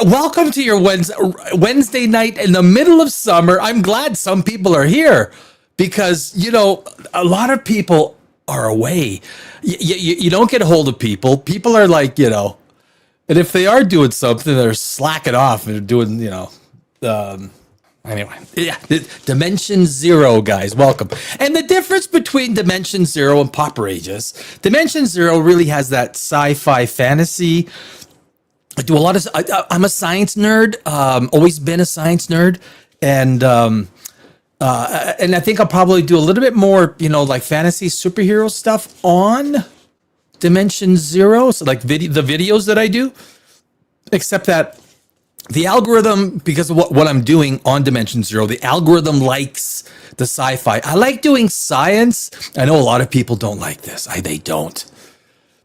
welcome to your Wednesday night in the middle of summer. I'm glad some people are here because, a lot of people are away. You don't get a hold of people. People are like, and if they are doing something, they're slacking off and doing, anyway, yeah, Dimension Zero, guys, welcome. And the difference between Dimension Zero and Popper Ages, Dimension Zero really has that sci-fi fantasy. I do a lot of. I'm a science nerd. Always been a science nerd, and I think I'll probably do a little bit more, like fantasy superhero stuff on Dimension Zero. So like the videos that I do, except that the algorithm, because of what I'm doing on Dimension Zero, the algorithm likes the sci-fi. I like doing science. I know a lot of people don't like this. They don't.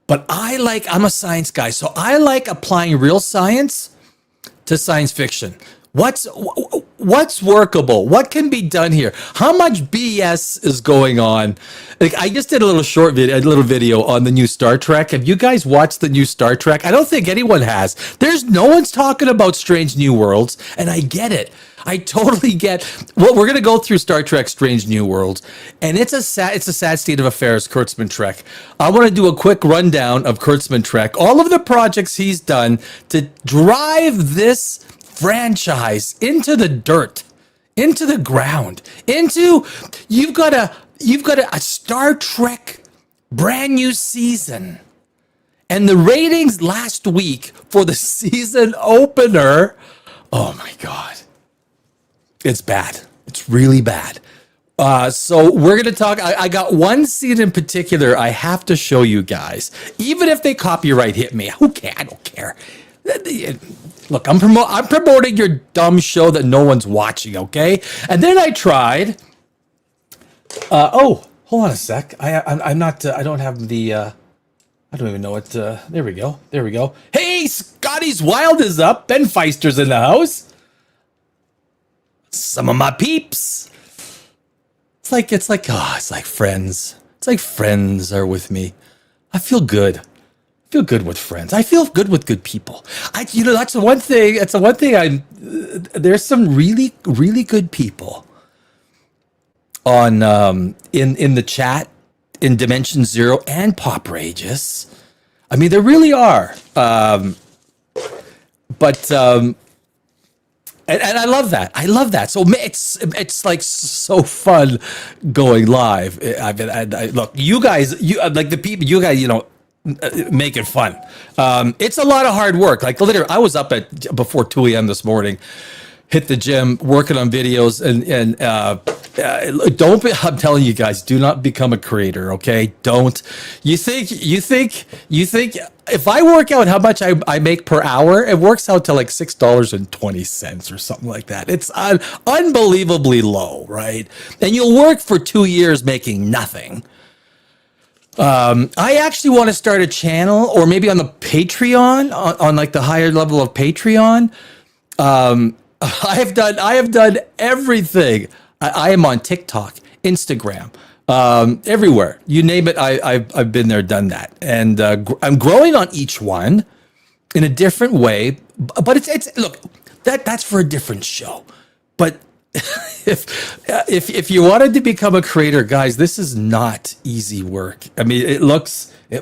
But I'm a science guy, so I like applying real science to science fiction. What's workable? What can be done here? How much BS is going on? Like, I just did a little video on the new Star Trek. Have you guys watched the new Star Trek? I don't think anyone has. No one's talking about Strange New Worlds, and I get it. I totally get. Well, we're gonna go through Star Trek: Strange New Worlds, and it's a sad state of affairs. Kurtzman Trek. I want to do a quick rundown of Kurtzman Trek, all of the projects he's done to drive this franchise into the dirt, into the ground, you've got a Star Trek brand new season, and the ratings last week for the season opener. Oh my God. It's bad. It's really bad. So we're going to talk. I got one scene in particular I have to show you guys. Even if they copyright hit me, who cares? I don't care. Look, I'm promoting your dumb show that no one's watching, okay? And then I tried. Hold on a sec. I'm not. I don't have the. I don't even know what. There we go. Hey, Scotty's Wild is up. Ben Feister's in the house. Some of my peeps. It's like friends. It's like friends are with me. I feel good. I feel good with friends. I feel good with good people. That's the one thing. There's some really, really good people on in the chat in Dimension Zero and Pop Rages. I mean, there really are. And I love that. So it's like so fun going live. Look, you guys, like the people, you guys, make it fun. It's a lot of hard work. Like literally, I was up before 2 a.m. this morning, hit the gym, working on videos, and don't be. I'm telling you guys, do not become a creator. Okay, don't. You think if I work out how much I make per hour, it works out to like $6.20 or something like that. It's unbelievably low, right? And you'll work for 2 years making nothing. I actually want to start a channel, or maybe on the Patreon, on like the higher level of Patreon. I have done everything. I am on TikTok, Instagram, everywhere. You name it, I've been there, done that, and I'm growing on each one in a different way. But it's look, that's for a different show. But if you wanted to become a creator, guys, this is not easy work. I mean, it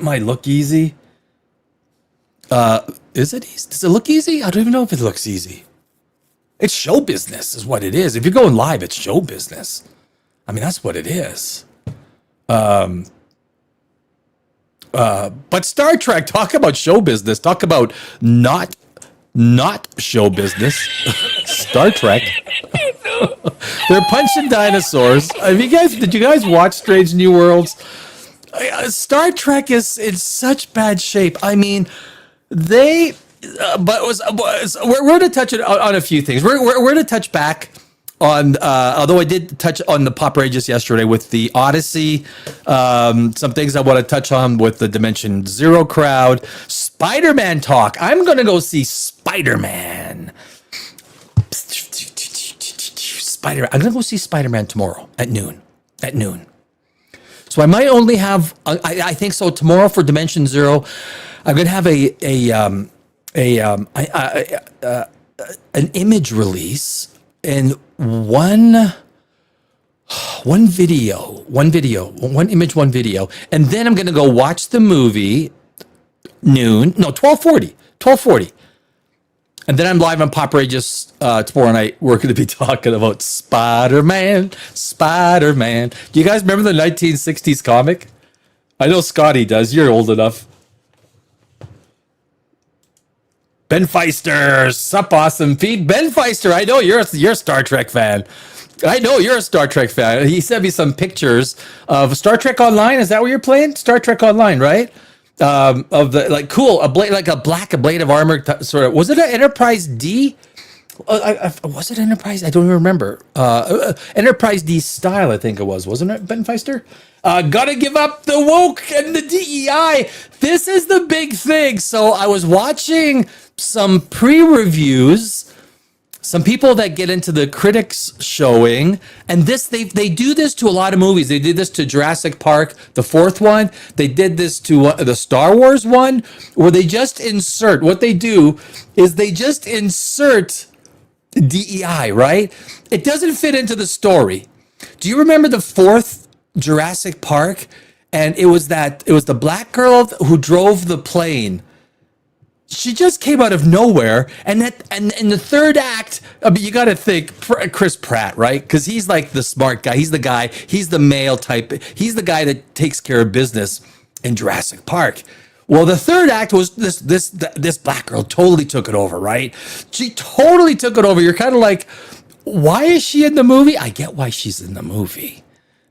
might look easy. Is it easy? Does it look easy? I don't even know if it looks easy. It's show business is what it is. If you're going live, it's show business. I mean, that's what it is. But Star Trek, talk about show business. Talk about not show business. Star Trek. They're punching dinosaurs. Did you guys watch Strange New Worlds? Star Trek is in such bad shape. I mean, we're going to touch on a few things. We're going to touch back on, although I did touch on the Pop Rages yesterday with the Odyssey. Some things I want to touch on with the Dimension Zero crowd. Spider-Man talk. I'm going to go see Spider-Man. I'm going to go see Spider-Man tomorrow at noon. So I might only have, I think so tomorrow for Dimension Zero, I'm going to have an image release and one video, and then I'm gonna go watch the movie noon, no 12:40, and then I'm live on Pop Rageous tomorrow night. We're gonna be talking about Spider-Man. Do you guys remember the 1960s comic? I know Scotty does. You're old enough. Ben Feister, sup, awesome feed. Ben Feister, I know you're a Star Trek fan. I know you're a Star Trek fan. He sent me some pictures of Star Trek Online. Is that what you're playing? Star Trek Online, right? Of the like cool a blade like a blade of armor sort of. Was it an Enterprise D? Was it Enterprise? I don't even remember. Enterprise D style, I think it was. Wasn't it, Ben Feister? Gotta give up the woke and the DEI. This is the big thing. So I was watching some pre-reviews, some people that get into the critics showing, and they do this to a lot of movies. They did this to Jurassic Park, the fourth one. They did this to the Star Wars one, where they just insert. What they do is they just insert DEI, right? It doesn't fit into the story. Do you remember the fourth Jurassic Park? And it was the black girl who drove the plane. She just came out of nowhere, and in the third act, I mean, you got to think Chris Pratt, right? Because he's like the smart guy. He's the guy. He's the male type. He's the guy that takes care of business in Jurassic Park. Well, the third act was this black girl totally took it over, right? She totally took it over. You're kind of like, why is she in the movie? I get why she's in the movie.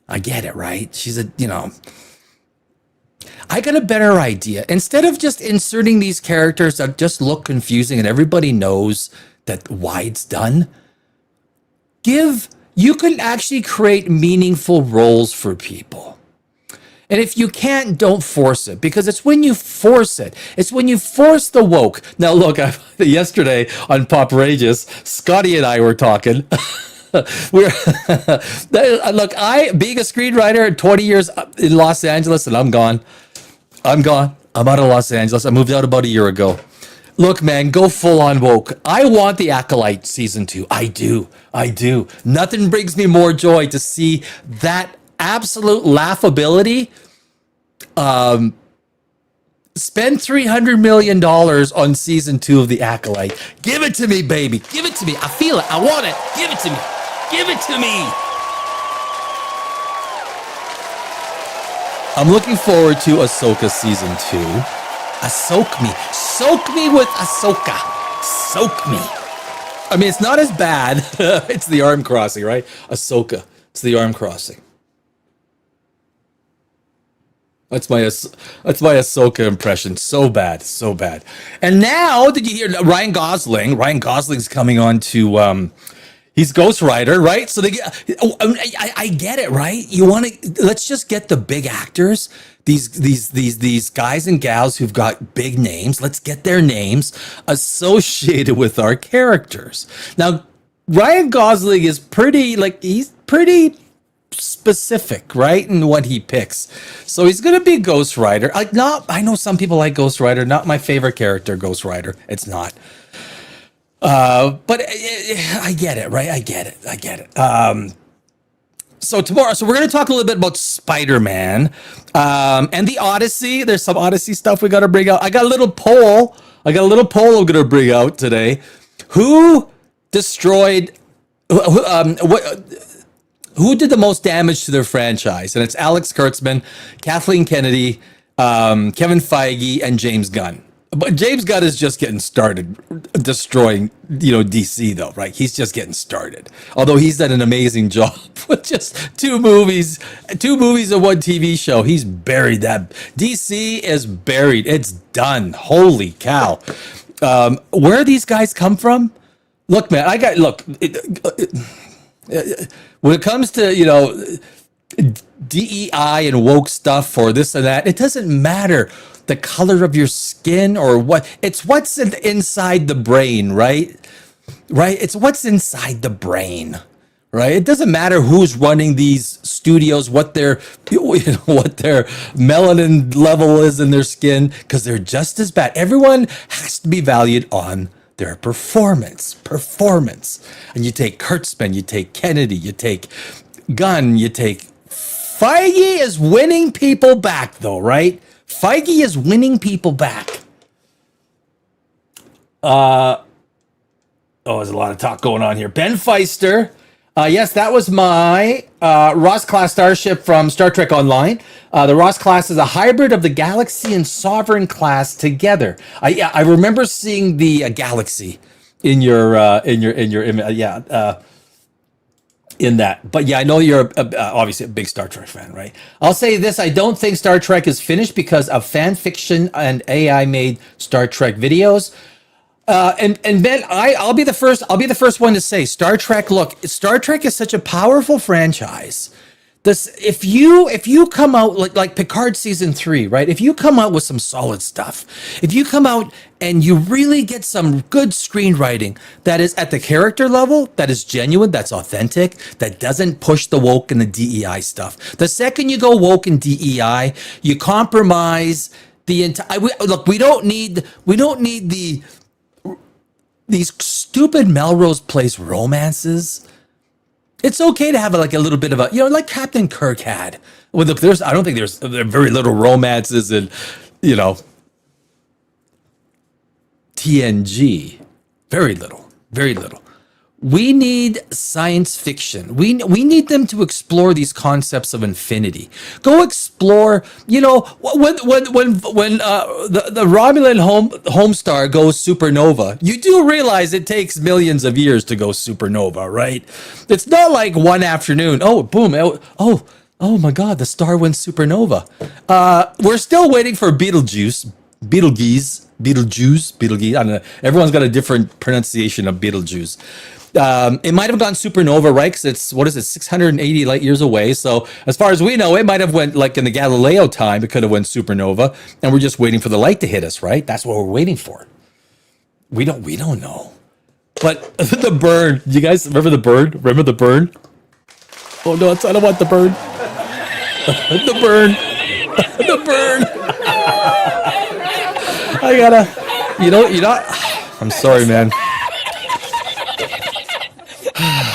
I get it, right? She's I got a better idea. Instead of just inserting these characters that just look confusing and everybody knows that why it's done, you can actually create meaningful roles for people. And if you can't, don't force it, because it's when you force it. It's when you force the woke. Now, look, yesterday on Pop Rageous, Scotty and I were talking. Look, being a screenwriter, 20 years in Los Angeles, and I'm gone. I'm out of Los Angeles. I moved out about a year ago. Look, man, go full on woke. I want the Acolyte season 2. I do. Nothing brings me more joy to see that absolute laughability. Spend $300 million on season 2 of the Acolyte. Give it to me, baby. Give it to me. I feel it. I want it. Give it to me. Give it to me. I'm looking forward to Ahsoka season 2. Soak me with Ahsoka. Soak me. I mean, it's not as bad. It's the arm crossing, right? Ahsoka. It's the arm crossing. That's my Ahsoka impression. So bad. And now, did you hear Ryan Gosling? Ryan Gosling's coming on to he's Ghost Rider, right? So I get it, right? Let's just get the big actors, these guys and gals who've got big names. Let's get their names associated with our characters. Now, Ryan Gosling is he's pretty specific, right, in what he picks. So he's gonna be Ghost Rider. I know some people like Ghost Rider. Not my favorite character, Ghost Rider. It's not. But I get it, right? I get it. So we're going to talk a little bit about Spider-Man, and the Odyssey. There's some Odyssey stuff we got to bring out. I got a little poll I'm going to bring out today. Who destroyed, who did the most damage to their franchise? And it's Alex Kurtzman, Kathleen Kennedy, Kevin Feige, and James Gunn. But James Gunn is just getting started destroying, DC though, right? He's just getting started. Although he's done an amazing job with just two movies and one TV show. He's buried that. DC is buried. It's done. Holy cow. Where these guys come from? Look, man, when it comes to, DEI and woke stuff or this and that, it doesn't matter the color of your skin or what. It's what's inside the brain, right? It's what's inside the brain, right? It doesn't matter who's running these studios, what their what their melanin level is in their skin, because they're just as bad. Everyone has to be valued on their performance. And you take Kurtzman, you take Kennedy, you take Gunn, you take Feige is winning people back, though, right? Feige is winning people back. There's a lot of talk going on here. Ben Feister. Yes, that was my Ross class starship from Star Trek Online. The Ross class is a hybrid of the Galaxy and Sovereign class together. I remember seeing the Galaxy in your image. In that. But yeah, I know you're obviously a big Star Trek fan, right? I'll say this, I don't think Star Trek is finished because of fan fiction and AI made Star Trek videos. And Ben, I'll be the first one to say Star Trek, look, Star Trek is such a powerful franchise. If you come out like Picard season 3, right? If you come out with some solid stuff, if you come out and you really get some good screenwriting that is at the character level, that is genuine, that's authentic, that doesn't push the woke and the DEI stuff. The second you go woke and DEI, you compromise the entire. Look, we don't need these stupid Melrose Place romances. It's okay to have like a little bit of a, like Captain Kirk had. I don't think there's very little romances in, TNG. Very little. We need science fiction. We need them to explore these concepts of infinity. Go explore, when the Romulan Homestar goes supernova, you do realize it takes millions of years to go supernova, right? It's not like one afternoon. Oh, boom. Oh my God, the star went supernova. We're still waiting for Betelgeuse. I don't know. Everyone's got a different pronunciation of Betelgeuse. It might have gone supernova, right? Because it's 680 light years away. So as far as we know, it might have went like in the Galileo time. It could have went supernova, and we're just waiting for the light to hit us, right? That's what we're waiting for. We don't know. But the burn. You guys remember the burn? Remember the burn? Oh no, I don't want the burn. The burn. The burn. I gotta. I'm sorry, man.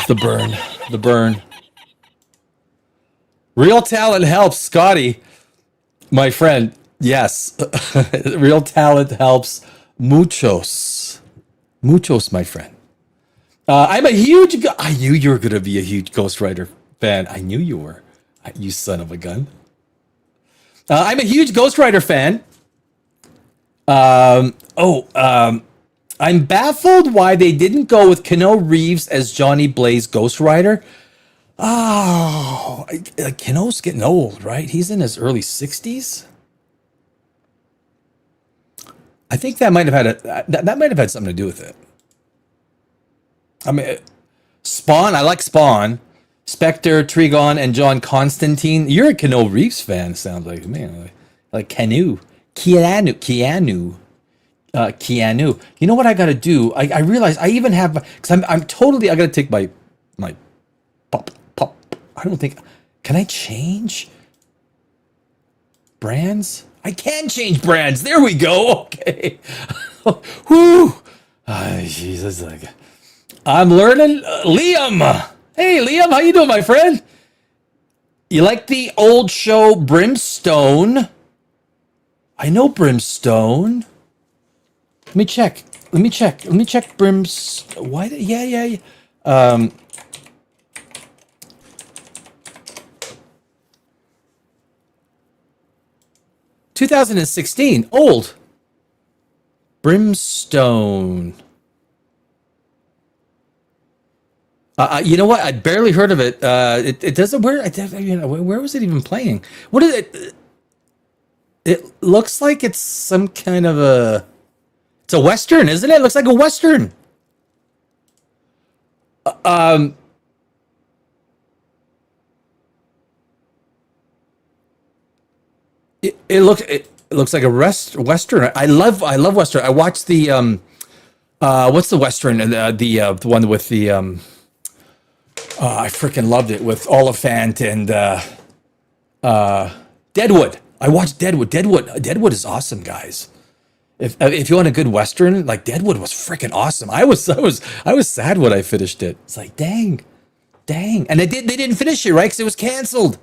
The burn. Real talent helps, Scotty, my friend. Yes, real talent helps muchos, my friend. I'm a huge. I knew you were gonna be a huge Ghost Rider fan. I knew you were. You son of a gun. I'm a huge Ghost Rider fan. I'm baffled why they didn't go with Keanu Reeves as Johnny Blaze Ghost Rider. Oh, Keanu's getting old, right? He's in his early 60s. I think that might have had something to do with it. I mean, Spawn. I like Spawn. Spectre, Trigon, and John Constantine. You're a Keanu Reeves fan. Sounds like, man, like Keanu. You know what I got to do? I realize I even have, because I got to take my pop. I don't think, can I change brands? I can change brands. There we go. Okay. Whew. Jesus. I'm learning. Liam. Hey, Liam. How you doing, my friend? You like the old show Brimstone? I know Brimstone. Let me check Brimstone. Why? Yeah. 2016. Old. Brimstone. You know what? I barely heard of it. It doesn't. Where was it even playing? What is it? It looks like it's some kind of a. It's a Western, isn't it? It looks like a Western. It looks like a Western. I love Western. I watched the what's the Western? The one with the I freaking loved it with Oliphant and Deadwood. I watched Deadwood. Deadwood is awesome, guys. If you want a good Western, like Deadwood was freaking awesome. I was sad when I finished it. It's like, dang, and they didn't finish it, right? Because it was canceled.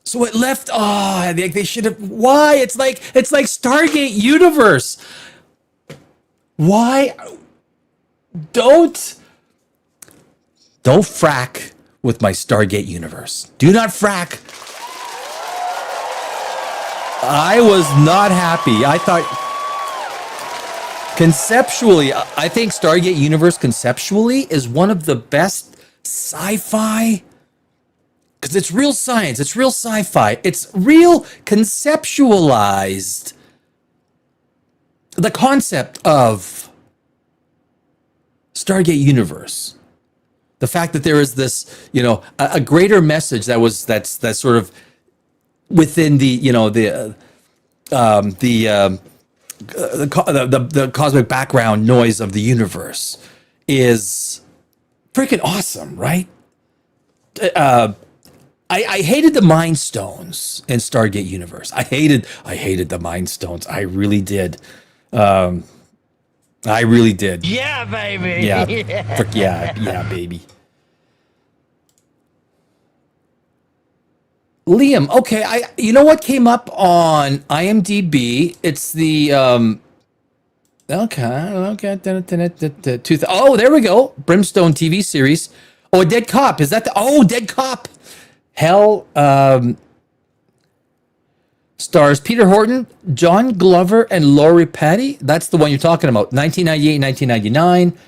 So it left. Oh, they should have. Why? It's like Stargate Universe. Why? Don't frack with my Stargate Universe. Do not frack. I was not happy. I thought conceptually, I think Stargate Universe conceptually is one of the best sci-fi, because it's real science, it's real sci-fi, it's real conceptualized. The concept of Stargate Universe, the fact that there is this, a greater message that's sort of within the cosmic background noise of the universe is freaking awesome, right? I hated the Mind Stones in Stargate Universe. I hated the Mind Stones. I really did. I really did. Yeah, baby. Yeah, yeah, baby. Liam, okay, you know what came up on IMDb? It's the okay. Oh, there we go. Brimstone TV series. Oh, a Dead Cop. Is that Dead Cop? Hell, stars Peter Horton, John Glover, and Laurie Petty. That's the one you're talking about. 1998, 1999.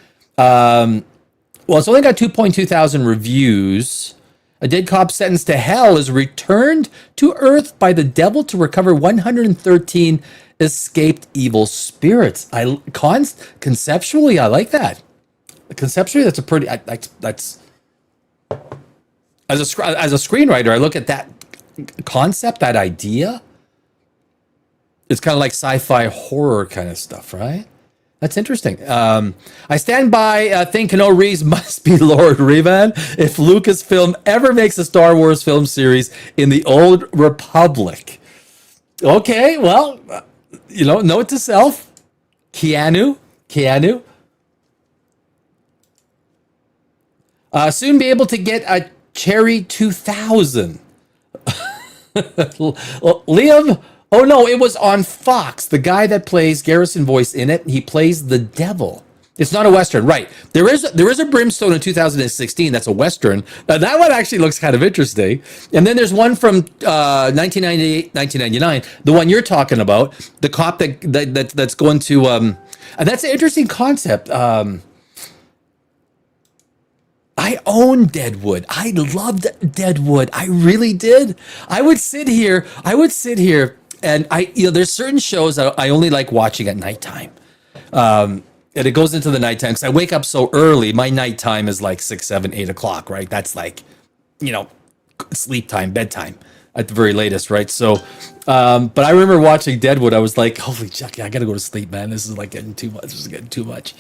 Well, it's only got 2.2 thousand reviews. A dead cop sentenced to hell is returned to Earth by the devil to recover 113 escaped evil spirits. Conceptually, I like that. Conceptually, that's a pretty. That's as a screenwriter, I look at that concept, that idea. It's kind of like sci-fi horror kind of stuff, right? That's interesting. I stand by think no Reeves must be Lord Revan if Lucasfilm ever makes a Star Wars film series in the Old Republic. Okay, well, note to self, Keanu. Soon be able to get a Cherry 2000. Liam. Oh no, it was on Fox. The guy that plays Garrison Voice in it, he plays the devil. It's not a Western, right? There is a Brimstone in 2016 that's a Western. That one actually looks kind of interesting. And then there's one from 1998, 1999, the one you're talking about, the cop that's going to and that's an interesting concept. I own Deadwood. I loved Deadwood. I really did. I would sit here and there's certain shows that I only like watching at nighttime. And it goes into the nighttime because I wake up so early. My nighttime is like 6, 7, 8 o'clock, right? That's like, sleep time, bedtime at the very latest, right? So, but I remember watching Deadwood. I was like, holy Chucky, I got to go to sleep, man. This is like getting too much. This is getting too much.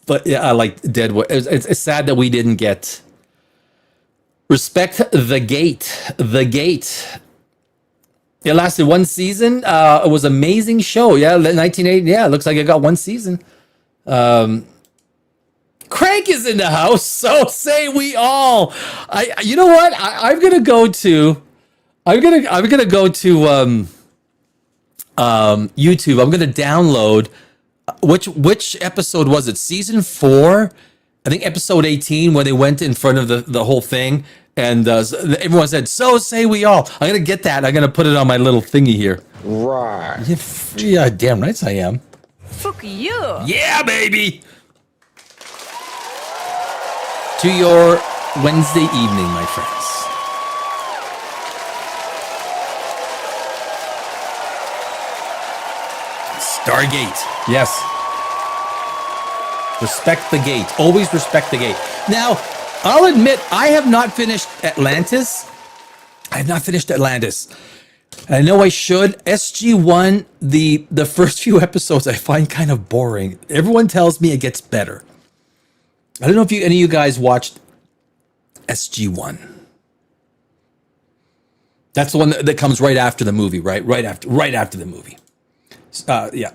But yeah, I like Deadwood. It's sad that we didn't get Respect the Gate. The Gate. It lasted one season. It was an amazing show. Yeah, 1980. Yeah, it looks like it got one season. Crank is in the house. So say we all. You know what? I'm gonna go to YouTube. I'm gonna download. Which episode was it? Season 4, I think episode 18, where they went in front of the whole thing, and everyone said, "So say we all." I'm gonna get that. I'm gonna put it on my little thingy here. Right. Yeah, damn right I am. Fuck you. Yeah, baby. To your Wednesday evening, my friends. Stargate. Yes. Respect the gate. Always respect the gate. Now, I'll admit, I have not finished Atlantis. I have not finished Atlantis. I know I should. SG1, the first few episodes I find kind of boring. Everyone tells me it gets better. I don't know if any of you guys watched SG1. That's the one that comes right after the movie, right? Right after the movie. Yeah.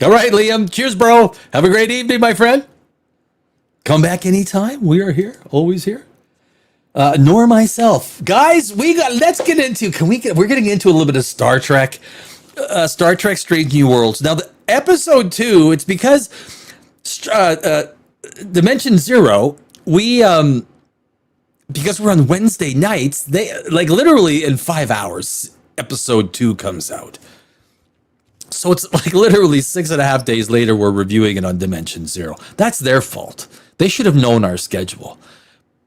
All right, Liam. Cheers, bro. Have a great evening, my friend. Come back anytime. We are here, always here. Nor myself, guys. Let's get into. We're getting into a little bit of Star Trek. Star Trek: Strange New Worlds. Now, the episode 2. It's because Dimension Zero. Because we're on Wednesday nights. They like literally in 5 hours. Episode 2 comes out. So it's like literally 6.5 days later, we're reviewing it on Dimension Zero. That's their fault. They should have known our schedule.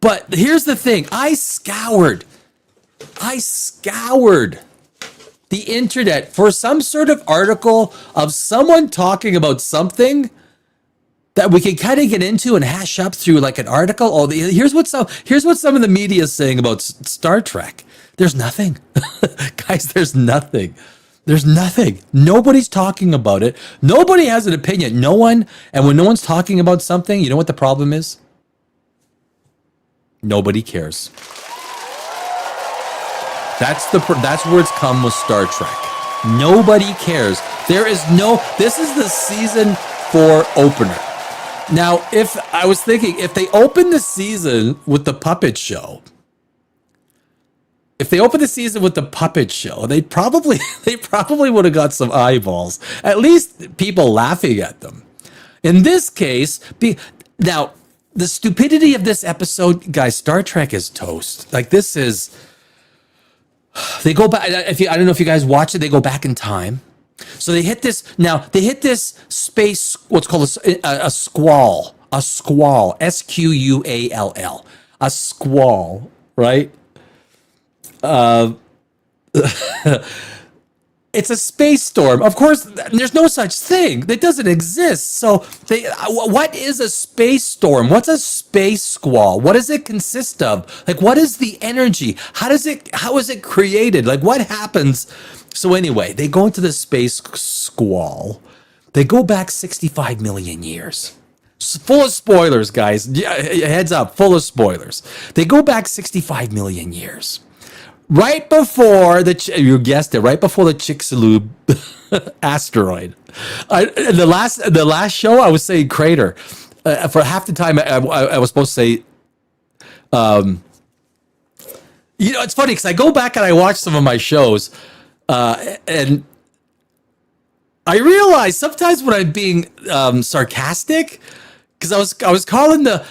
But here's the thing. I scoured the internet for some sort of article of someone talking about something that we can kind of get into and hash up through like an article. Oh, here's what some of the media is saying about Star Trek. There's nothing. Guys, there's nothing. There's nothing. Nobody's talking about it. Nobody has an opinion. No one. And when no one's talking about something, you know what the problem is? Nobody cares. That's where it's come with Star Trek. Nobody cares. This is the season 4 opener. Now, if they open the season with the puppet show, they probably would have got some eyeballs. At least people laughing at them. In this case, now the stupidity of this episode, guys, Star Trek is toast. Like this is, they go back. I don't know if you guys watch it. They go back in time. So they hit this space, what's called a squall, SQUALL, a squall, right? It's a space storm. Of course, there's no such thing. That doesn't exist. So what is a space storm? What's a space squall? What does it consist of? Like, what is the energy? How is it created? Like, what happens? So anyway, they go into the space squall. They go back 65 million years. Full of spoilers, guys. Heads up, full of spoilers. They go back 65 million years. Right before you guessed it, right before the Chicxulub asteroid. The last show, I was saying crater. For half the time, I was supposed to say, it's funny because I go back and I watch some of my shows, and I realize sometimes when I'm being sarcastic, because I was calling the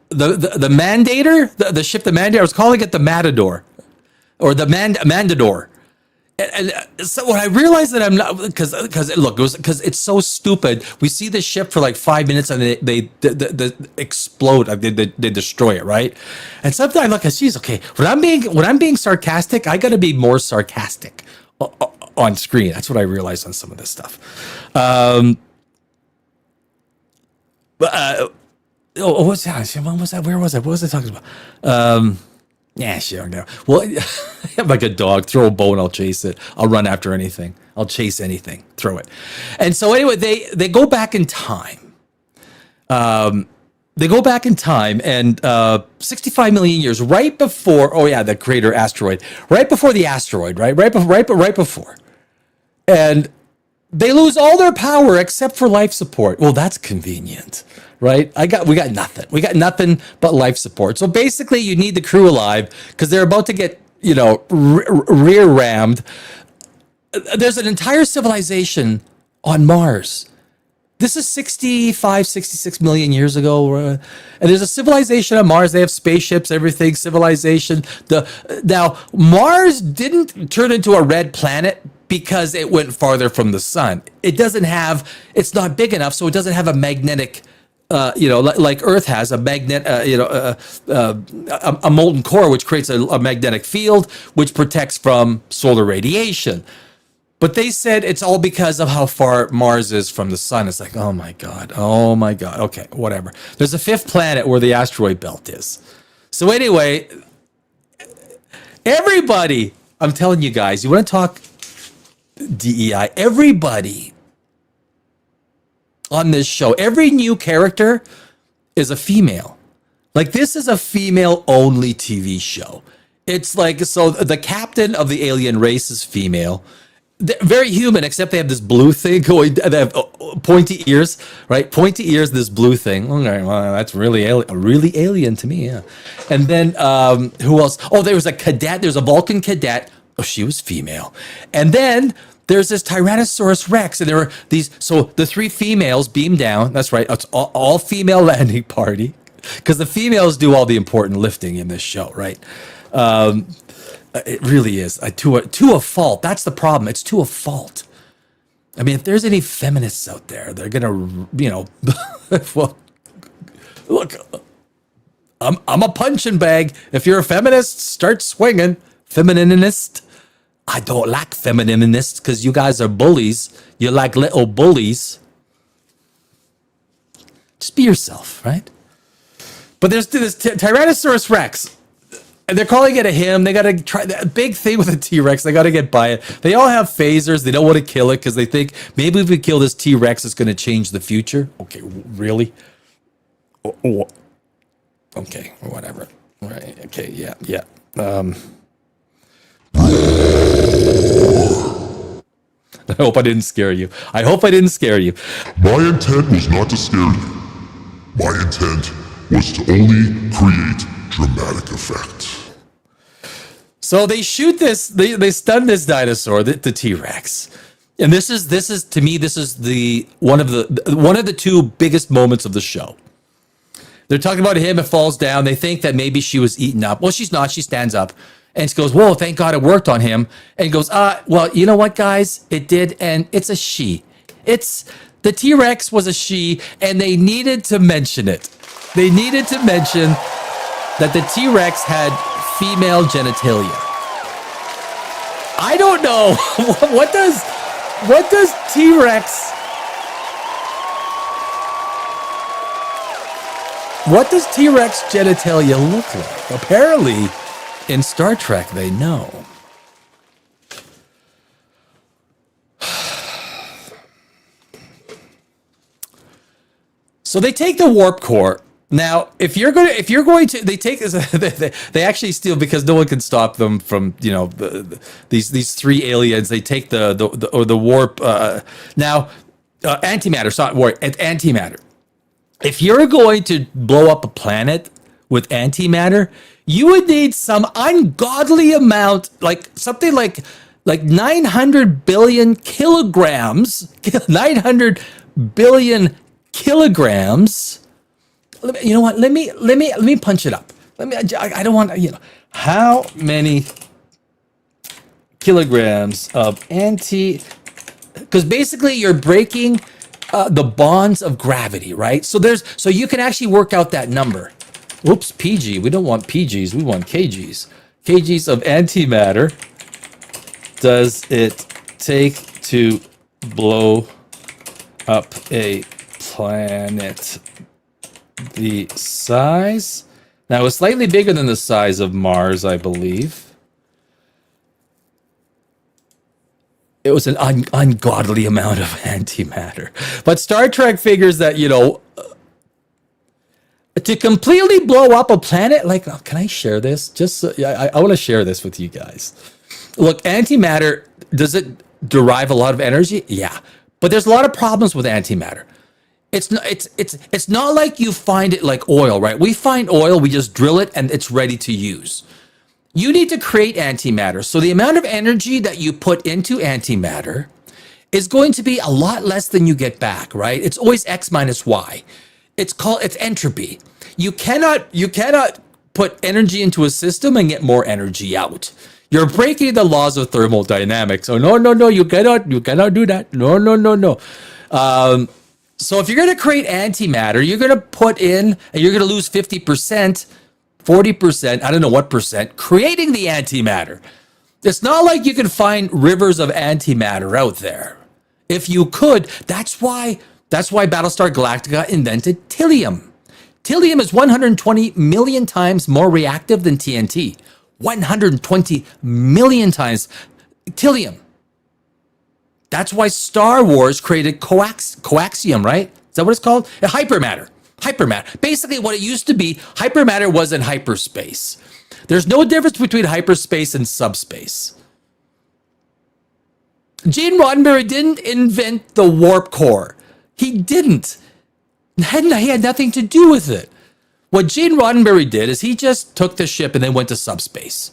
Mandator, the ship, the Mandator. I was calling it the Matador, or the Mandador. And so when I realized that I'm not, because it's so stupid. We see the ship for like 5 minutes and they explode. They destroy it, right? And sometimes I look at, geez, okay, when I'm being sarcastic, I got to be more sarcastic on screen. That's what I realized on some of this stuff. What's that? When was that? Where was I? What was I talking about? Yeah, sure. No. Well, I'm like a dog. Throw a bone, I'll chase it. I'll run after anything. I'll chase anything. Throw it. And so anyway, they go back in time. They go back in time and 65 million years, right before. Oh yeah, the crater asteroid. Right before the asteroid. Right before. And they lose all their power except for life support. Well, that's convenient. Right? We got nothing. We got nothing but life support. So basically you need the crew alive because they're about to get, rear rammed. There's an entire civilization on Mars. This is 66 million years ago. And there's a civilization on Mars. They have spaceships, everything, civilization. Now, Mars didn't turn into a red planet because it went farther from the sun. It's not big enough, so it doesn't have a magnetic like Earth has a magnet, a molten core, which creates a magnetic field, which protects from solar radiation. But they said it's all because of how far Mars is from the sun. It's like, oh my God. Okay, whatever. There's a fifth planet where the asteroid belt is. So anyway, everybody, I'm telling you guys, you want to talk DEI, everybody on this show, every new character is a female. Like, this is a female-only TV show. It's like, so the captain of the alien race is female. They're very human, except they have this blue thing going. They have pointy ears, right? Pointy ears, this blue thing. Okay, well, that's really alien to me, yeah. And then who else? Oh, there was a cadet. There's a Vulcan cadet. Oh, she was female. And then there's this Tyrannosaurus Rex, and there were these. So the three females beam down. That's right. It's all female landing party, because the females do all the important lifting in this show, right? It really is to a fault. That's the problem. It's to a fault. I mean, if there's any feminists out there, they're gonna, well, look, I'm a punching bag. If you're a feminist, start swinging. Femininist. I don't like femininists because you guys are bullies. You're like little bullies. Just be yourself, right? But there's this Tyrannosaurus Rex. And they're calling it a him. They got to try that big thing with a T-Rex. They got to get by it. They all have phasers. They don't want to kill it because they think maybe if we kill this T-Rex, it's going to change the future. Okay, really? Okay, whatever. Right. Okay, yeah. I hope I didn't scare you. My intent was not to scare you. My intent was to only create dramatic effect. So they shoot this. They stun this dinosaur, the T-Rex, and this is to me, this is the one of the two biggest moments of the show. They're talking about him. It falls down. They think that maybe she was eaten up. Well, she's not. She stands up and she goes, "Whoa! Thank God it worked on him." And he goes, well, you know what, guys? It did, and it's a she. It's the T-Rex was a she, and they needed to mention it. They needed to mention that the T-Rex had female genitalia. I don't know. What does T-Rex genitalia look like? Apparently, in Star Trek, they know. So they take the warp core. Now, if you're going to, they take they actually steal, because no one can stop them from, these three aliens. They take the warp. Now, antimatter. Sorry, antimatter. If you're going to blow up a planet with antimatter, you would need some ungodly amount, like something like 900 billion kilograms. 900 billion kilograms. You know what? Let me punch it up. I don't want to, how many kilograms of because basically you're breaking the bonds of gravity, right? So you can actually work out that number. Whoops, PG. We don't want PGs. We want KGs. KGs of antimatter does it take to blow up a planet the size? Now, it's slightly bigger than the size of Mars, I believe. It was an ungodly amount of antimatter. But Star Trek figures that, to completely blow up a planet, can I share this? I want to share this with you guys. Look, antimatter, does it derive a lot of energy? Yeah. But there's a lot of problems with antimatter. It's not like you find it like oil, right? We find oil, we just drill it, and it's ready to use. You need to create antimatter. So the amount of energy that you put into antimatter is going to be a lot less than you get back, right? It's always X minus Y. It's entropy. You cannot put energy into a system and get more energy out. You're breaking the laws of thermodynamics. Oh, no, you cannot do that. No. So if you're going to create antimatter, you're going to put in, and you're going to lose 50%, 40%, I don't know what percent, creating the antimatter. It's not like you can find rivers of antimatter out there. If you could, that's why Battlestar Galactica invented Tilium. Tilium is 120 million times more reactive than TNT. 120 million times. Tilium. That's why Star Wars created coaxium, right? Is that what it's called? Hypermatter. Hypermatter. Basically, what it used to be, hypermatter was in hyperspace. There's no difference between hyperspace and subspace. Gene Roddenberry didn't invent the warp core. He didn't. He had nothing to do with it. What Gene Roddenberry did is he just took the ship and then went to subspace.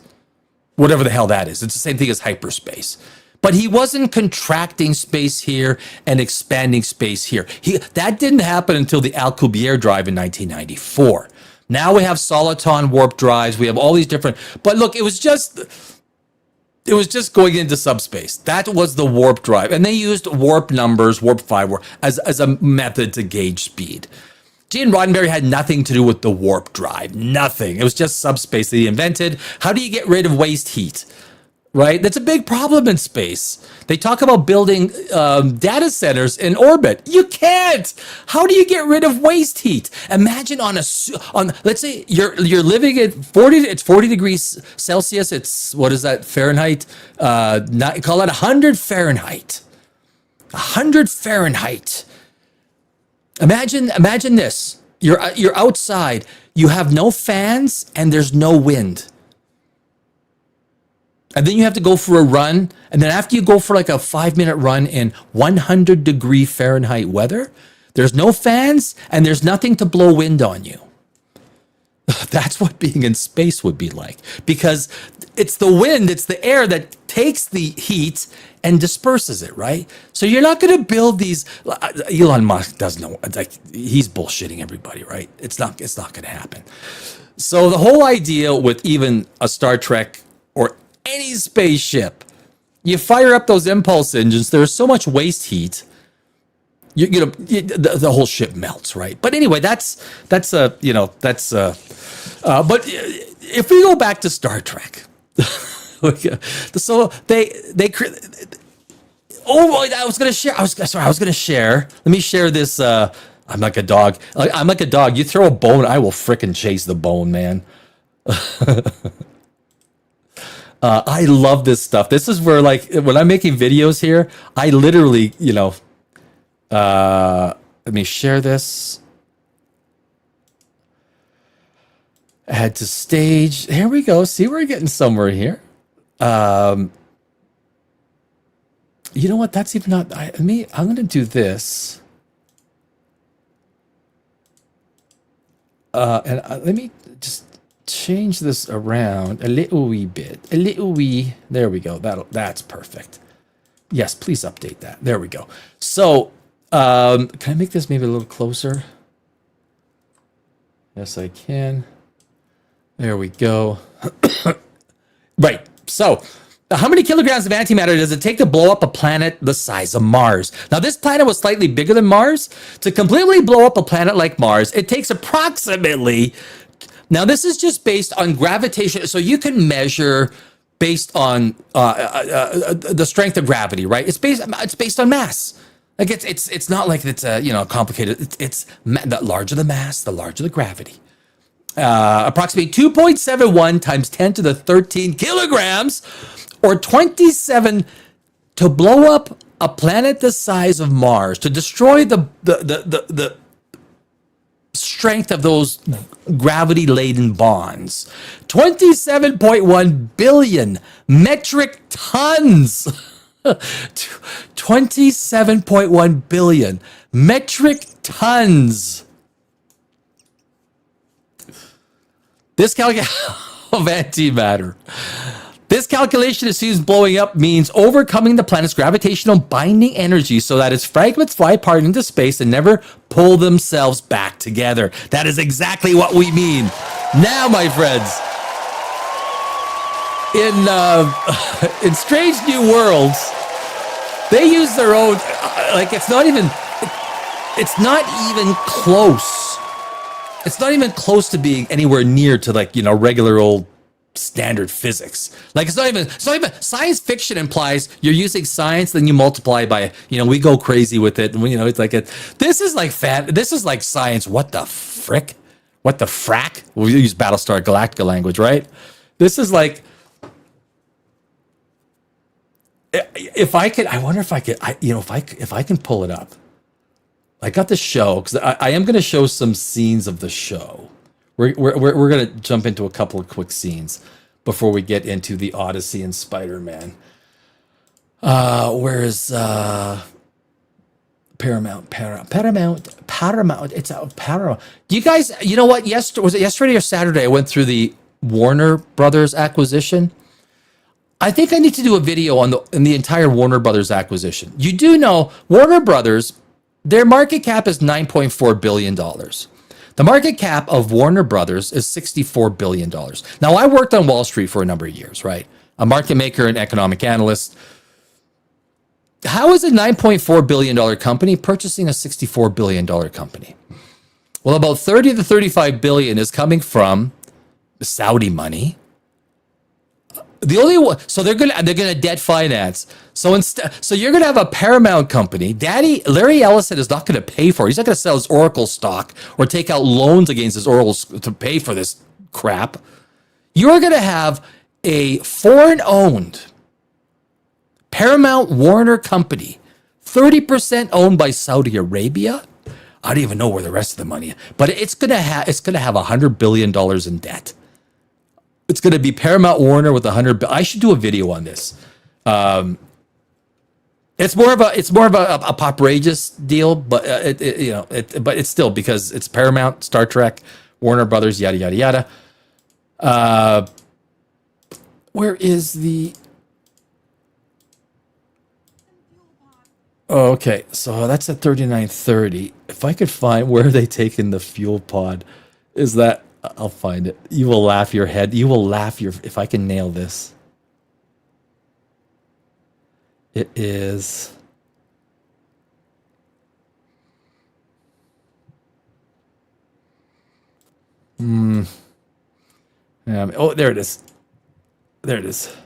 Whatever the hell that is. It's the same thing as hyperspace. But he wasn't contracting space here and expanding space here. That didn't happen until the Alcubierre drive in 1994. Now we have soliton warp drives. We have all these different... But look, it was just going into subspace. That was the warp drive. And they used warp numbers, warp 5, as a method to gauge speed. Gene Roddenberry had nothing to do with the warp drive. Nothing. It was just subspace that he invented. How do you get rid of waste heat? Right? That's a big problem in space. They talk about building data centers in orbit. You can't. How do you get rid of waste heat? Imagine on let's say you're living at 40 degrees Celsius. It's, what is that, Fahrenheit? Call it 100 Fahrenheit. 100 Fahrenheit. Imagine this. You're outside. You have no fans and there's no wind. And then you have to go for a run. And then after you go for like a 5-minute run in 100 degree Fahrenheit weather, there's no fans and there's nothing to blow wind on you. That's what being in space would be like. Because it's the wind, it's the air that takes the heat and disperses it, right? So you're not going to build these... Elon Musk doesn't know. Like, he's bullshitting everybody, right? It's not going to happen. So the whole idea with even a Star Trek or any spaceship, you fire up those impulse engines, there's so much waste heat, the whole ship melts, right? But anyway, but if we go back to Star Trek, so I was going to share. Let me share this. I'm like a dog. I'm like a dog. You throw a bone, I will frickin' chase the bone, man. I love this stuff. This is where, like, when I'm making videos here, I literally, let me share this. Add to stage. Here we go. See, we're getting somewhere here. You know what? That's even not, I'm going to do this. And let me just change this around a little wee bit. There we go. That's perfect. Yes, please update that. There we go. So, can I make this maybe a little closer? Yes, I can. There we go. Right. So, how many kilograms of antimatter does it take to blow up a planet the size of Mars? Now, this planet was slightly bigger than Mars. To completely blow up a planet like Mars, it takes approximately... Now, this is just based on gravitation. So you can measure based on the strength of gravity, right? It's based on mass. Like it's not like it's complicated. It's the larger the mass, the larger the gravity. Approximately 2.71 times 10 to the 13 kilograms, or 27 to blow up a planet the size of Mars, to destroy the strength of those gravity-laden bonds. 27.1 billion metric tons. 27.1 billion metric tons. This calculation of antimatter. This calculation assumes blowing up means overcoming the planet's gravitational binding energy so that its fragments fly apart into space and never pull themselves back together. That is exactly what we mean. Now, my friends, in Strange New Worlds, they use their own, it's not even close. It's not even close to being anywhere near to regular old standard physics. Like it's not even science fiction implies you're using science, then you multiply by, we go crazy with it. And it's like this is like science. What the frick? What the frack? We use Battlestar Galactica language, right? This is like, if I could, I wonder if I could, if I can pull it up. I got the show because I am going to show some scenes of the show. We're going to jump into a couple of quick scenes before we get into the Odyssey and Spider-Man. Where is Paramount? It's Paramount. Do you guys, you know what? Was it yesterday or Saturday? I went through the Warner Brothers acquisition. I think I need to do a video on the entire Warner Brothers acquisition. You do know Warner Brothers, their market cap is $9.4 billion. The market cap of Warner Brothers is $64 billion. Now, I worked on Wall Street for a number of years, right? A market maker and economic analyst. How is a $9.4 billion company purchasing a $64 billion company? Well, about 30 to 35 billion is coming from Saudi money. The only one, so they're gonna debt finance. So you're gonna have a Paramount company. Larry Ellison is not gonna pay for it. He's not gonna sell his Oracle stock or take out loans against his Oracle to pay for this crap. You're gonna have a foreign-owned Paramount Warner company, 30% owned by Saudi Arabia. I don't even know where the rest of the money is, but it's gonna have $100 billion in debt. It's going to be Paramount Warner with 100. I should do a video on this. It's more of a poprageous deal, but but it's still because it's Paramount, Star Trek, Warner Brothers, yada yada yada. Where is the? Oh, okay, so that's at 39.30. If I could find where they taken the fuel pod, is that? I'll find it. You will laugh your head. You will laugh if I can nail this. It is. Oh, there it is. There it is.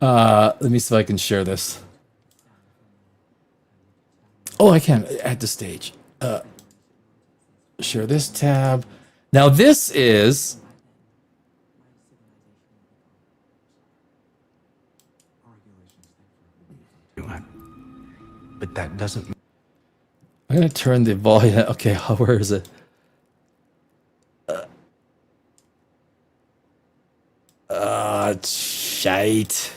Let me see if I can share this. Oh, I can add the stage. Share this tab. Now this is. But that doesn't. I'm gonna turn the volume. Okay, where is it? Shite.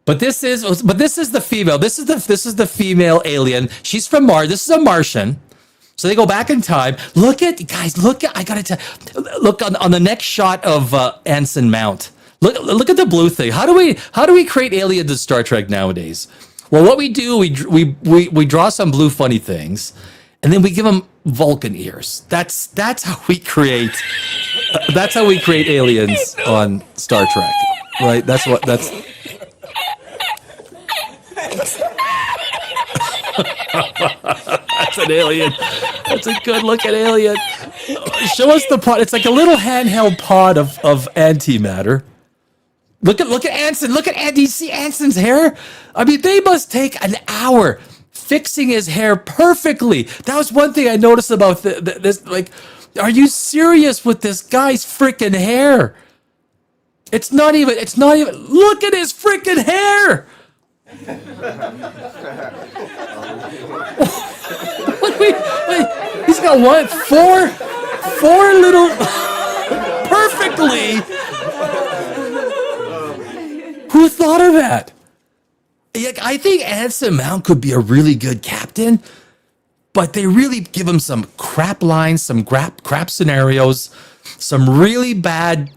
But this is the female. This is the female alien. She's from Mars. This is a Martian. So they go back in time. Look at I gotta tell. Look on the next shot of Anson Mount. Look at the blue thing. How do we create aliens in Star Trek nowadays? Well, what we do, we draw some blue funny things, and then we give them Vulcan ears. That's how we create. That's how we create aliens on Star Trek, right? That's. That's an alien. That's a good looking alien. Show us the pod. It's like a little handheld pod of antimatter. Look at Anson. Look at Andy. See Anson's hair? I mean, they must take an hour fixing his hair perfectly. That was one thing I noticed about this. Like, are you serious with this guy's freaking hair? It's not even. Look at his freaking hair. Wait, he's got what? Four little perfectly. Who thought of that? I think Anson Mount could be a really good captain, but they really give him some crap lines, some crap scenarios, some really bad.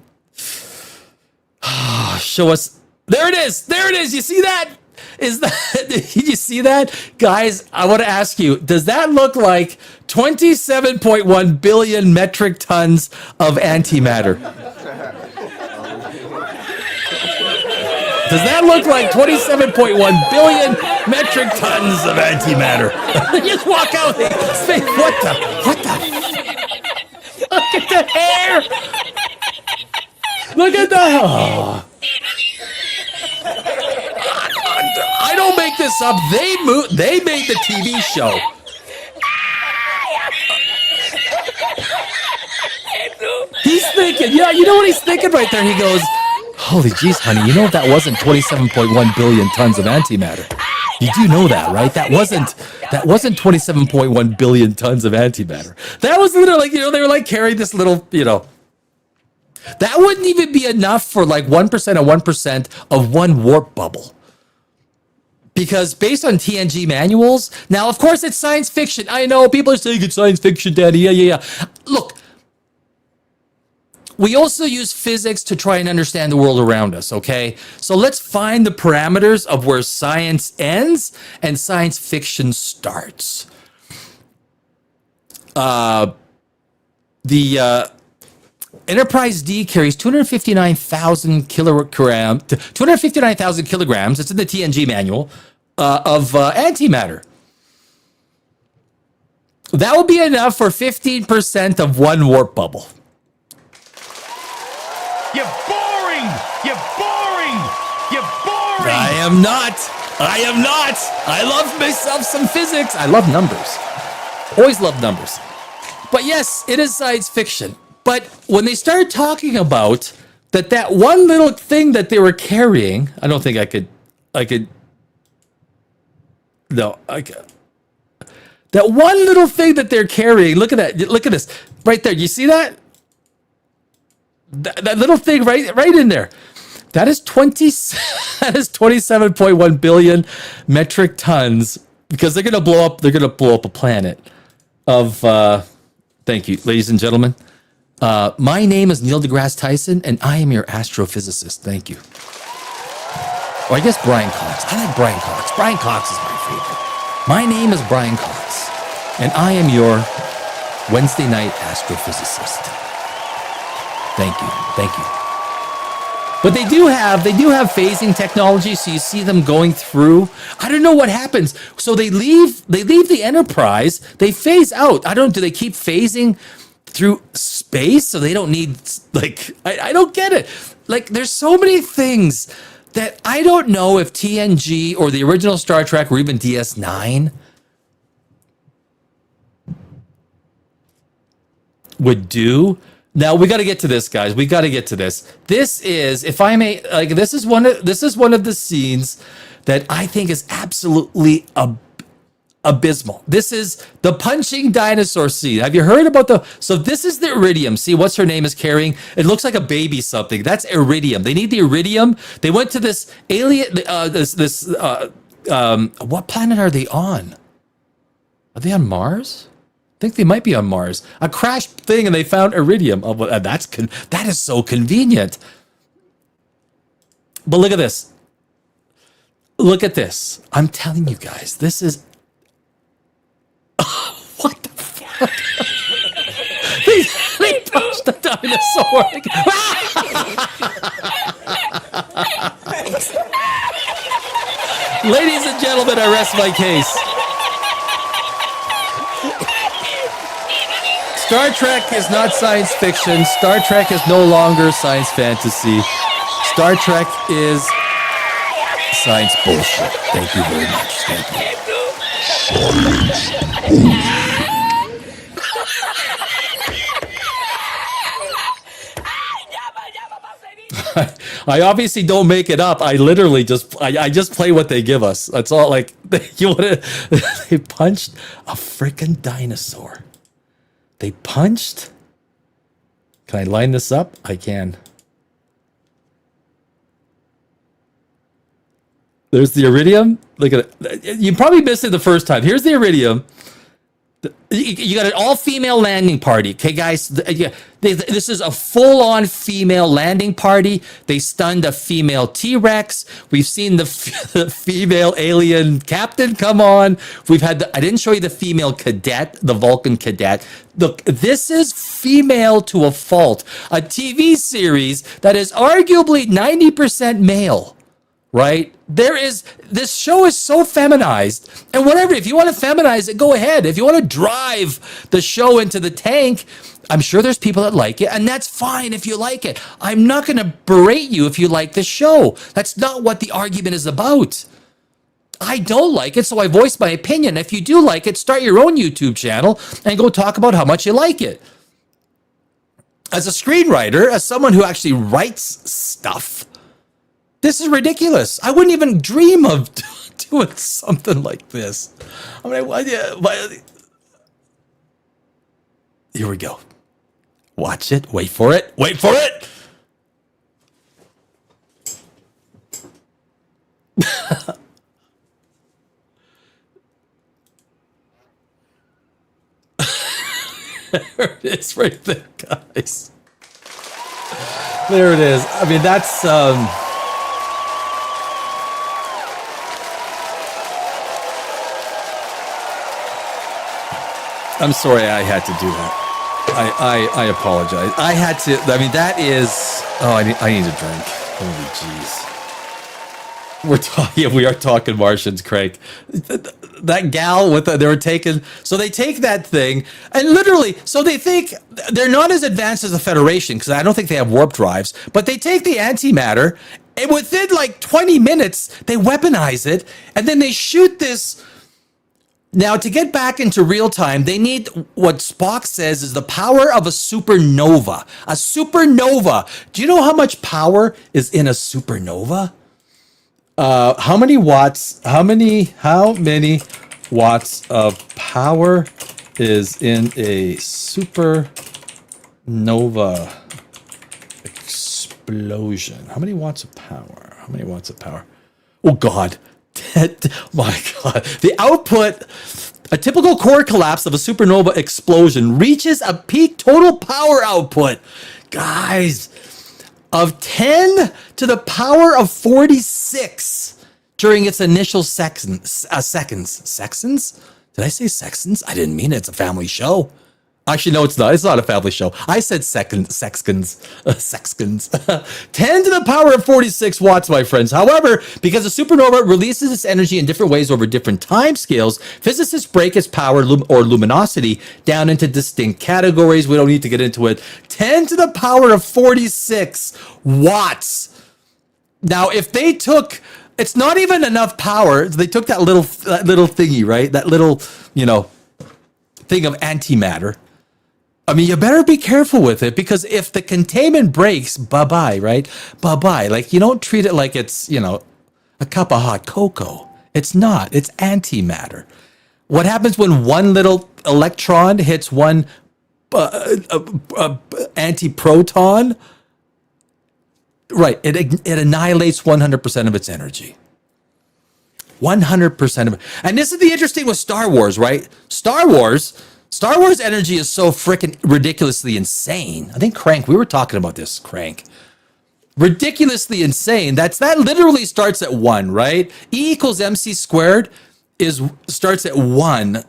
Show us. There it is. You see that? Did you see that? Guys, I want to ask you, does that look like 27.1 billion metric tons of antimatter? Does that look like 27.1 billion metric tons of antimatter? They just walk out. They say, what the? Look at the hair. Look at the. Oh. I don't make this up. They made the TV show. He's thinking, yeah, you know what he's thinking right there? He goes, holy jeez, honey, you know that wasn't 27.1 billion tons of antimatter. You do know that, right? That wasn't 27.1 billion tons of antimatter. That was literally like, they were like carrying this little, that wouldn't even be enough for like 1% of 1% of one warp bubble. Because based on TNG manuals, now, of course, it's science fiction. I know people are saying it's science fiction, Daddy. Yeah. Look, we also use physics to try and understand the world around us, okay? So let's find the parameters of where science ends and science fiction starts. The Enterprise D carries 259,000 kilograms. It's in the TNG manual of antimatter. That would be enough for 15% of one warp bubble. You're boring! You're boring! You're boring! I am not. I love myself some physics. I love numbers. Always love numbers. But yes, it is science fiction. But when they started talking about that one little thing that they were carrying, I don't think I could. No, I could. That one little thing that they're carrying. Look at that. Look at this right there. You see that? That little thing right in there. That is 27.1 billion metric tons, because they're gonna blow up a planet of thank you, ladies and gentlemen. My name is Neil deGrasse Tyson, and I am your astrophysicist. Thank you. Or I guess Brian Cox. I like Brian Cox. Brian Cox is my favorite. My name is Brian Cox, and I am your Wednesday night astrophysicist. Thank you. But they do have phasing technology, so you see them going through. I don't know what happens. So they leave the Enterprise, they phase out. Do they keep phasing through space so they don't need, like, I don't get it. Like, there's so many things that I don't know if TNG or the original Star Trek or even DS9 would do. Now we got to get to this, guys. We got to get to this. This is, if I may, like, this is one of the scenes that I think is absolutely abysmal. This is the punching dinosaur scene. Have you heard about so this is the Iridium. See, what's her name is carrying? It looks like a baby something. That's Iridium. They need the Iridium. They went to this alien, what planet are they on? Are they on Mars? I think they might be on Mars. A crashed thing, and they found Iridium. Oh, that is so convenient. But look at this. Look at this. I'm telling you guys, this is... what the fuck? they punched the dinosaur. Ladies and gentlemen, I rest my case. Star Trek is not science fiction. Star Trek is no longer science fantasy. Star Trek is science bullshit. Thank you very much. Thank you. I obviously don't make it up. I literally I just play what they give us. That's all. Like, they punched a freaking dinosaur. They punched. Can I line this up? I can. There's the Iridium. Look at it. You probably missed it the first time. Here's the Iridium. You got an all-female landing party. Okay, guys? This is a full-on female landing party. They stunned a female T-Rex. We've seen the female alien captain come on. We've had I didn't show you the female cadet, the Vulcan cadet. Look, this is female to a fault. A TV series that is arguably 90% male. right? This show is so feminized, and whatever, if you want to feminize it, go ahead. If you want to drive the show into the tank, I'm sure there's people that like it, and that's fine if you like it. I'm not going to berate you if you like the show. That's not what the argument is about. I don't like it, so I voice my opinion. If you do like it, start your own YouTube channel and go talk about how much you like it. As a screenwriter, as someone who actually writes stuff, this is ridiculous. I wouldn't even dream of doing something like this. I mean, here we go. Watch it. Wait for it. Wait for it. There it is right there, guys. There it is. I mean, that's... I'm sorry I had to do that. I apologize. I had to... I mean, that is... Oh, I need a drink. Holy jeez. We are talking Martians, Craig. That gal with they were taking, so they take that thing and literally, so they think they're not as advanced as the Federation because I don't think they have warp drives, but they take the antimatter and within like 20 minutes they weaponize it and then they shoot this. Now to get back into real time, they need what Spock says is the power of a supernova. A supernova. Do you know how much power is in a supernova? How many watts of power is in a supernova explosion? How many watts of power? Oh God. My God. The output, a typical core collapse of a supernova explosion reaches a peak total power output. Guys, of 10 to the power of 46 during its initial seconds. Seconds? Did I say seconds? I didn't mean it. It's a family show. Actually, no, it's not. It's not a family show. I said sexkins. 10 to the power of 46 watts, my friends. However, because a supernova releases its energy in different ways over different time scales, physicists break its power or luminosity down into distinct categories. We don't need to get into it. 10 to the power of 46 watts. Now, if they took... It's not even enough power. They took that little thingy, right? That little, thing of antimatter. I mean, you better be careful with it because if the containment breaks, bye-bye, right? Bye-bye. Like, you don't treat it like it's, a cup of hot cocoa. It's not. It's antimatter. What happens when one little electron hits one antiproton? Right. It annihilates 100% of its energy. 100% of it. And this is the interesting with Star Wars, right? Star Wars energy is so freaking ridiculously insane. I think we were talking about this, ridiculously insane. That literally starts at 1, right? E equals MC squared starts at 1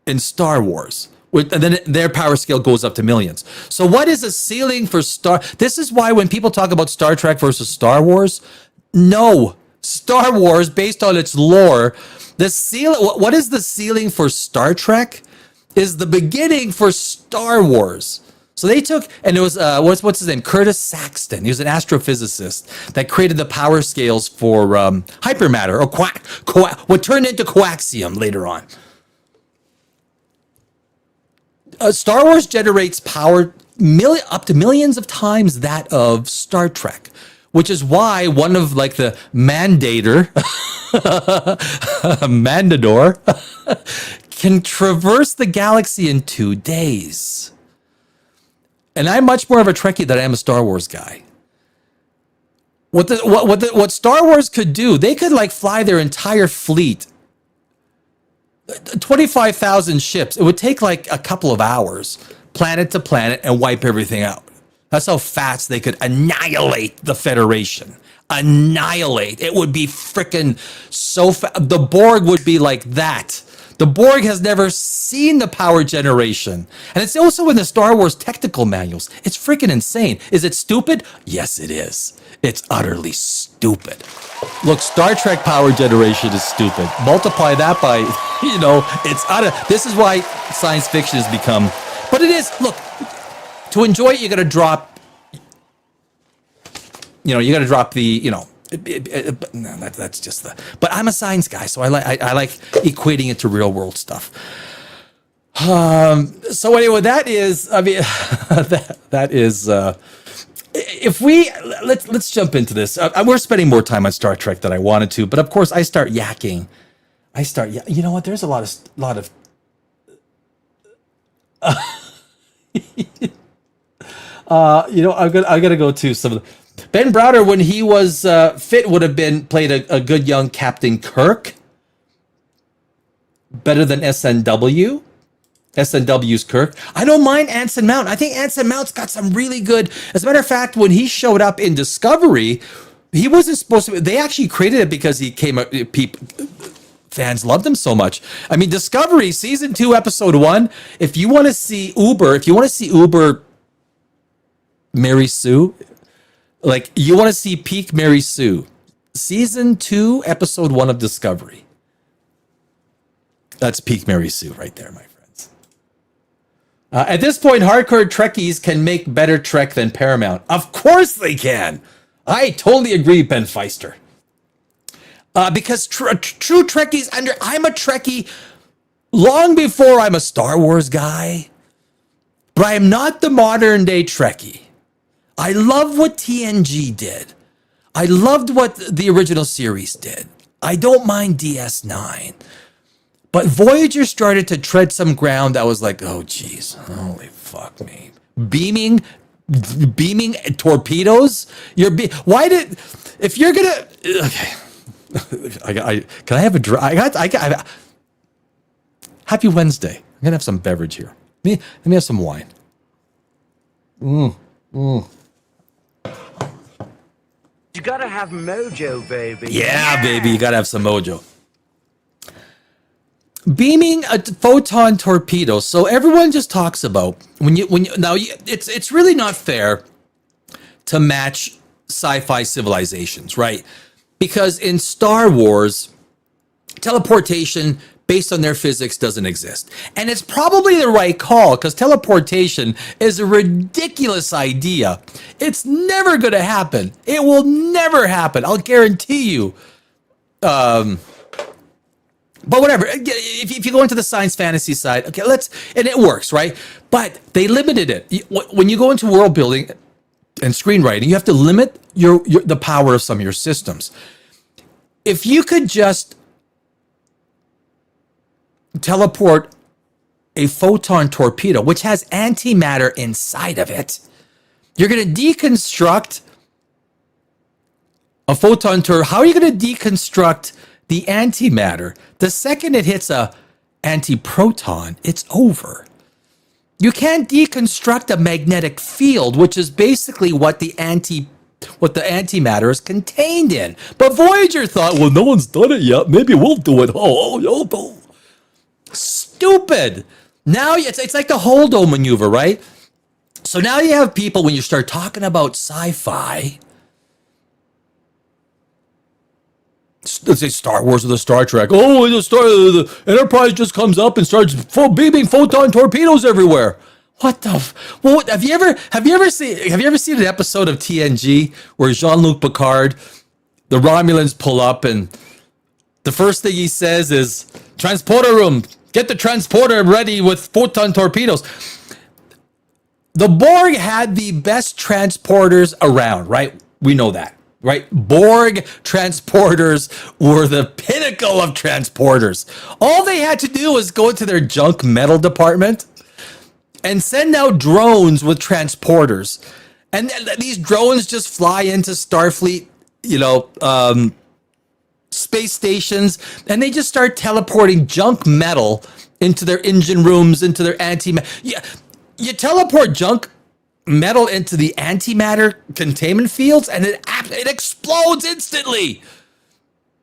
in Star Wars. And then their power scale goes up to millions. So what is a ceiling for this is why when people talk about Star Trek versus Star Wars, no. Star Wars, based on its lore, what is the ceiling for Star Trek is the beginning for Star Wars. So they took, and it was, what's his name? Curtis Saxton. He was an astrophysicist that created the power scales for hypermatter, or what turned into coaxium later on. Star Wars generates power up to millions of times that of Star Trek, which is why one of the Mandador can traverse the galaxy in 2 days. And I'm much more of a Trekkie than I am a Star Wars guy. What Star Wars could do, they could fly their entire fleet, 25,000 ships. It would take a couple of hours, planet to planet, and wipe everything out. That's how fast they could annihilate the Federation. Annihilate. It would be freaking so fast. The Borg would be like that. The Borg has never seen the power generation. And it's also in the Star Wars technical manuals. It's freaking insane. Is it stupid? Yes, it is. It's utterly stupid. Look, Star Trek power generation is stupid. Multiply that by, it's utter. This is why science fiction has become, but it is, look, to enjoy it, you got to drop, no, that's just but I'm a science guy, so I like equating it to real world stuff. So anyway, that is, that is, if let's jump into this. We're spending more time on Star Trek than I wanted to, but of course I start yakking. You know what? There's a lot of I gotta go to some of the, Ben Browder, when he was fit, would have played a good young Captain Kirk. Better than SNW. SNW's Kirk. I don't mind Anson Mount. I think Anson Mount's got some really good. As a matter of fact, when he showed up in Discovery, he wasn't supposed to. They actually created it because he came. Fans loved him so much. I mean, Discovery season 2, episode 1. If you want to see Uber, Mary Sue, like you want to see peak Mary Sue, season 2, episode 1 of Discovery. That's peak Mary Sue right there, my friends. At this point, hardcore Trekkies can make better Trek than Paramount. Of course they can. I totally agree, Ben Feister. Because true Trekkies I'm a Trekkie long before I'm a Star Wars guy, but I am not the modern day Trekkie. I love what TNG did. I loved what the original series did. I don't mind DS9. But Voyager started to tread some ground that was like, oh, geez, holy fuck me. Beaming torpedoes? If you're going to, okay. Can I have a happy Wednesday. I'm going to have some beverage here. Let me have some wine. You gotta have mojo, baby. Yeah, baby, you gotta have some mojo. Beaming a photon torpedo. So everyone just talks about it's really not fair to match sci-fi civilizations, right? Because in Star Wars, teleportation based on their physics doesn't exist. And it's probably the right call because teleportation is a ridiculous idea. It's never going to happen. It will never happen. I'll guarantee you. But whatever. If you go into the science fantasy side, okay, and it works, right? But they limited it. When you go into world building and screenwriting, you have to limit the power of some of your systems. If you could just teleport a photon torpedo, which has antimatter inside of it, you're going to deconstruct a photon torpedo. How are you going to deconstruct the antimatter? The second it hits a antiproton, it's over. You can't deconstruct a magnetic field, which is basically what the antimatter is contained in. But Voyager thought, well, no one's done it yet. Maybe we'll do it. Oh. Stupid. Now it's like the Holdo maneuver, right? So now you have people, when you start talking about sci-fi, let's say Star Wars or the Star Trek. Oh, the Enterprise just comes up and starts beaming photon torpedoes everywhere. What the? Well, have you ever seen an episode of TNG where Jean-Luc Picard, the Romulans pull up and the first thing he says is, "Transporter room, get the transporter ready with photon torpedoes." The Borg had the best transporters around, right? We know that, right? Borg transporters were the pinnacle of transporters. All they had to do was go into their junk metal department and send out drones with transporters. And these drones just fly into Starfleet, space stations, and they just start teleporting junk metal into their engine rooms, into their antimatter. Yeah, you teleport junk metal into the antimatter containment fields, and it explodes instantly.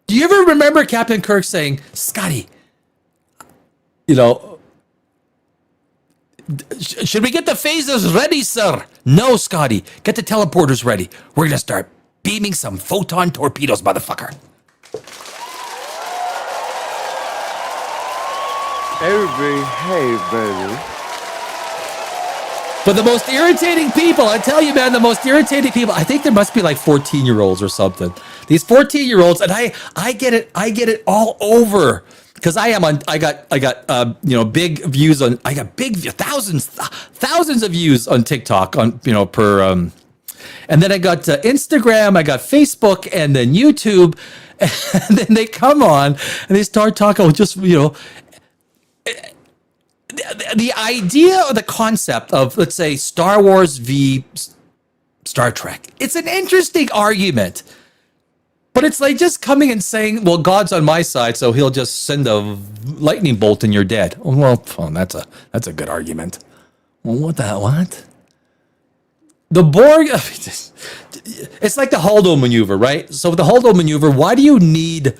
Do you ever remember Captain Kirk saying, "Scotty, should we get the phasers ready, sir?" "No, Scotty, get the teleporters ready. We're going to start beaming some photon torpedoes, motherfucker. Hey, baby. But the most irritating people, I tell you, man, the most irritating people, I think there must be like 14-year-olds or something. These 14-year-olds, and I get it all over. Because I got big views on, thousands of views on TikTok on, per, and then I got Instagram, I got Facebook, and then YouTube, and then they come on and they start talking, the idea or the concept of, let's say, Star Wars v. Star Trek. It's an interesting argument. But it's like just coming and saying, well, God's on my side, so he'll just send a lightning bolt and you're dead. Well, that's a good argument. Well, what? The Borg, it's like the Holdo maneuver, right? So the Holdo maneuver, why do you need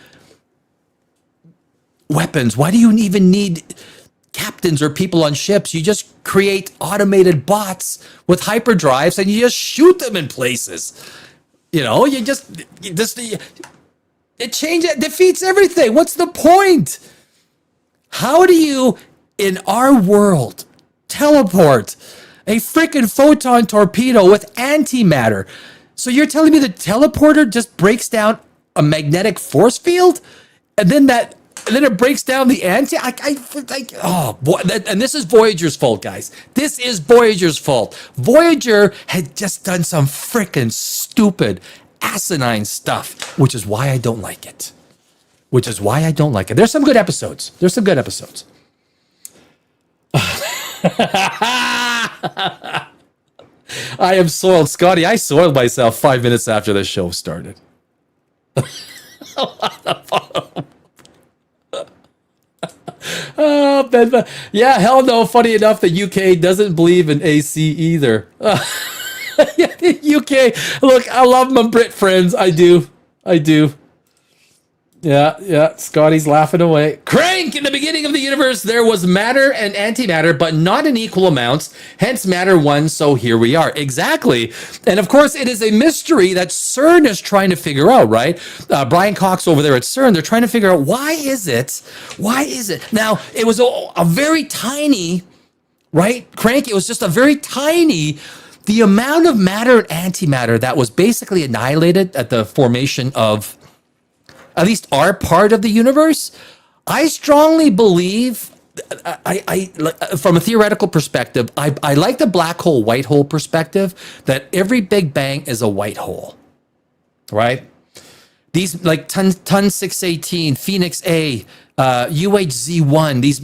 weapons? Why do you even need captains or people on ships? You just create automated bots with hyperdrives and you just shoot them in places. It defeats everything. What's the point? How do you, in our world, teleport a freaking photon torpedo with antimatter? So you're telling me the teleporter just breaks down a magnetic force field, and then it breaks down the and this is Voyager's fault, guys. This is Voyager's fault. Voyager had just done some freaking stupid, asinine stuff, which is why I don't like it. There's some good episodes. I am soiled, Scotty. I soiled myself 5 minutes after the show started. Oh, Ben. Yeah, hell no. Funny enough, the UK doesn't believe in AC either. Yeah, the UK. Look, I love my Brit friends. I do. Yeah. Scotty's laughing away. Crank! In the beginning of the universe, there was matter and antimatter, but not in equal amounts. Hence, matter won, so here we are. Exactly. And of course, it is a mystery that CERN is trying to figure out, right? Brian Cox over there at CERN, they're trying to figure out why is it? Now, it was a very tiny, right? Crank, it was just a very tiny, the amount of matter and antimatter that was basically annihilated at the formation of at least our part of the universe. I strongly believe, I from a theoretical perspective, I like the black hole, white hole perspective, that every Big Bang is a white hole, right? These like Ton 618, Phoenix A, UHZ1, these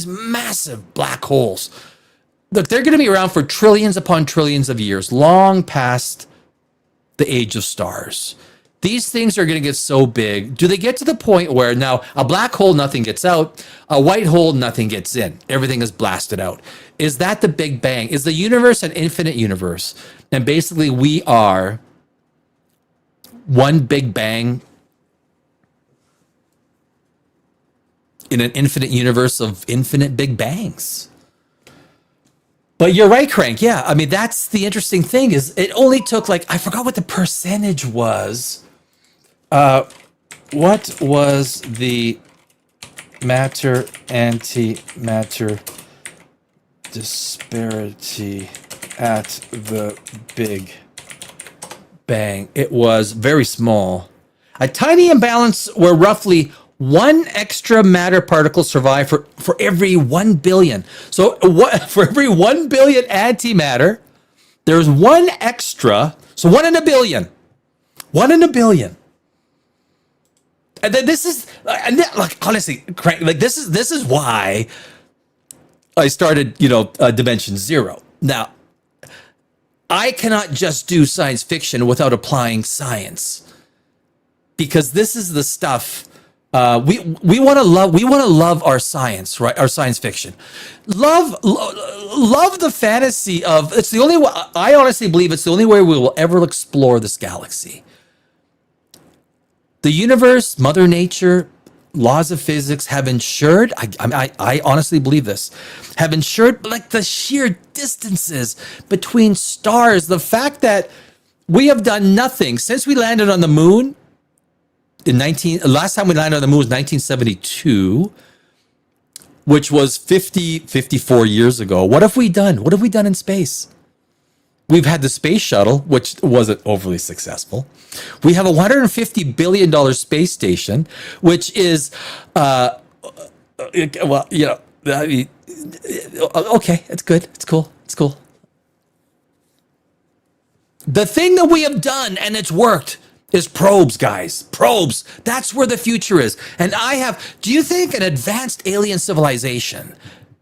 massive black holes. Look, they're going to be around for trillions upon trillions of years, long past the age of stars. These things are going to get so big. Do they get to the point where now a black hole, nothing gets out, a white hole, nothing gets in, everything is blasted out? Is that the Big Bang? Is the universe an infinite universe? And basically we are one Big Bang in an infinite universe of infinite Big Bangs. But you're right, Crank. Yeah, I mean, that's the interesting thing is it only took I forgot what the percentage was. What was the matter antimatter disparity at the Big Bang? It was very small. A tiny imbalance where roughly one extra matter particle survived for every 1 billion. So for every 1 billion antimatter, there's one extra. So 1 in a billion. 1 in a billion. And then this is, honestly, this is why I started, Dimension Zero. Now, I cannot just do science fiction without applying science, because this is the stuff we want to love our science, right? Our science fiction. Love the fantasy of, it's the only way, I honestly believe it's the only way we will ever explore this galaxy. The universe, Mother Nature, laws of physics have ensured, I honestly believe this, have ensured the sheer distances between stars. The fact that We have done nothing since we landed on the moon last time we landed on the moon was 1972, which was 54 years ago. What have we done? What have we done in space? We've had the space shuttle, which wasn't overly successful. We have a $150 billion space station, which is, well, you know, okay, it's good. It's cool. It's cool. The thing that we have done, and it's worked, is probes, guys. Probes. That's where the future is. And do you think an advanced alien civilization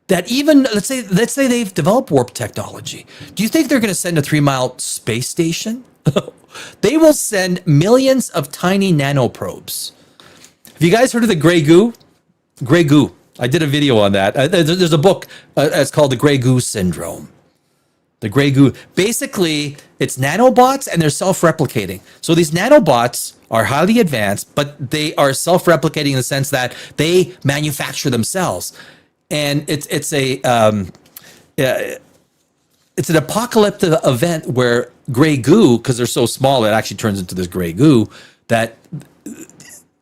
that even, let's say they've developed warp technology, do you think they're going to send a 3-mile space station? They will send millions of tiny nanoprobes. Have you guys heard of the gray goo? Gray goo. I did a video on that. There's a book. It's called The Gray Goo Syndrome. The gray goo. Basically, it's nanobots and they're self-replicating. So these nanobots are highly advanced, but they are self-replicating in the sense that they manufacture themselves. And it's an apocalyptic event where gray goo, because they're so small, it actually turns into this gray goo that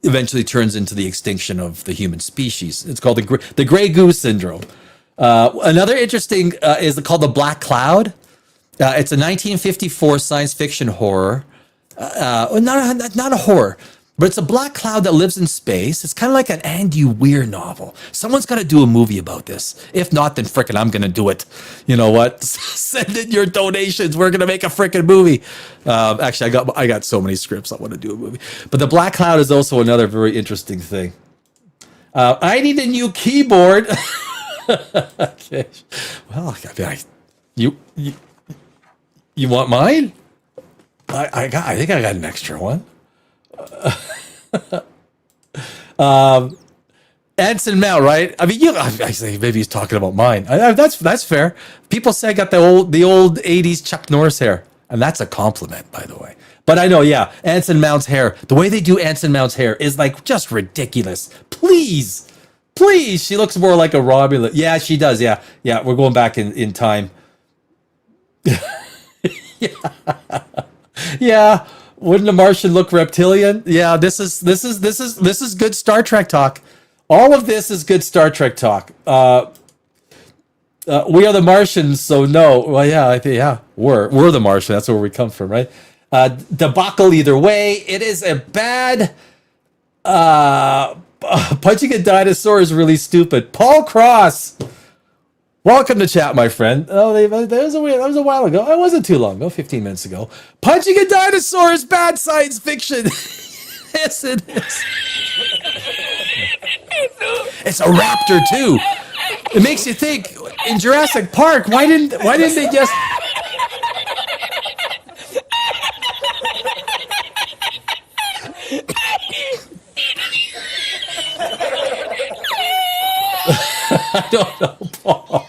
eventually turns into the extinction of the human species. It's called the gray goo syndrome. Another interesting is called the Black Cloud. It's a 1954 science fiction horror. Not a horror, but it's a black cloud that lives in space. It's kind of like an Andy Weir novel. Someone's got to do a movie about this. If not, then frickin' I'm going to do it. You know what? Send in your donations. We're going to make a frickin' movie. Actually, I got so many scripts I want to do a movie. But the Black Cloud is also another very interesting thing. I need a new keyboard. Okay. Well, you want mine? I think I got an extra one. Anson Mount, right? I mean, I say maybe he's talking about mine. That's fair. People say I got the old '80s Chuck Norris hair, and that's a compliment, by the way. But I know, yeah, Anson Mount's hair. The way they do Anson Mount's hair is like just ridiculous. Please, she looks more like a Robbie. Yeah, she does. Yeah, we're going back in time. Yeah. Wouldn't a Martian look reptilian? Yeah, this is good Star Trek talk. All of this is good Star Trek talk. We are the Martians, so no. Well, yeah, I think we're the Martian. That's where we come from, right? Debacle either way. It is a bad. Punching a dinosaur is really stupid. Paul Cross. Welcome to chat, my friend. Oh, that was a while ago. It wasn't too long ago, 15 minutes ago. Punching a dinosaur is bad science fiction. Yes, it is. It's a raptor too. It makes you think. In Jurassic Park, why didn't they just? I don't know, Paul.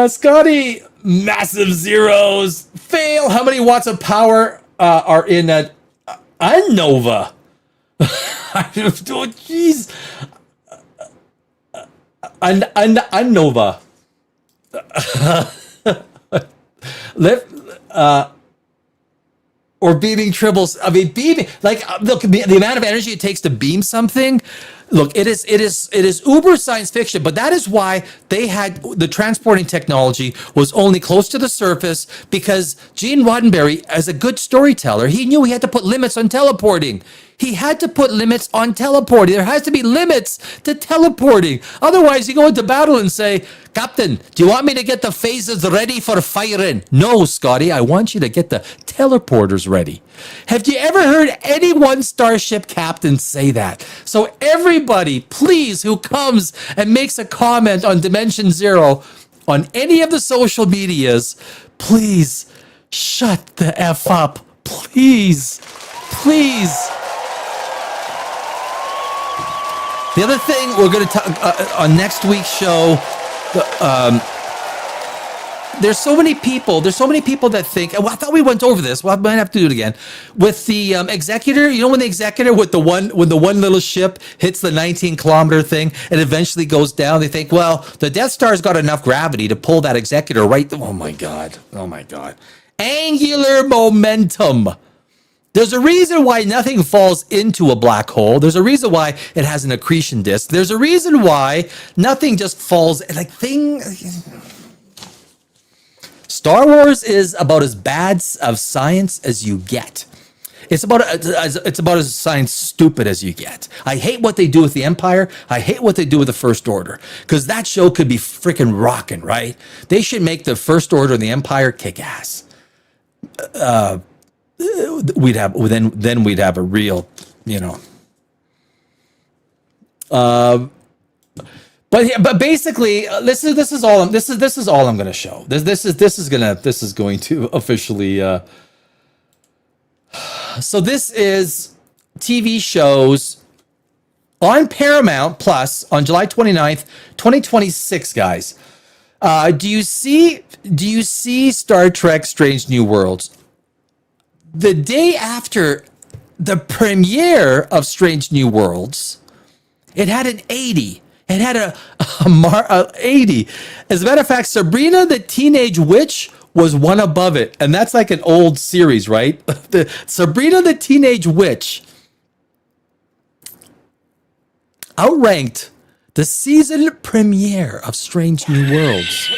Scotty, massive zeros. Fail. How many watts of power are in a Nova? Jeez. Nova. Or beaming tribbles. I mean, beaming. Like, look, the amount of energy it takes to beam something. Look, it is uber science fiction, but that is why they had the transporting technology was only close to the surface, because Gene Roddenberry, as a good storyteller, he knew he had to put limits on teleporting. He had to put limits on teleporting. There has to be limits to teleporting. Otherwise, you go into battle and say, Captain, do you want me to get the phases ready for firing? No, Scotty, I want you to get the teleporters ready. Have you ever heard any one starship captain say that? So everybody, please, who comes and makes a comment on Dimension Zero on any of the social medias, please shut the F up. Please. The other thing we're going to talk on next week's show, there's so many people that think, well, I thought we went over this. Well, I might have to do it again. With the executor, you know, when the executor when the one little ship hits the 19-kilometer thing and eventually goes down, they think, well, the Death Star's got enough gravity to pull that executor right. Oh my God. Angular momentum. There's a reason why nothing falls into a black hole. There's a reason why it has an accretion disk. There's a reason why nothing just falls like thing. Star Wars is about as bad of science as you get. It's about as science stupid as you get. I hate what they do with the Empire. I hate what they do with the First Order, because that show could be freaking rocking, right? They should make the First Order and the Empire kick ass. We'd have a real, But basically, this is all I'm going to show. This is going to officially. So this is TV shows on Paramount Plus on July 29th, 2026, guys. Do you see Star Trek Strange New Worlds? The day after the premiere of Strange New Worlds, it had an 80. It had a 80. As a matter of fact, Sabrina the Teenage Witch was one above it. And that's like an old series, right? Sabrina the Teenage Witch outranked the season premiere of Strange New Worlds.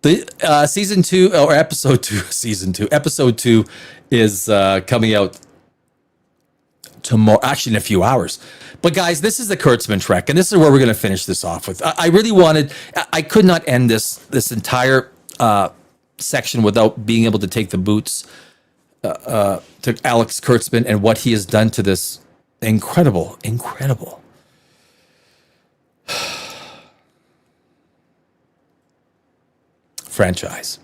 The season 2 or episode 2, season 2, episode 2 is coming out tomorrow, actually in a few hours. But guys, this is the Kurtzman Trek, and this is where we're going to finish this off with. I could not end this entire section without being able to take the boots to Alex Kurtzman and what he has done to this incredible franchise.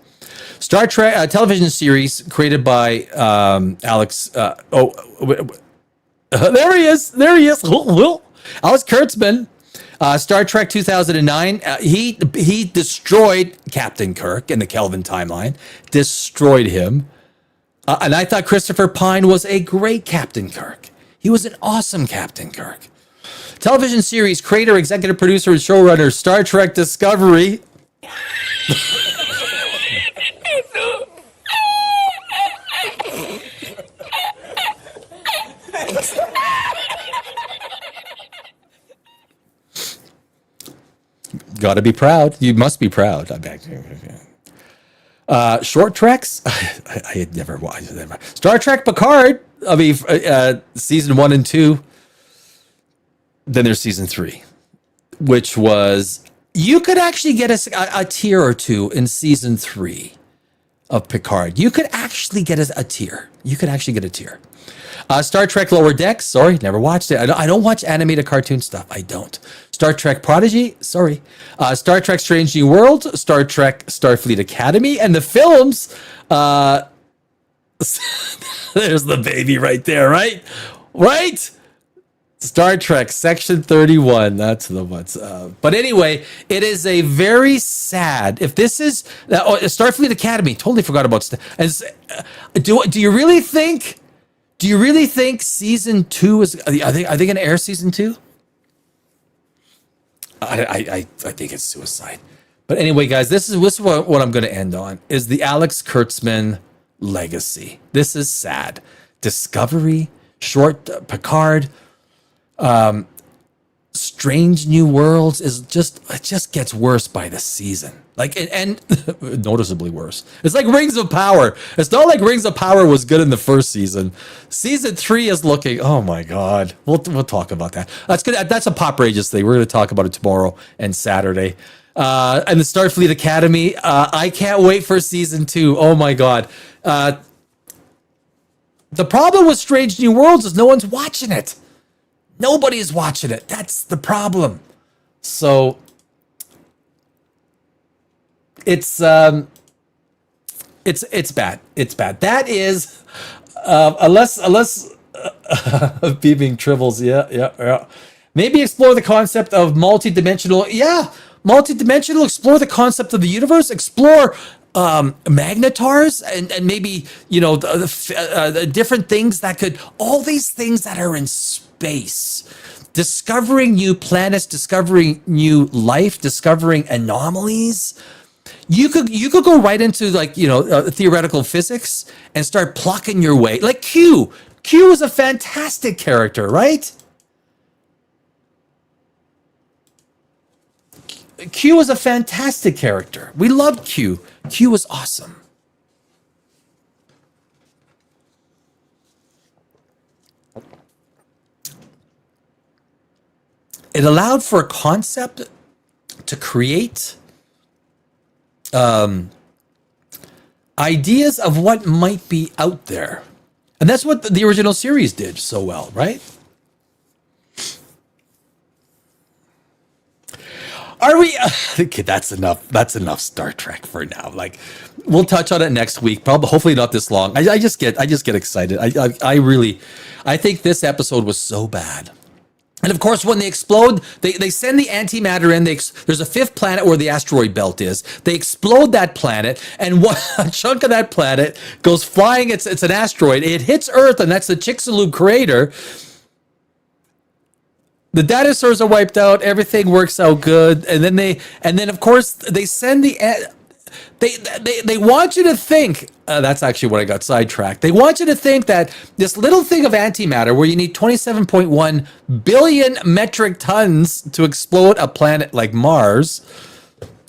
Star Trek television series created by Alex. There he is. Alex Kurtzman. Star Trek 2009. He destroyed Captain Kirk in the Kelvin timeline. Destroyed him. And I thought Christopher Pine was a great Captain Kirk. He was an awesome Captain Kirk. Television series creator, executive producer, and showrunner, Star Trek Discovery. Got to be proud. You must be proud. Short treks. I had never watched them. Star Trek Picard. Season 1 and 2. Then there's season 3, which was, you could actually get a tier or two in season 3 of Picard. You could actually get a tier. Star Trek Lower Decks. Sorry, never watched it. I don't watch animated cartoon stuff. I don't. Star Trek Prodigy. Sorry. Star Trek Strange New Worlds. Star Trek Starfleet Academy. And the films. There's the baby right there, right? Right? Star Trek Section 31. That's the ones. But anyway, it is a very sad. If this is Starfleet Academy, totally forgot about. Do you really think? Do you really think season 2 is? Are they going to air season 2? I think it's suicide. But anyway, guys, this is what I'm going to end on, is the Alex Kurtzman legacy. This is sad. Discovery, Picard, Strange New Worlds it just gets worse by the season. And noticeably worse. It's like Rings of Power. It's not like Rings of Power was good in the first season. Season 3 is looking, oh my God. We'll talk about that. That's good. That's a Poprageous thing. We're going to talk about it tomorrow and Saturday. And the Starfleet Academy. I can't wait for season 2. Oh my God. The problem with Strange New Worlds is no one's watching it. Nobody is watching it. That's the problem. So it's bad. It's bad. That is unless beaming tribbles. Yeah. Maybe explore the concept of multidimensional. Yeah, multidimensional. Explore the concept of the universe. Explore magnetars and maybe the different things that could. All these things that are in space. discovering new planets, discovering new life, discovering anomalies. You could go right into like, you know, theoretical physics and start plucking your way. Like Q. Q is a fantastic character, right? Q was a fantastic character. We loved Q. Q was awesome. It allowed for a concept to create ideas of what might be out there. And that's what the original series did so well, right? Are we? Okay, that's enough. That's enough Star Trek for now. Like, we'll touch on it next week. Probably, hopefully, not this long. I just get excited. I think this episode was so bad. And of course, when they explode, they send the antimatter in. There's a fifth planet where the asteroid belt is. They explode that planet, and a chunk of that planet goes flying. It's an asteroid. It hits Earth, and that's the Chicxulub crater. The dinosaurs are wiped out. Everything works out good, and then of course they send they want you to think. That's actually what I got sidetracked. They want you to think that this little thing of antimatter, where you need 27.1 billion metric tons to explode a planet like Mars,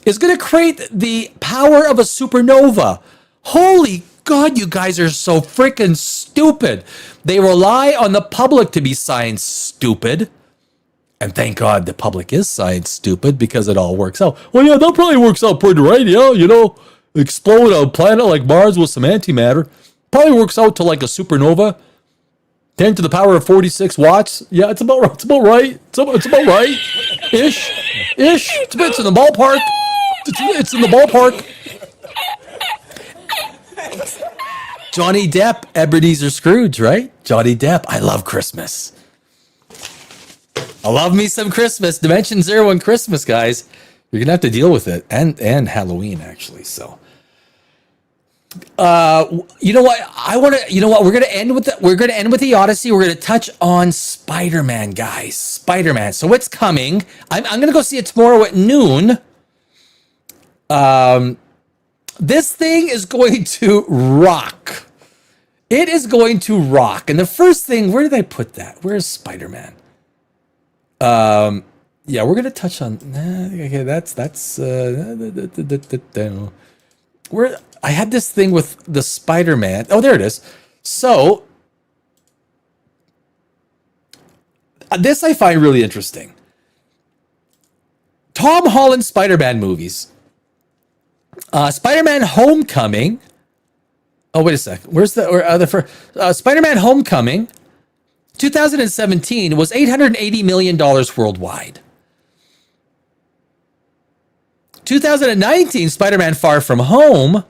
is going to create the power of a supernova. Holy God, you guys are so freaking stupid. They rely on the public to be science stupid. And thank God the public is science stupid, because it all works out. Well, yeah, that probably works out pretty right. Yeah, you know, explode a planet like Mars with some antimatter. Probably works out to like a supernova. 10 to the power of 46 watts. Yeah, it's about right. It's about right. Ish. It's in the ballpark. It's in the ballpark. Johnny Depp, Ebenezer Scrooge, right? Johnny Depp. I love Christmas. I love me some Christmas. Dimension Zero and Christmas, guys. You're gonna have to deal with it, and Halloween actually. So, you know what? We're gonna end with the Odyssey. We're gonna touch on Spider-Man, guys. Spider-Man. So it's coming. I'm gonna go see it tomorrow at noon. This thing is going to rock. It is going to rock. And the first thing, where did I put that? Where's Spider-Man? Yeah, we're gonna touch on. Okay, that's. Where I had this thing with the Spider-Man. Oh, there it is. So this I find really interesting. Tom Holland Spider-Man movies. Spider-Man Homecoming. Oh, wait a sec. Where's the Spider-Man Homecoming? 2017 was $880 million worldwide. 2019 Spider-Man Far From Home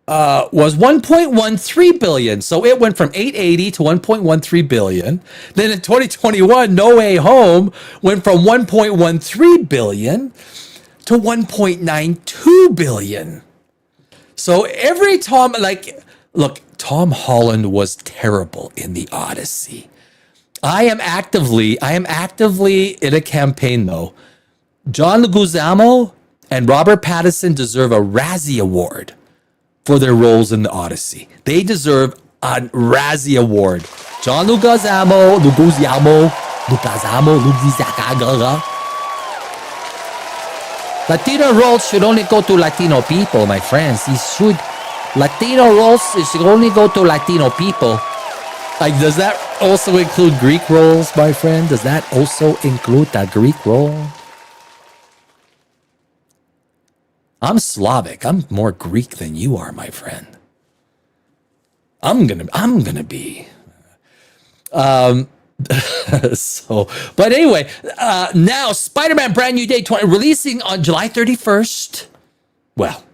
was 1.13 billion. So it went from 880 to 1.13 billion. Then in 2021, No Way Home went from 1.13 billion to 1.92 billion. So every Tom, look, Tom Holland was terrible in the Odyssey. I am actively in a campaign though. John Leguizamo and Robert Pattinson deserve a Razzie Award for their roles in the Odyssey. They deserve a Razzie Award. John Leguizamo. Latino roles should only go to Latino people, my friends. Latino roles should only go to Latino people. Like, does that also include Greek roles, my friend? Does that also include a Greek role? I'm Slavic. I'm more Greek than you are, my friend. I'm gonna be. So, but anyway, now Spider-Man Brand New Day 20 releasing on July 31st. Well,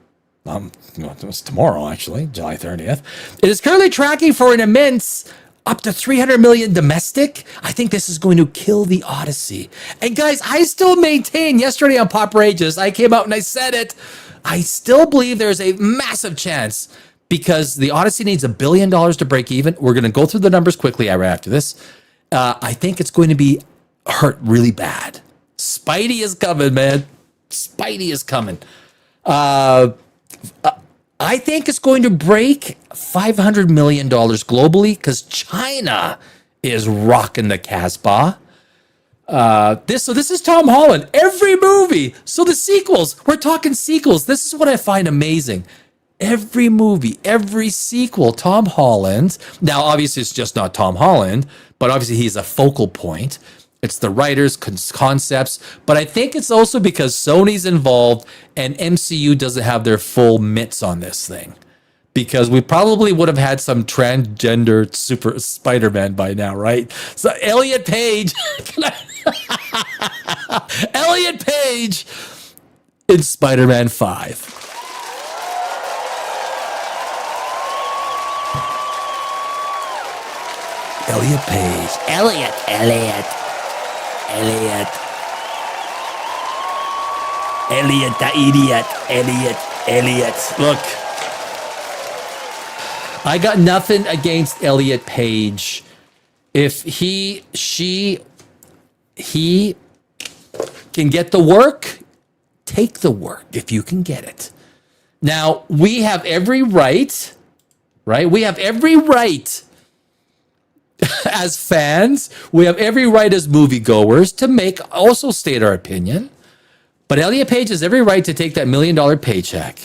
it was tomorrow actually, July 30th. It is currently tracking for an immense up to 300 million domestic. I think this is going to kill the Odyssey. And guys, I still maintain, yesterday on Pop Rages, I came out and I said it. I still believe there's a massive chance, because the Odyssey needs $1 billion to break even. We're going to go through the numbers quickly right after this. I think it's going to be hurt really bad. Spidey is coming, man. Spidey is coming. I think it's going to break $500 million globally because China is rocking the Casbah. This is Tom Holland. Every movie. So the sequels, we're talking sequels. This is what I find amazing. Every movie, every sequel, Tom Holland. Now, obviously, it's just not Tom Holland, but obviously he's a focal point. It's the writers' concepts, but I think it's also because Sony's involved and MCU doesn't have their full mitts on this thing. Because we probably would have had some transgender super Spider-Man by now, right? So Elliot Page, Elliot Page in Spider-Man 5. Elliot Page. Elliot. Elliot, the idiot. Elliot. Look, I got nothing against Elliot Page. If he can get the work, take the work if you can get it. Now, we have every right, right? We have every right as fans, we have every right as moviegoers to also state our opinion. But Elliot Page has every right to take that $1 million paycheck.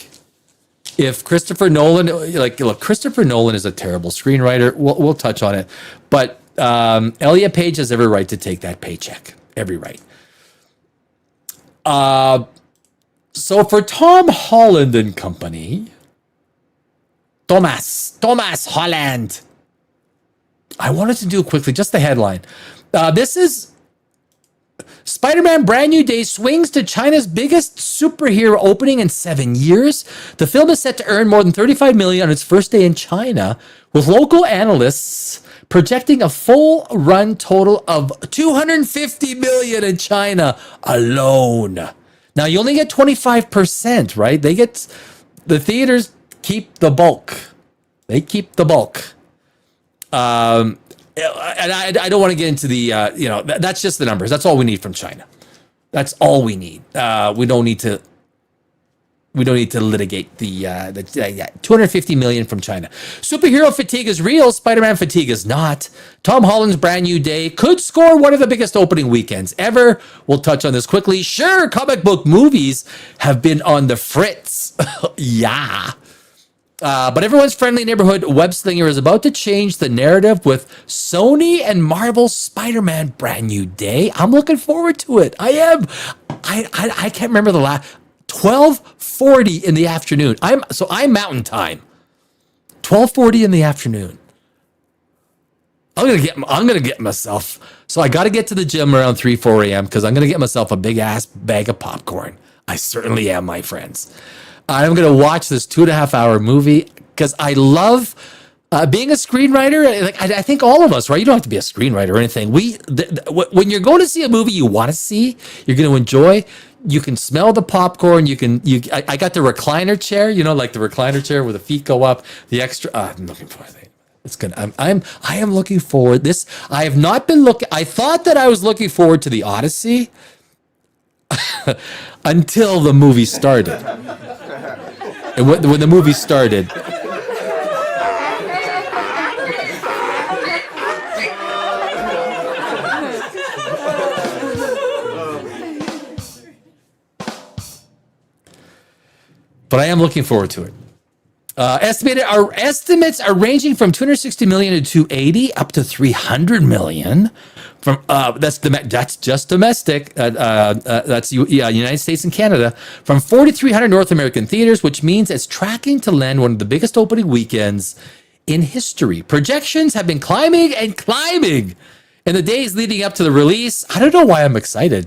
If Christopher Nolan, look, Christopher Nolan is a terrible screenwriter. We'll touch on it. But Elliot Page has every right to take that paycheck. Every right. So for Tom Holland and company, Thomas Holland. I wanted to do quickly, just the headline. This is Spider-Man Brand New Day swings to China's biggest superhero opening in 7 years. The film is set to earn more than $35 million on its first day in China, with local analysts projecting a full run total of $250 million in China alone. Now, you only get 25%, right? The theaters keep the bulk. They keep the bulk. And I don't want to get into the, that's just the numbers. That's all we need from China. That's all we need. We don't need to litigate the $250 million from China. Superhero fatigue is real. Spider-Man fatigue is not. Tom Holland's Brand New Day could score one of the biggest opening weekends ever. We'll touch on this quickly. Sure, comic book movies have been on the fritz. Yeah. But everyone's friendly neighborhood web slinger is about to change the narrative with Sony and Marvel's Spider-Man Brand New Day. I'm looking forward to it. I am. I can't remember the last 12:40 in the afternoon. I'm Mountain Time. 12:40 in the afternoon. I'm gonna get myself. So I got to get to the gym around 4 a.m. because I'm gonna get myself a big ass bag of popcorn. I certainly am, my friends. I'm going to watch this 2.5 hour movie because I love being a screenwriter. I think all of us, right? You don't have to be a screenwriter or anything. When you're going to see a movie you want to see, you're going to enjoy. You can smell the popcorn. I got the recliner chair, like the recliner chair where the feet go up. The extra. I'm looking for it. It's good. I am looking forward. I have not been looking. I thought that I was looking forward to the Odyssey until the movie started. And when the movie started, but I am looking forward to it. Estimates are ranging from 260 million to 280 up to 300 million. From that's just domestic. That's United States and Canada. From 4,300 North American theaters, which means it's tracking to land one of the biggest opening weekends in history. Projections have been climbing and climbing in the days leading up to the release. I don't know why I'm excited.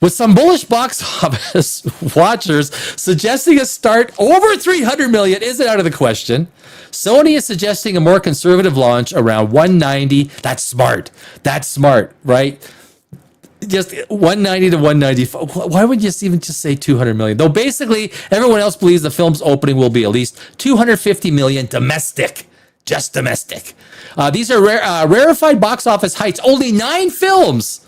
With some bullish box office watchers suggesting a start over 300 million isn't out of the question. Sony is suggesting a more conservative launch around 190. That's smart, right? Just 190 to 195. Why would you even just say 200 million? Though basically everyone else believes the film's opening will be at least 250 million domestic. Just domestic. These are rarefied box office heights. Only 9 films.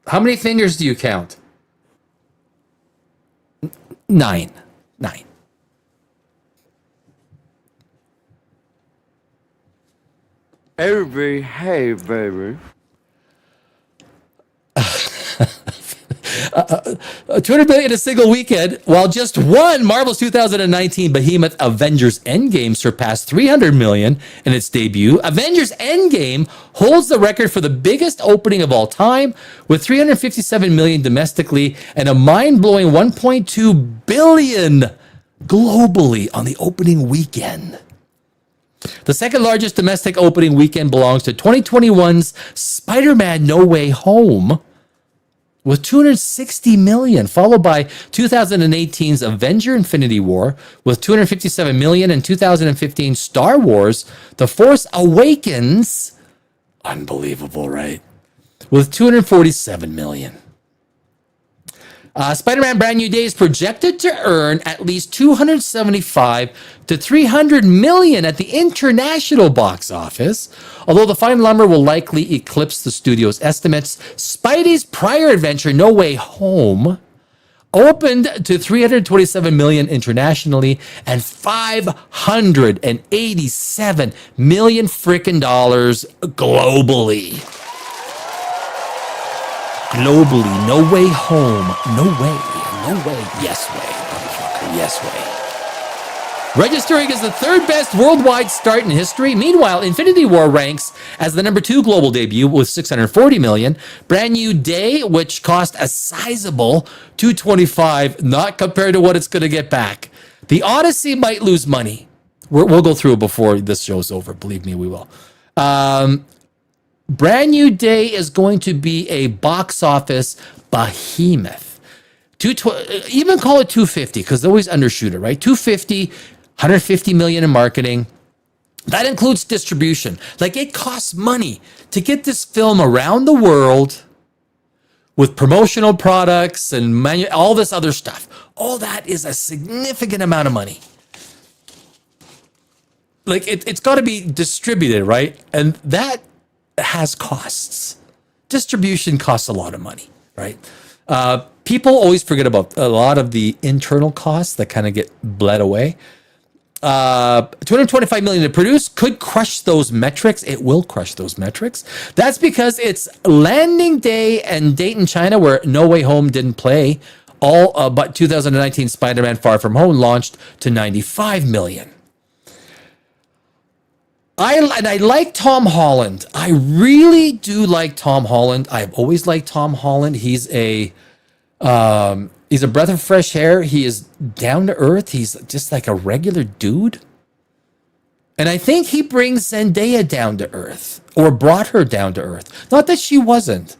How many fingers do you count? 9. 9. Hey, baby. 200 million in a single weekend, while just one Marvel's 2019 behemoth Avengers Endgame surpassed 300 million in its debut. Avengers Endgame holds the record for the biggest opening of all time, with 357 million domestically and a mind-blowing 1.2 billion globally on the opening weekend. The second largest domestic opening weekend belongs to 2021's Spider-Man No Way Home, with 260 million, followed by 2018's Avenger Infinity War with 257 million, and 2015 Star Wars The Force Awakens, unbelievable, right, with 247 million. Spider-Man Brand New Day is projected to earn at least 275 to 300 million at the international box office, although the final number will likely eclipse the studio's estimates. Spidey's prior adventure, No Way Home, opened to 327 million internationally and 587 million frickin' dollars globally. Globally, No Way Home. No way. Yes way, motherfucker. Yes way. Registering as the third best worldwide start in history. Meanwhile, Infinity War ranks as the number 2 global debut with 640 million. Brand New Day, which cost a sizable 225, not compared to what it's going to get back. The Odyssey might lose money. We'll go through it before this show's over. Believe me, we will. Brand New Day is going to be a box office behemoth. Even call it 250 because they always undershoot it, right? 250, 150 million in marketing. That includes distribution. Like, it costs money to get this film around the world with promotional products and all this other stuff. All that is a significant amount of money. Like, it's got to be distributed, right? And that has costs. Distribution costs a lot of money, right? People always forget about a lot of the internal costs that kind of get bled away. 225 million to produce could crush those metrics. It will crush those metrics. That's because it's landing day and date in China, where No Way Home didn't play. But 2019 Spider-Man Far From Home launched to 95 million. I like Tom Holland. I really do like Tom Holland. I've always liked Tom Holland. He's a breath of fresh air. He is down to earth. He's just like a regular dude. And I think he brings Zendaya down to earth, or brought her down to earth. Not that she wasn't.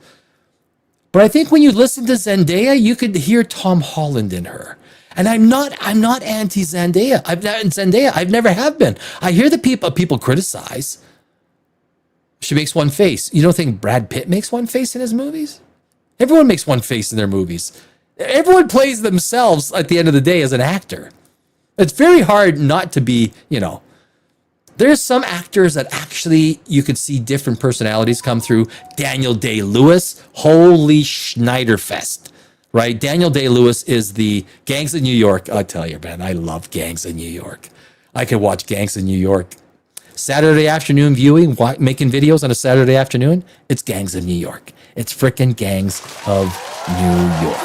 But I think when you listen to Zendaya, you could hear Tom Holland in her. And I'm not anti Zendaya. I've never have been. I hear the people criticize. She makes one face. You don't think Brad Pitt makes one face in his movies? Everyone makes one face in their movies. Everyone plays themselves at the end of the day as an actor. It's very hard not to be, There's some actors that actually you could see different personalities come through. Daniel Day-Lewis, holy Schneiderfest. Right? Daniel Day-Lewis is the Gangs of New York. I tell you, man, I love Gangs of New York. I could watch Gangs of New York. Saturday afternoon viewing, making videos on a Saturday afternoon, it's Gangs of New York. It's frickin' Gangs of New York.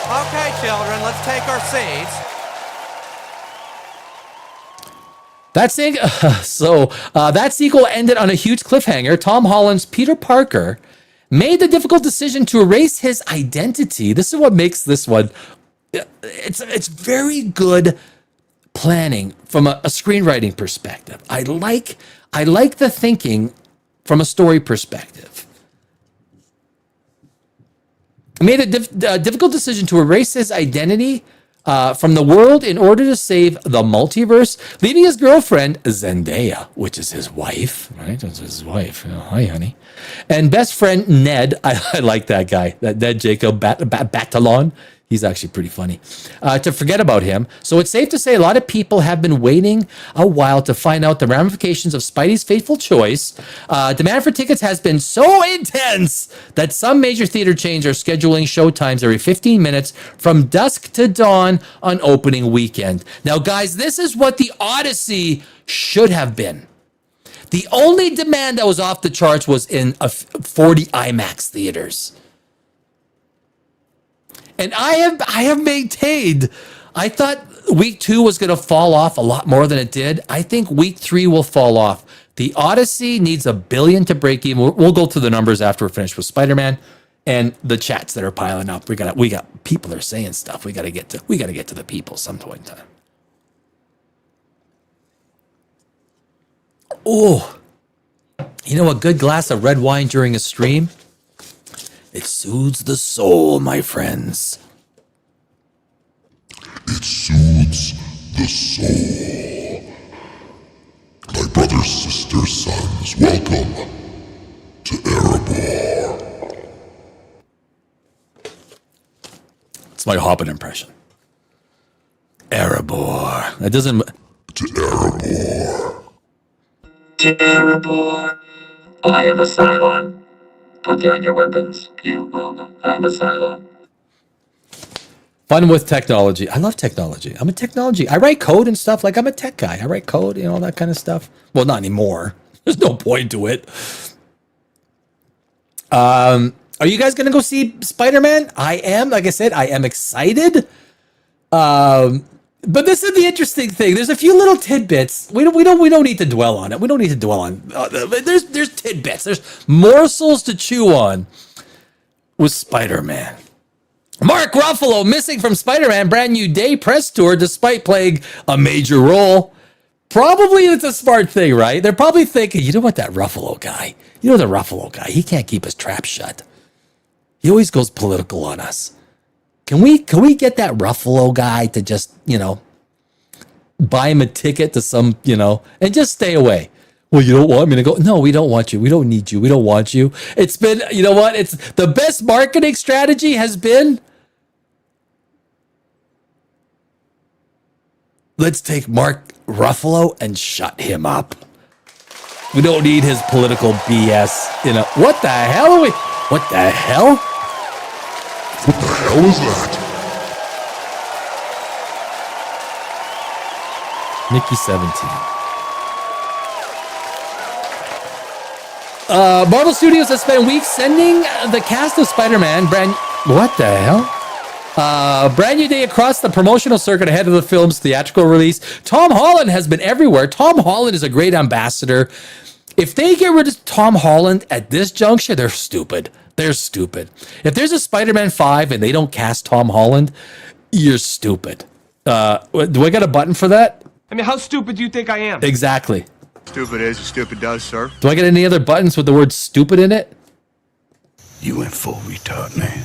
Okay, children, let's take our seats. That sequel ended on a huge cliffhanger. Tom Holland's Peter Parker made the difficult decision to erase his identity. This is what makes this one. It's very good planning from a screenwriting perspective. I like the thinking from a story perspective. He made a difficult decision to erase his identity from the world in order to save the multiverse, leaving his girlfriend, Zendaya, which is his wife, right? That's his wife. Oh, hi, honey. And best friend, Ned. I like that guy, that Ned Jacob Batalon. He's actually pretty funny. To forget about him. So it's safe to say a lot of people have been waiting a while to find out the ramifications of Spidey's fateful choice. Demand for tickets has been so intense that some major theater chains are scheduling showtimes every 15 minutes from dusk to dawn on opening weekend. Now, guys, this is what the Odyssey should have been. The only demand that was off the charts was in 40 IMAX theaters. And I have maintained, I thought week 2 was going to fall off a lot more than it did. I think week 3 will fall off. The Odyssey needs $1 billion to break even. We'll go through the numbers after we're finished with Spider-Man and the chats that are piling up. We got people that are saying stuff. We got to get to the people some point in time. Oh, you know, a good glass of red wine during a stream, it soothes the soul, my friends. It soothes the soul. My brothers, sisters, sons, welcome to Erebor. It's my Hobbit impression. Erebor. That doesn't... To Erebor. To Erebor. I am a Cylon. Put down your weapons. You will not. I'm a Cylon. Fun with technology. I love technology. I'm a technology. I write code and stuff. Like, I'm a tech guy. I write code and all that kind of stuff. Well, not anymore. There's no point to it. Are you guys going to go see Spider-Man? I am. Like I said, I am excited. But this is the interesting thing. There's a few little tidbits. We don't need to dwell on it. We don't need to dwell on. There's tidbits. There's morsels to chew on with Spider-Man. Mark Ruffalo missing from Spider-Man brand new day press tour despite playing a major role. Probably it's a smart thing, right? They're probably thinking, you know what, that Ruffalo guy. You know the Ruffalo guy. He can't keep his trap shut. He always goes political on us. Can we get that Ruffalo guy to just, buy him a ticket to some, and just stay away? Well, you don't want me to go? No, we don't want you. We don't need you. We don't want you. It's been, you know what? It's the best marketing strategy has been, let's take Mark Ruffalo and shut him up. We don't need his political BS. What the hell are we? What the hell? What the hell is that? Nikki 17. Marvel Studios has spent weeks sending the cast of Spider-Man what the hell? Brand new day across the promotional circuit ahead of the film's theatrical release. Tom Holland has been everywhere. Tom Holland is a great ambassador. If they get rid of Tom Holland at this juncture, they're stupid. They're stupid. If there's a Spider-Man 5 and they don't cast Tom Holland, you're stupid. Do I got a button for that? I mean, how stupid do you think I am? Exactly. Stupid is as stupid does, sir. Do I get any other buttons with the word stupid in it? You went full retard, man.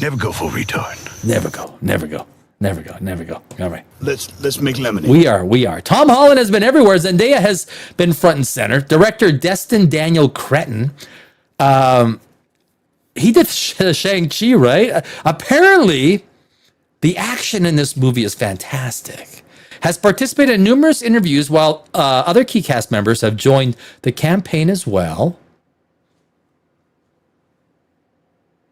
Never go full retard. Never go. Never go. Never go. Never go. All right. Let's make lemonade. We are. Tom Holland has been everywhere. Zendaya has been front and center. Director Destin Daniel Cretton. He did Shang-Chi, right? Apparently, the action in this movie is fantastic. Has participated in numerous interviews while other key cast members have joined the campaign as well.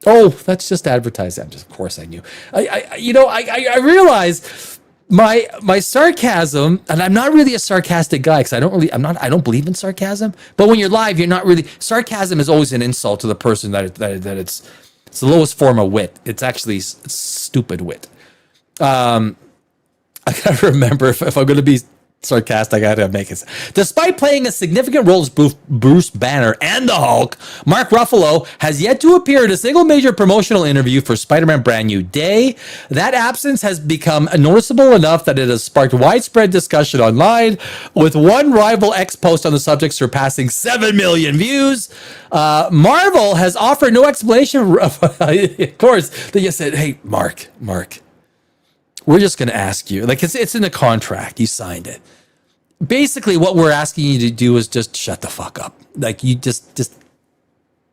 Oh, that's just advertised. Of course I knew. I realize my sarcasm, and I'm not really a sarcastic guy because I don't believe in sarcasm. But when you're live, you're not really. Sarcasm is always an insult to the person that it's the lowest form of wit. It's actually stupid wit. I gotta remember if I'm gonna be sarcastic, I gotta make it. Despite playing a significant role as Bruce Banner and the Hulk, Mark Ruffalo has yet to appear in a single major promotional interview for Spider-Man Brand New Day. That absence has become noticeable enough that it has sparked widespread discussion online, with one rival X post on the subject surpassing 7 million views. Marvel has offered no explanation. Of course, they just said, "Hey, Mark. we're just going to ask you, like it's in the contract. You signed it. Basically, what we're asking you to do is just shut the fuck up. Like you just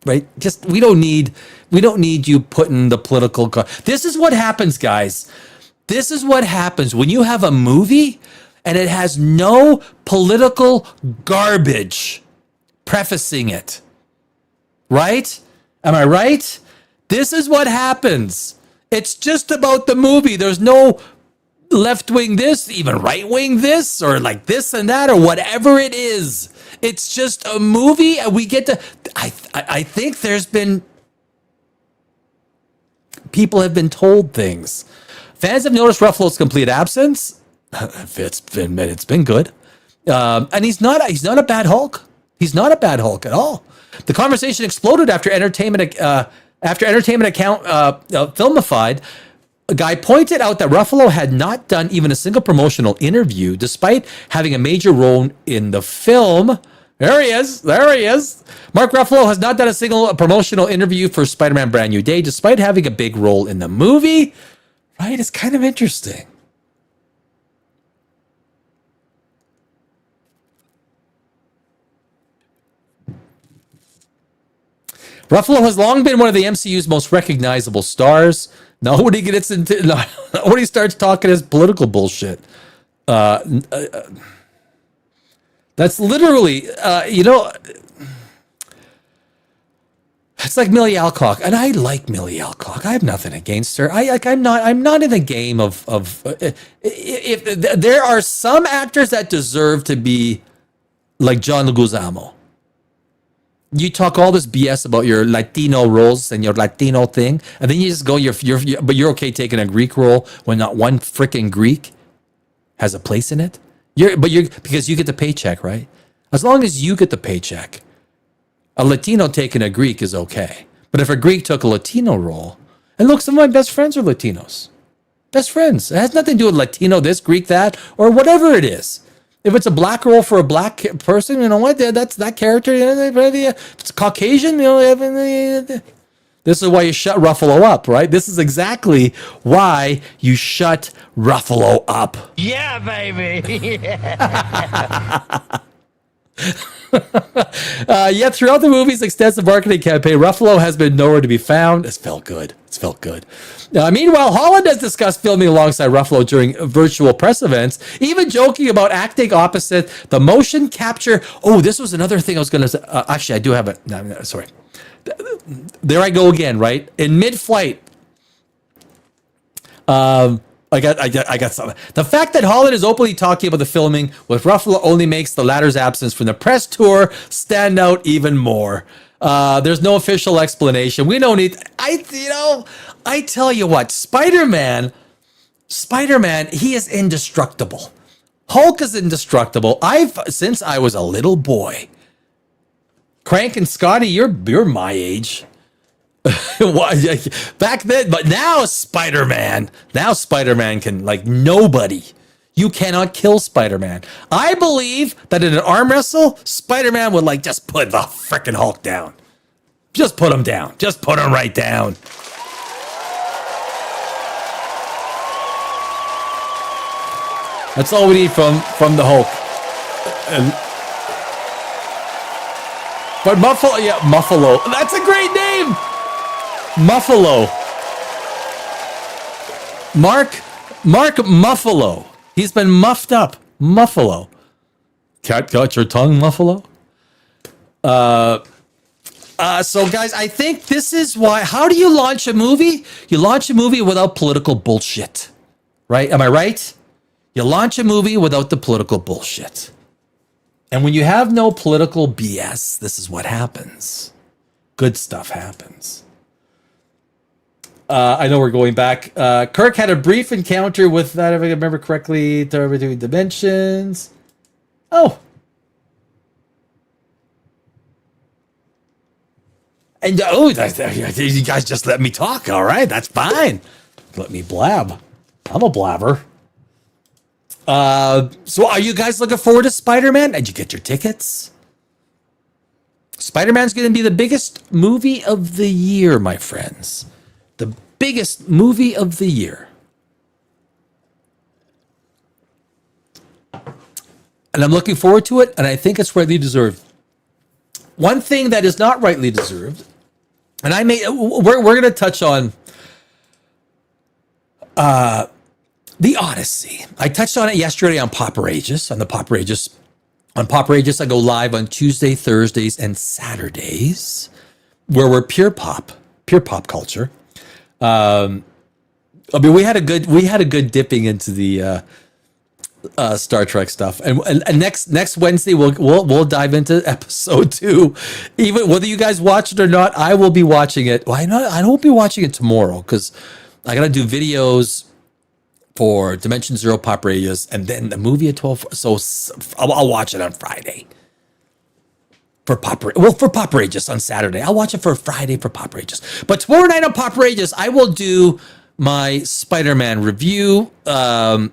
right. Just we don't need you putting the political. This is what happens, guys. This is what happens when you have a movie and it has no political garbage prefacing it. Right? Am I right? This is what happens. It's just about the movie. There's no left wing this, even right wing this, or like this and that, or whatever it is. It's just a movie, and we get to. I think there's been people have been told things. Fans have noticed Ruffalo's complete absence. It's been good, and he's not a bad Hulk. He's not a bad Hulk at all. The conversation exploded after entertainment account Filmified. A guy pointed out that Ruffalo had not done even a single promotional interview, despite having a major role in the film. There he is. Mark Ruffalo has not done a single promotional interview for Spider-Man Brand New Day, despite having a big role in the movie. Right? It's kind of interesting. Ruffalo has long been one of the MCU's most recognizable stars. Nobody starts talking his political bullshit. That's literally, it's like Millie Alcock, and I like Millie Alcock. I have nothing against her. I'm not in the game of if there are some actors that deserve to be like John Leguizamo. You talk all this BS about your Latino roles and your Latino thing, and then you just go, but you're okay taking a Greek role when not one freaking Greek has a place in it. Because you get the paycheck, right? As long as you get the paycheck, a Latino taking a Greek is okay. But if a Greek took a Latino role, and look, some of my best friends are Latinos. Best friends. It has nothing to do with Latino, this, Greek, that, or whatever it is. If it's a black role for a black person, you know what? That's that character. If it's a Caucasian, this is why you shut Ruffalo up, right? This is exactly why you shut Ruffalo up. Yeah, baby. Yet throughout the movie's extensive marketing campaign, Ruffalo has been nowhere to be found. It's felt good. Meanwhile, Holland has discussed filming alongside Ruffalo during virtual press events, even joking about acting opposite the motion capture. Oh, this was another thing I was going to say. Actually, I do have it. No, sorry. There I go again, right? In mid-flight. I got something. The fact that Holland is openly talking about the filming with Ruffalo only makes the latter's absence from the press tour stand out even more. There's no official explanation. We don't need. I tell you what, Spider-Man, he is indestructible. Hulk is indestructible. Since I was a little boy. Crank and Scotty, you're my age. Back then, but now Spider-Man can, like, nobody. You cannot kill Spider-Man. I believe that in an arm wrestle, Spider-Man would just put the frickin' Hulk down. Just put him down. Just put him right down. That's all we need from the Hulk. But Muffalo. That's a great name. Muffalo. Mark Muffalo. He's been muffed up. Muffalo. Cat got your tongue, Muffalo? So guys, I think this is why. How do you launch a movie? You launch a movie without political bullshit. Right? Am I right? You launch a movie without the political bullshit. And when you have no political BS, this is what happens. Good stuff happens. I know we're going back. Kirk had a brief encounter with that, if I remember correctly, between dimensions. Oh. And you guys just let me talk. All right, that's fine. Let me blab. I'm a blabber. So are you guys looking forward to Spider-Man? Did you get your tickets? Spider-Man's going to be the biggest movie of the year, my friends. The biggest movie of the year. And I'm looking forward to it, and I think it's rightly deserved. One thing that is not rightly deserved, and we're going to touch on the Odyssey. I touched on it yesterday on Popperageous, on Popperageous, I go live on Tuesday, Thursdays, and Saturdays, where we're pure pop culture. I mean, we had a good dipping into the Star Trek stuff, and next Wednesday we'll dive into episode 2. Even whether you guys watch it or not, I will be watching it. Why not? I won't be watching it tomorrow because I gotta do videos for Dimension Zero Pop Radius, and then the movie at 12. So I'll watch it on Friday for Pop Rageous on Saturday. I'll watch it for Friday for Pop Rageous. But tomorrow night on Pop Rageous, I will do my Spider-Man review. I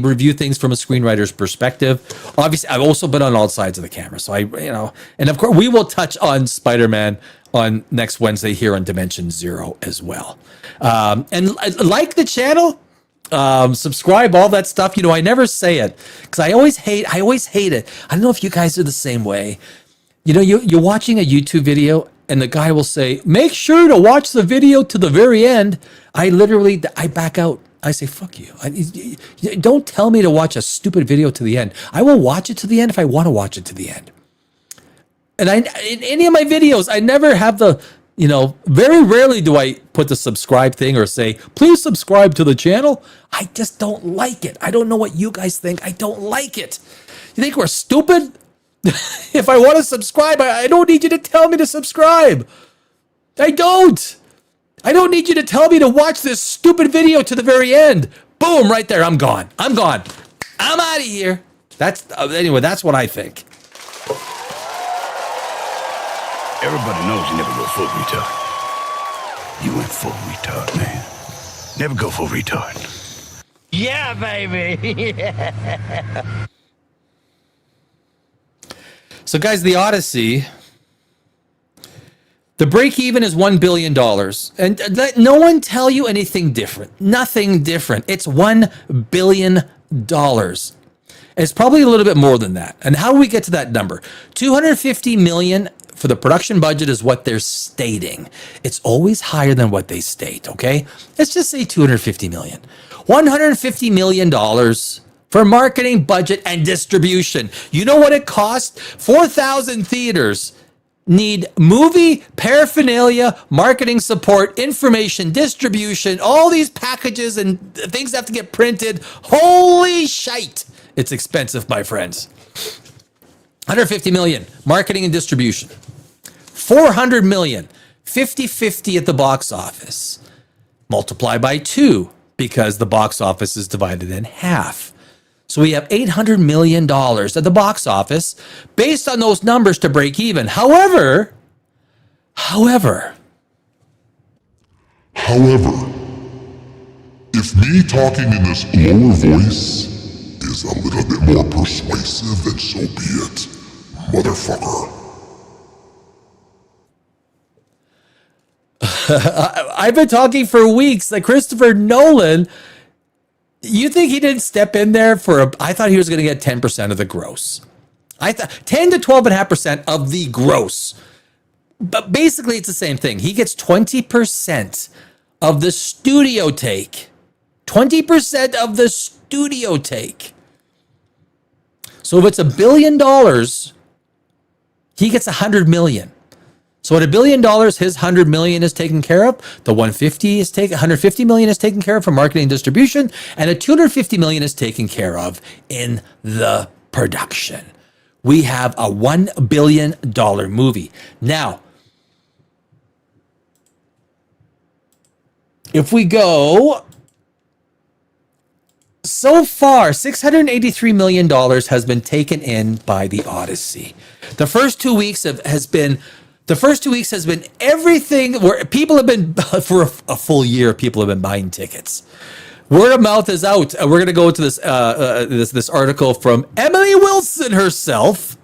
review things from a screenwriter's perspective. Obviously, I've also been on all sides of the camera. So and of course, we will touch on Spider-Man on next Wednesday here on Dimension Zero as well. And like the channel, subscribe, all that stuff. I never say it because I always hate it. I don't know if you guys are the same way. You're watching a YouTube video and the guy will say, make sure to watch the video to the very end. I back out. I say, fuck you. Don't tell me to watch a stupid video to the end. I will watch it to the end if I want to watch it to the end. And in any of my videos, I never have very rarely do I put the subscribe thing or say, please subscribe to the channel. I just don't like it. I don't know what you guys think. I don't like it. You think we're stupid? If I want to subscribe, I don't need you to tell me to subscribe. I don't need you to tell me to watch this stupid video to the very end. Boom, right there. I'm gone. I'm out of here. That's what I think. Everybody knows you never go full retard. You went full retard, man. Never go full retard. Yeah, baby. So, guys, the Odyssey, the break even is $1 billion. And let no one tell you anything different. Nothing different. It's $1 billion. It's probably a little bit more than that. And how do we get to that number? $250 million for the production budget is what they're stating. It's always higher than what they state, okay? Let's just say $250 million. $150 million for marketing, budget, and distribution. You know what it costs? 4,000 theaters need movie paraphernalia, marketing support, information, distribution, all these packages and things have to get printed. Holy shite. It's expensive, my friends. 150 million, marketing and distribution. 400 million, 50-50 at the box office. Multiply by 2 because the box office is divided in half. So we have $800 million at the box office based on those numbers to break even. However, if me talking in this lower voice is a little bit more persuasive, then so be it, motherfucker. I've been talking for weeks like Christopher Nolan. You think he didn't step in there I thought he was going to get 10% of the gross. I thought 10 to 12.5% of the gross. But basically it's the same thing. He gets 20% of the studio take. 20% of the studio take. So if it's $1 billion, he gets 100 million. So at $1 billion, his 100 million is taken care of. The 150 million is taken care of for marketing and distribution, and the 250 million is taken care of in the production. We have a $1 billion movie. Now, if we go, so far, $683 million has been taken in by the Odyssey. The first 2 weeks has been everything where people have been, for a full year, people have been buying tickets. Word of mouth is out. We're going to go to this article from Emily Wilson herself.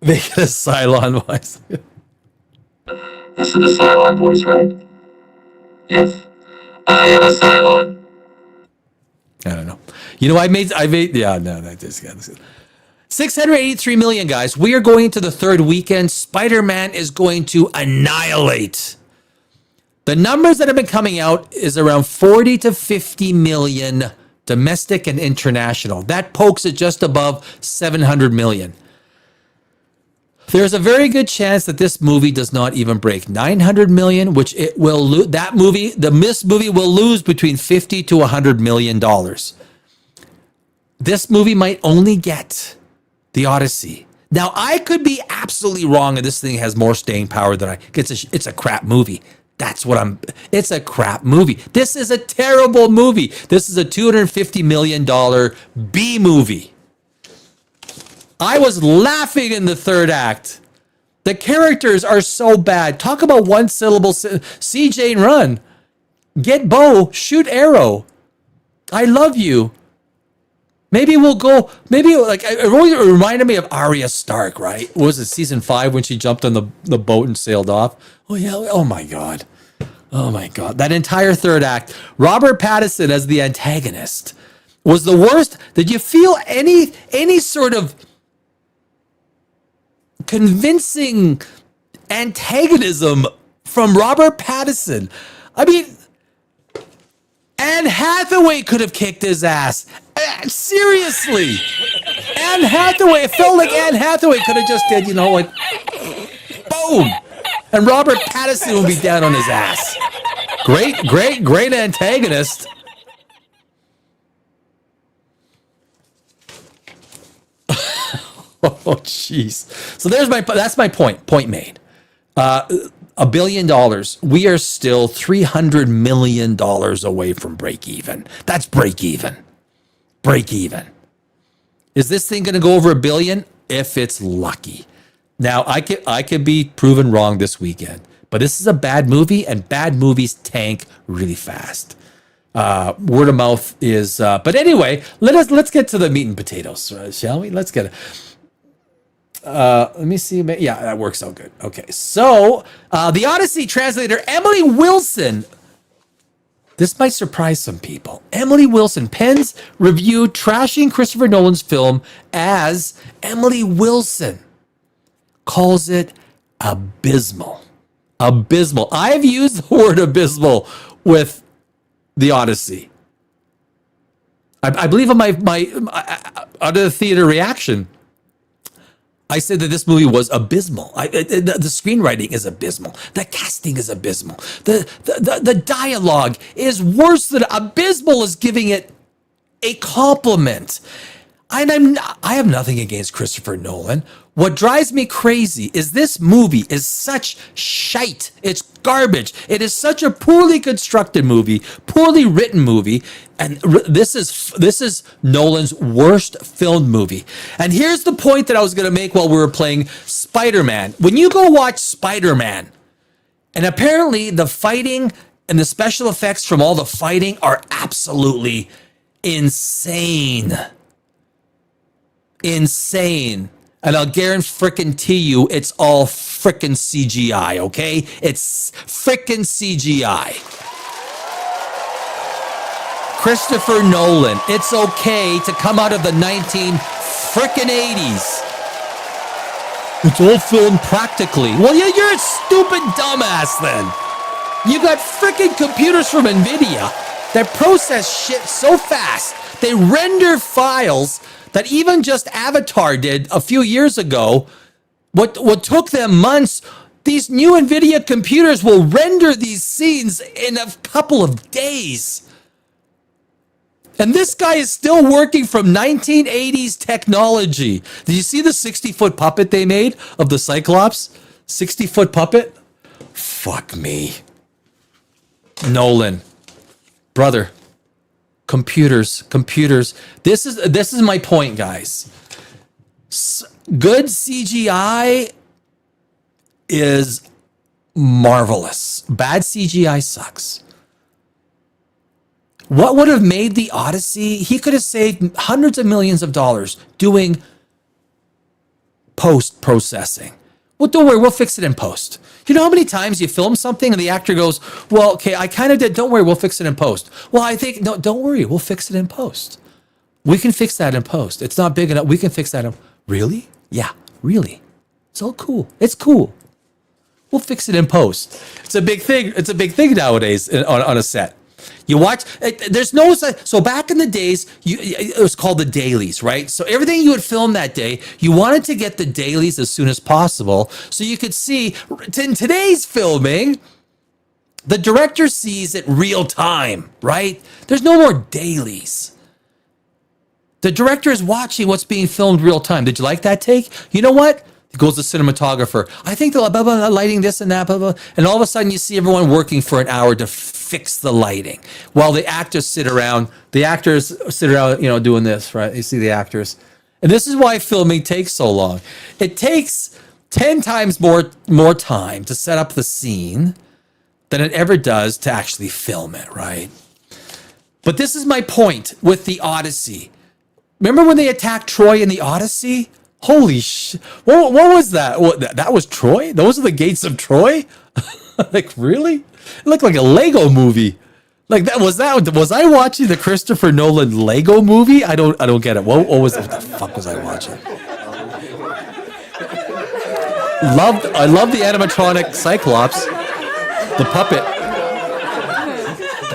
Make it a Cylon voice. This is the Cylon voice, right? Yes. I am a Cylon. I don't know. You know, yeah, no, that is good. 683 million, guys. We are going into the third weekend. Spider-Man is going to annihilate. The numbers that have been coming out is around 40 to 50 million domestic and international. That pokes it just above 700 million. There's a very good chance that this movie does not even break 900 million, which it will lose. This movie will lose between 50 to 100 million dollars. This movie might only get the Odyssey. Now, I could be absolutely wrong, and this thing has more staying power than it's a crap movie. It's a crap movie. This is a terrible movie. This is a $250 million B movie. I was laughing in the third act. The characters are so bad. Talk about one syllable. See Jane run. Get bow. Shoot arrow. I love you. Maybe we'll go. Maybe like it really reminded me of Arya Stark, right? What was it season 5 when she jumped on the boat and sailed off? Oh yeah. Oh my God. Oh my God. That entire third act. Robert Pattinson as the antagonist was the worst. Did you feel any sort of convincing antagonism from Robert Pattinson? I mean, Anne Hathaway could have kicked his ass. Seriously. Anne Hathaway. It felt like Anne Hathaway could have just did, like, boom. And Robert Pattinson would be down on his ass. Great antagonist. Oh, jeez. So that's my point. Point made. $1 billion. We are still $300 million away from break even. That's break even. Break even. Is this thing going to go over $1 billion? If it's lucky. Now, I could be proven wrong this weekend, but this is a bad movie, and bad movies tank really fast. Word of mouth is. But anyway, let's get to the meat and potatoes, shall we? Let's get it. Let me see. Yeah, that works out good. Okay, so the Odyssey translator Emily Wilson. This might surprise some people. Emily Wilson pens review trashing Christopher Nolan's film as Emily Wilson calls it abysmal. Abysmal. I've used the word abysmal with the Odyssey. I believe in my out of the theater reaction, I said that this movie was abysmal. The screenwriting is abysmal. The casting is abysmal. The dialogue is worse than abysmal is giving it a compliment. And I have nothing against Christopher Nolan. What drives me crazy is this movie is such shite. It's garbage. It is such a poorly constructed movie, poorly written movie, and this is Nolan's worst filmed movie. And here's the point that I was going to make while we were playing Spider-Man. When you go watch Spider-Man, and apparently the fighting and the special effects from all the fighting are absolutely insane. Insane. And I'll guarantee you it's all frickin' CGI, okay? It's frickin' CGI. Christopher Nolan, it's okay to come out of the 80s. It's all filmed practically. Well, you're a stupid dumbass then. You got frickin' computers from NVIDIA that process shit so fast. They render files that even just Avatar did a few years ago. What took them months, these new NVIDIA computers will render these scenes in a couple of days. And this guy is still working from 1980s technology. Did you see the 60-foot puppet they made of the Cyclops? 60-foot puppet? Fuck me. Nolan. Brother. Computers. This is my point, guys. Good CGI is marvelous. Bad CGI sucks. What would have made the Odyssey? He could have saved hundreds of millions of dollars doing post-processing. Well, don't worry, we'll fix it in post. You know how many times you film something and the actor goes, well, okay, I kind of did. Don't worry, we'll fix it in post. Well, I think, no, don't worry, we'll fix it in post. We can fix that in post. It's not big enough. We can fix that in. Really? Yeah, really. It's all cool. It's cool. We'll fix it in post. It's a big thing. It's a big thing nowadays on a set. You watch, there's no, so back in the days, it was called the dailies, right? So everything you would film that day, you wanted to get the dailies as soon as possible. So you could see, in today's filming, the director sees it real time, right? There's no more dailies. The director is watching what's being filmed real time. Did you like that take? You know what? It goes to cinematographer. I think the blah, blah, lighting this and that, blah, blah. And all of a sudden you see everyone working for an hour to fix the lighting while the actors sit around, doing this, right? You see the actors. And this is why filming takes so long. It takes 10 times more time to set up the scene than it ever does to actually film it, right? But this is my point with the Odyssey. Remember when they attacked Troy in the Odyssey? Holy shit. What was that? That was Troy? Those are the gates of Troy? Like, really? It looked like a Lego movie. Like, was I watching the Christopher Nolan Lego movie? I don't get it. What the fuck was I watching? I love the animatronic Cyclops. The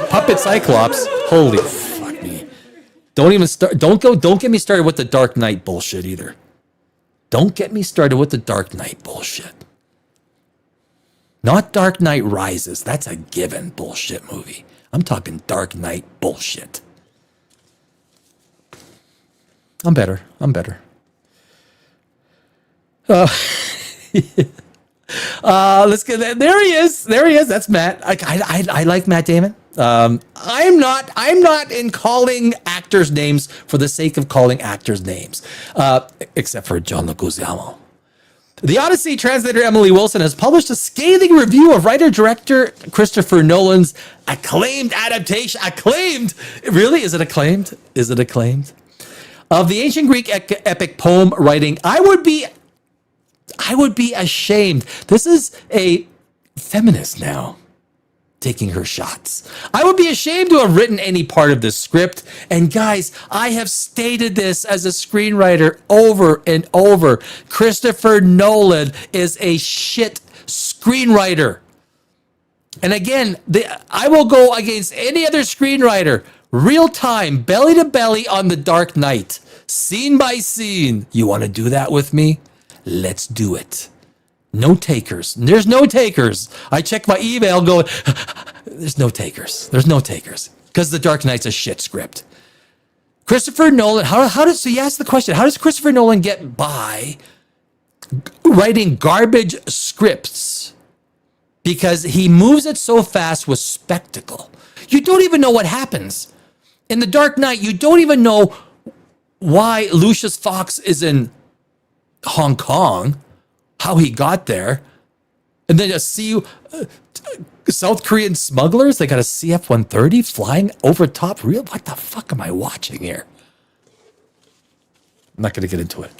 puppet Cyclops. Holy fuck me. Don't get me started with the Dark Knight bullshit either. Don't get me started with the Dark Knight bullshit. Not Dark Knight Rises. That's a given bullshit movie. I'm talking Dark Knight bullshit. I'm better. Let's get there. He is. That's Matt. I like Matt Damon. I'm not in calling actors' names for the sake of calling actors' names, except for John Leguizamo. The Odyssey translator Emily Wilson has published a scathing review of writer-director Christopher Nolan's acclaimed adaptation. Acclaimed? Really? Is it acclaimed? Of the ancient Greek epic poem writing, I would be ashamed. This is a feminist now taking her shots. I would be ashamed to have written any part of this script. And guys, I have stated this as a screenwriter over and over. Christopher Nolan is a shit screenwriter. And again, I will go against any other screenwriter. Real time, belly to belly on The Dark Knight. Scene by scene. You want to do that with me? Let's do it. No takers. There's no takers. I check my email going, there's no takers. Because The Dark Knight's a shit script. Christopher Nolan, so you ask the question, how does Christopher Nolan get by writing garbage scripts? Because he moves it so fast with spectacle. You don't even know what happens. In The Dark Knight, you don't even know why Lucius Fox is in Hong Kong, how he got there, and then South Korean smugglers, they got a CF-130 flying over top. What the fuck am I watching here? I'm not going to get into it.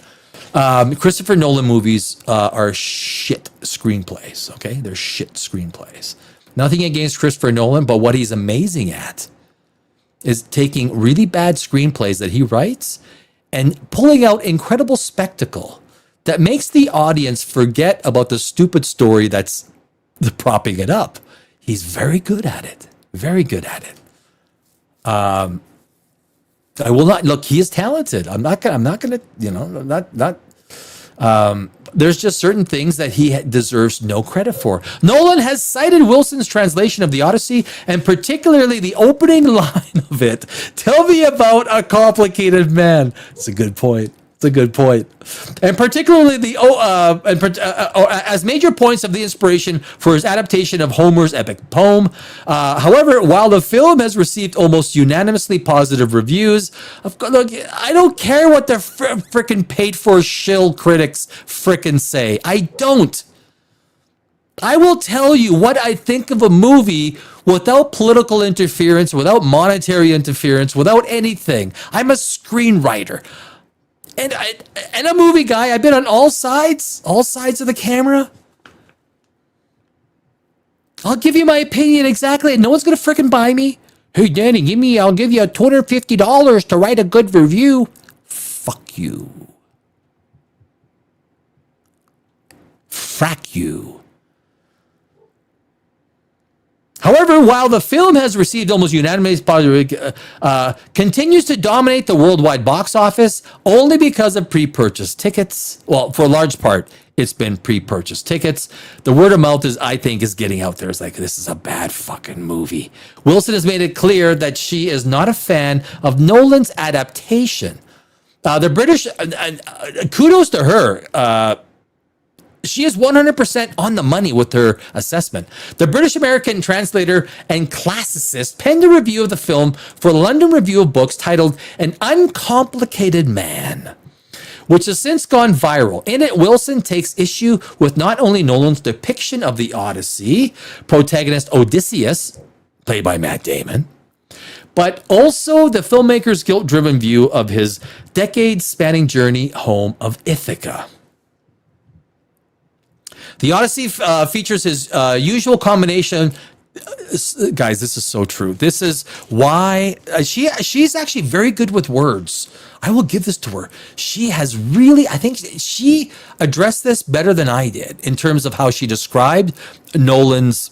Christopher Nolan movies are shit screenplays, okay? They're shit screenplays. Nothing against Christopher Nolan, but what he's amazing at is taking really bad screenplays that he writes and pulling out incredible spectacle that makes the audience forget about the stupid story that's propping it up. He's very good at it. I will not look. He is talented. I'm not gonna. There's just certain things that he deserves no credit for. Nolan has cited Wilson's translation of the Odyssey and particularly the opening line of it. Tell me about a complicated man. It's a good point. And particularly as major points of the inspiration for his adaptation of Homer's epic poem. However, while the film has received almost unanimously positive reviews, look, I don't care what the frickin' paid-for shill critics frickin' say. I don't. I will tell you what I think of a movie without political interference, without monetary interference, without anything. I'm a screenwriter. and a movie guy. I've been on all sides of the camera. I'll give you my opinion exactly. No one's gonna freaking buy me. Hey, Danny, I'll give you $250 to write a good review. Fuck you. Frack you. However, while the film has received almost unanimous positive, continues to dominate the worldwide box office only because of pre-purchased tickets. Well, for a large part, it's been pre-purchased tickets. The word of mouth is getting out there. It's like, this is a bad fucking movie. Wilson has made it clear that she is not a fan of Nolan's adaptation. The British, kudos to her. She is 100% on the money with her assessment. The British-American translator and classicist penned a review of the film for the London Review of Books titled An Uncomplicated Man, which has since gone viral. In it, Wilson takes issue with not only Nolan's depiction of the Odyssey, protagonist Odysseus, played by Matt Damon, but also the filmmaker's guilt-driven view of his decades-spanning journey home of Ithaca. The Odyssey features his usual combination. Guys, this is so true. This is why she's actually very good with words. I will give this to her. She has really, I think she addressed this better than I did in terms of how she described Nolan's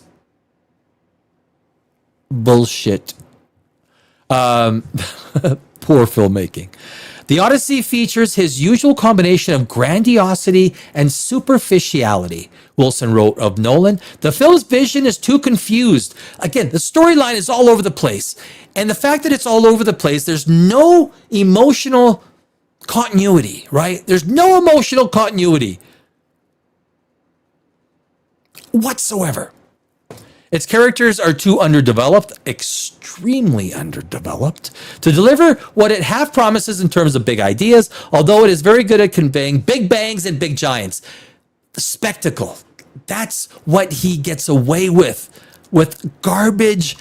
bullshit. Poor filmmaking. The Odyssey features his usual combination of grandiosity and superficiality, Wilson wrote of Nolan. The film's vision is too confused. Again, the storyline is all over the place. And the fact that it's all over the place, there's no emotional continuity, right? There's no emotional continuity whatsoever. Its characters are too underdeveloped, extremely underdeveloped, to deliver what it half promises in terms of big ideas, although it is very good at conveying big bangs and big giants. The spectacle, that's what he gets away with garbage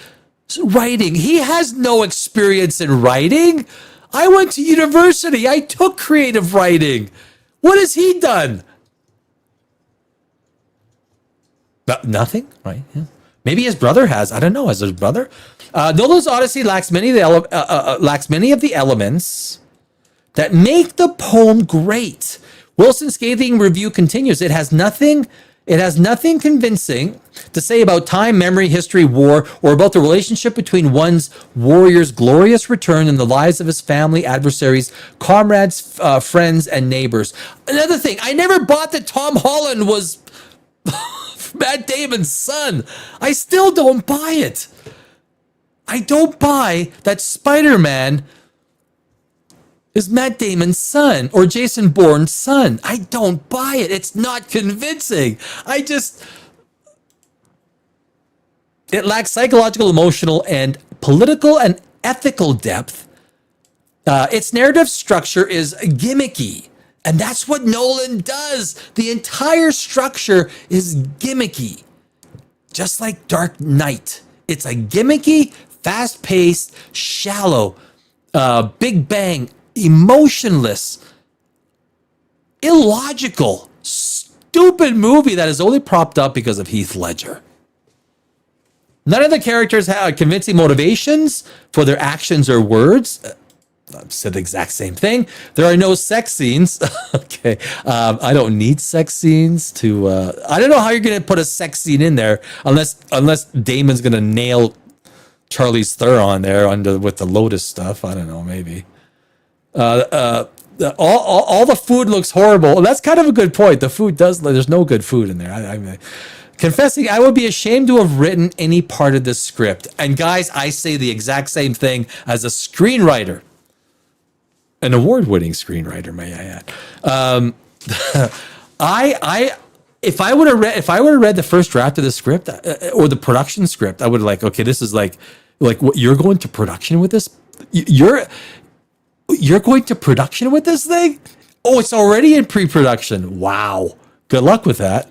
writing. He has no experience in writing. I went to university. I took creative writing. What has he done? Nothing, right? Yeah. Maybe his brother has. I don't know. Has his brother? Nolan's Odyssey lacks many of the elements that make the poem great. Wilson's scathing review continues. It has nothing convincing to say about time, memory, history, war, or about the relationship between one's warrior's glorious return in the lives of his family, adversaries, comrades, friends, and neighbors. Another thing, I never bought that Tom Holland was Matt Damon's son. I still don't buy it. I don't buy that Spider-Man is Matt Damon's son or Jason Bourne's son. I don't buy it. It's not convincing. It lacks psychological, emotional, and political and ethical depth. Its narrative structure is gimmicky. And that's what Nolan does. The entire structure is gimmicky. Just like Dark Knight. It's a gimmicky, fast-paced, shallow, big bang, emotionless, illogical, stupid movie that is only propped up because of Heath Ledger. None of the characters have convincing motivations for their actions or words. I've said the exact same thing. There are no sex scenes. Okay. I don't need sex scenes to, I don't know how you're going to put a sex scene in there unless Damon's going to nail Charlize Theron there with the Lotus stuff. I don't know, maybe. All the food looks horrible. That's kind of a good point. The food there's no good food in there. Confessing, I would be ashamed to have written any part of this script. And guys, I say the exact same thing as a screenwriter. An award-winning screenwriter, may I add. If I would have read the first draft of the script or the production script, I would have okay, this is like what you're going to production with this. You're going to production with this thing. Oh, it's already in pre-production. Wow. Good luck with that.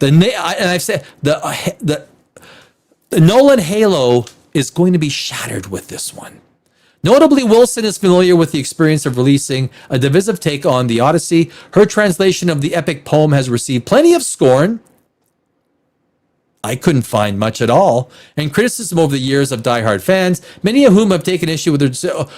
I've said the Nolan halo is going to be shattered with this one. Notably, Wilson is familiar with the experience of releasing a divisive take on the Odyssey. Her translation of the epic poem has received plenty of scorn. I couldn't find much at all, and criticism over the years of diehard fans, many of whom have taken issue with to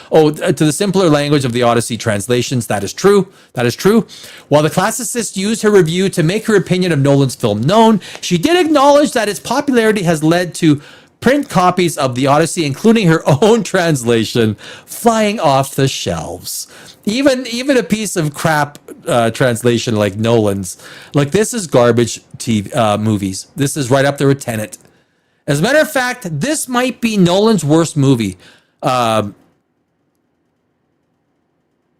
the simpler language of the Odyssey translations. That is true. That is true. While the classicist used her review to make her opinion of Nolan's film known, she did acknowledge that its popularity has led to print copies of the Odyssey, including her own translation, flying off the shelves. Even a piece of crap translation like Nolan's, like this is garbage TV movies. This is right up there with Tenet. As a matter of fact, this might be Nolan's worst movie. I'm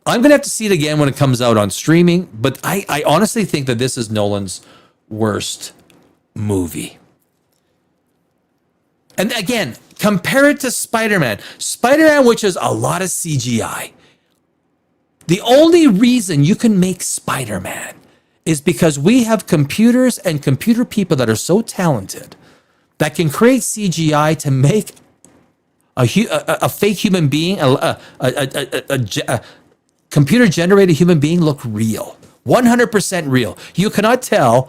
gonna have to see it again when it comes out on streaming, but I honestly think that this is Nolan's worst movie. And again, compare it to Spider-Man. Spider-Man, which is a lot of CGI. The only reason you can make Spider-Man is because we have computers and computer people that are so talented that can create CGI to make a fake human being, a computer-generated human being look real. 100% real. You cannot tell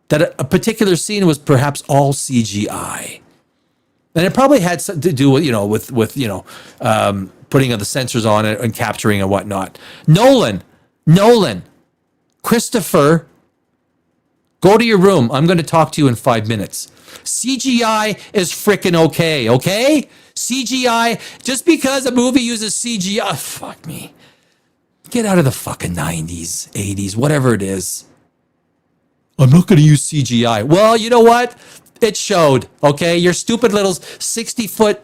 that a particular scene was perhaps all CGI. And it probably had something to do with, putting the sensors on it and capturing and whatnot. Nolan, Christopher, go to your room. I'm going to talk to you in 5 minutes. CGI is freaking okay? CGI, just because a movie uses CGI, fuck me. Get out of the fucking 90s, 80s, whatever it is. I'm not going to use CGI. Well, you know what? It showed, okay? Your stupid little 60-foot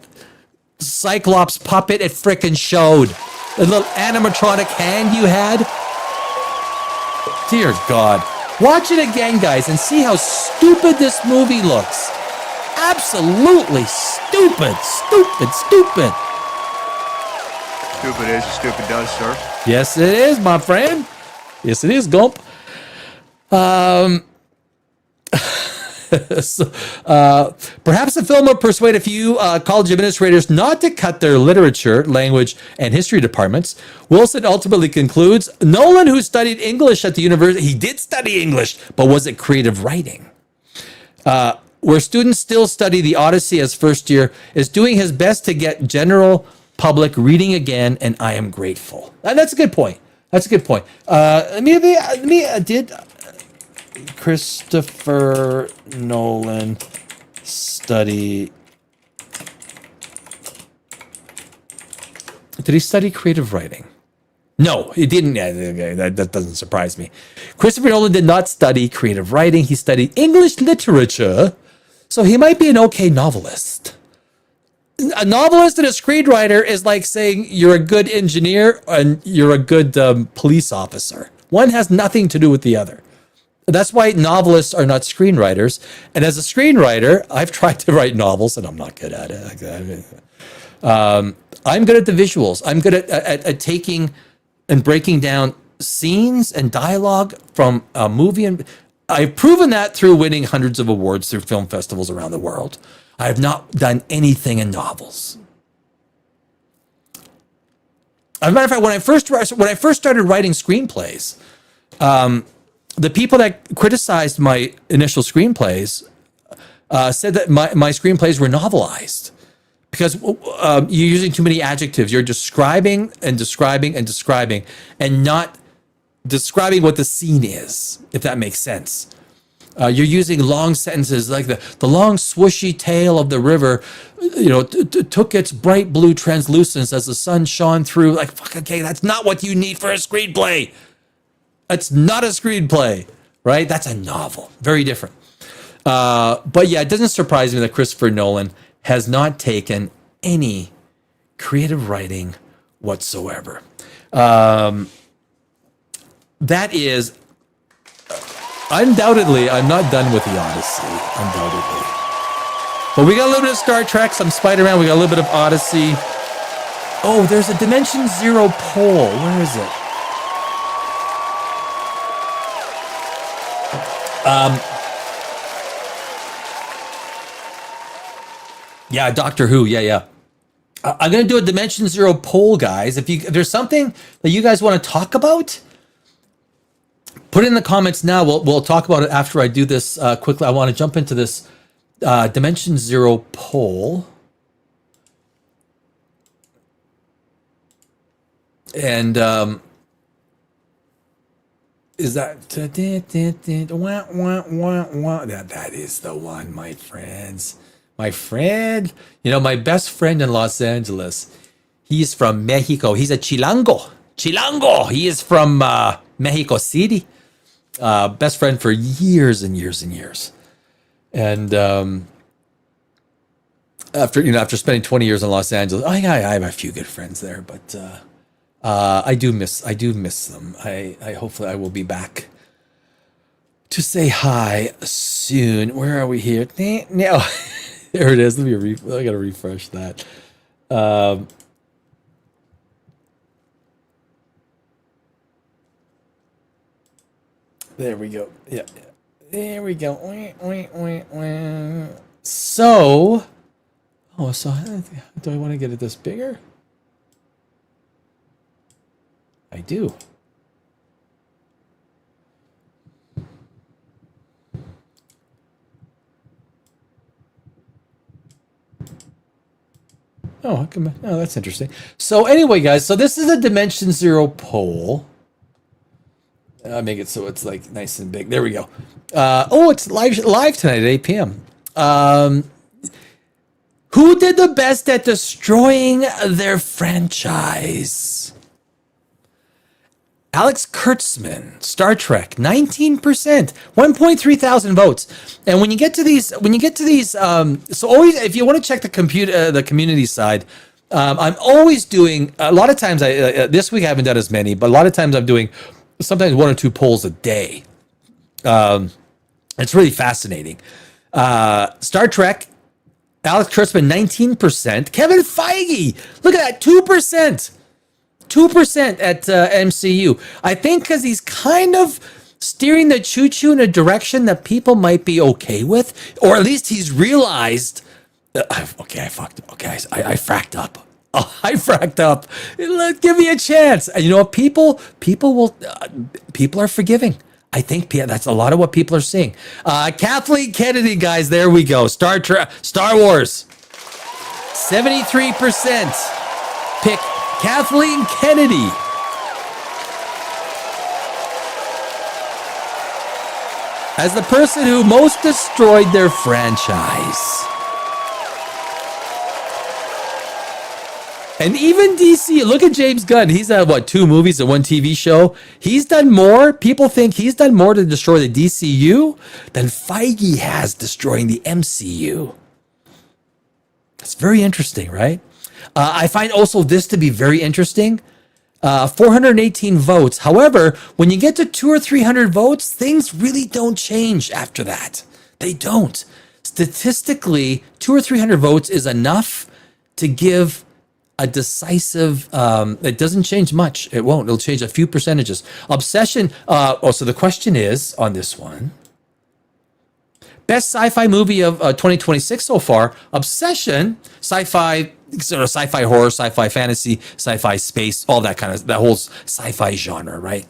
Cyclops puppet, it frickin' showed. The little animatronic hand you had. Dear God. Watch it again, guys, and see how stupid this movie looks. Absolutely stupid. Stupid as stupid does, sir. Yes, it is, my friend. Yes, it is, Gump. Perhaps the film will persuade a few college administrators not to cut their literature, language, and history departments. Wilson ultimately concludes, Nolan, who studied English at the university, he did study English, but was it creative writing? Where students still study the Odyssey as first year, is doing his best to get general public reading again, and I am grateful. And that's a good point. Did Christopher Nolan study? Did he study creative writing? No, he didn't. That doesn't surprise me. Christopher Nolan did not study creative writing. He studied English literature, so he might be an okay novelist. A novelist and a screenwriter is like saying you're a good engineer and you're a good police officer. One has nothing to do with the other. That's why novelists are not screenwriters. And as a screenwriter, I've tried to write novels and I'm not good at it. I'm good at the visuals. I'm good at taking and breaking down scenes and dialogue from a movie. And I've proven that through winning hundreds of awards through film festivals around the world. I have not done anything in novels. As a matter of fact, when I first started writing screenplays, the people that criticized my initial screenplays said that my screenplays were novelized because you're using too many adjectives. You're describing and not describing what the scene is, if that makes sense. You're using long sentences like the long swooshy tail of the river, took its bright blue translucence as the sun shone through. Like, fuck, okay, that's not what you need for a screenplay. It's not a screenplay, right? That's a novel. Very different. But yeah, it doesn't surprise me that Christopher Nolan has not taken any creative writing whatsoever. That is, undoubtedly, I'm not done with the Odyssey. Undoubtedly. But we got a little bit of Star Trek, some Spider-Man, we got a little bit of Odyssey. Oh, there's a Dimension Zero poll. Where is it? Yeah, Doctor Who. Yeah. I'm going to do a Dimension Zero poll, guys. If there's something that you guys want to talk about, put it in the comments now. We'll talk about it after I do this quickly. I want to jump into this Dimension Zero poll. And is that that is the one, my friends. My friend, my best friend in Los Angeles, he's from Mexico. He's a Chilango. He is from Mexico City. Best friend for years and years and years. And after spending 20 years in Los Angeles, I have a few good friends there, but I do miss them. Hopefully I will be back to say hi soon. Where are we here? No. There it is. I gotta refresh that. There we go. Yeah. There we go. So, do I want to get it this bigger? I do. Oh, that's interesting. So anyway, guys, so this is a Dimension Zero poll. I'll make it so it's like nice and big. There we go. It's live tonight at 8 p.m. Who did the best at destroying their franchise? Alex Kurtzman, Star Trek, 19%, 1.3 thousand votes. And when you get to these, so always, if you want to check the community side, I'm always doing, a lot of times, this week I haven't done as many, but a lot of times I'm doing sometimes 1 or 2 polls a day. It's really fascinating. Star Trek, Alex Kurtzman, 19%. Kevin Feige, look at that, 2%. 2% at MCU. I think because he's kind of steering the choo-choo in a direction that people might be okay with, or at least he's realized, okay, I fucked up. Okay, I fracked up. Oh, I fracked up. Give me a chance. And you know what? People are forgiving. I think that's a lot of what people are seeing. Kathleen Kennedy, guys, there we go. Star Wars. 73% pick Kathleen Kennedy. As the person who most destroyed their franchise. And even DC, look at James Gunn. He's had, 2 movies and 1 TV show. He's done more. People think he's done more to destroy the DCU than Feige has destroying the MCU. It's very interesting, right? I find also this to be very interesting. 418 votes. However, when you get to 200 or 300 votes, things really don't change after that. They don't. Statistically, 200 or 300 votes is enough to give a decisive, it doesn't change much. It won't. It'll change a few percentages. Obsession. So the question is on this one. Best sci-fi movie of 2026 so far. Obsession, sci-fi, sort of sci-fi horror, sci-fi fantasy, sci-fi space, all that that whole sci-fi genre, right?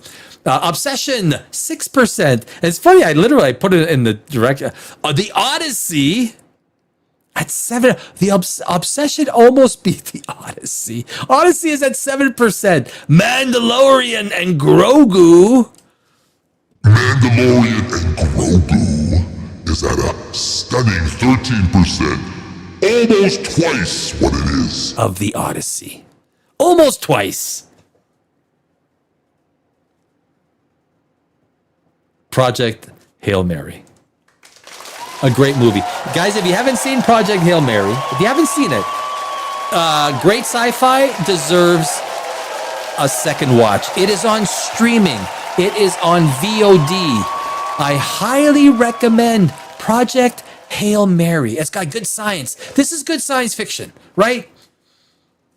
Obsession, 6%. And it's funny, I put it in the direct. The Odyssey at 7. The Obsession almost beat the Odyssey. Odyssey is at 7%. Mandalorian and Grogu. Mandalorian and Grogu is at a stunning 13%, almost twice what it is of the Odyssey. Almost twice. Project Hail Mary. A great movie. Guys, if you haven't seen Project Hail Mary, if you haven't seen it, great sci-fi deserves a second watch. It is on streaming. It is on VOD. I highly recommend Project Hail Mary. It's got good science. This is good science fiction, right?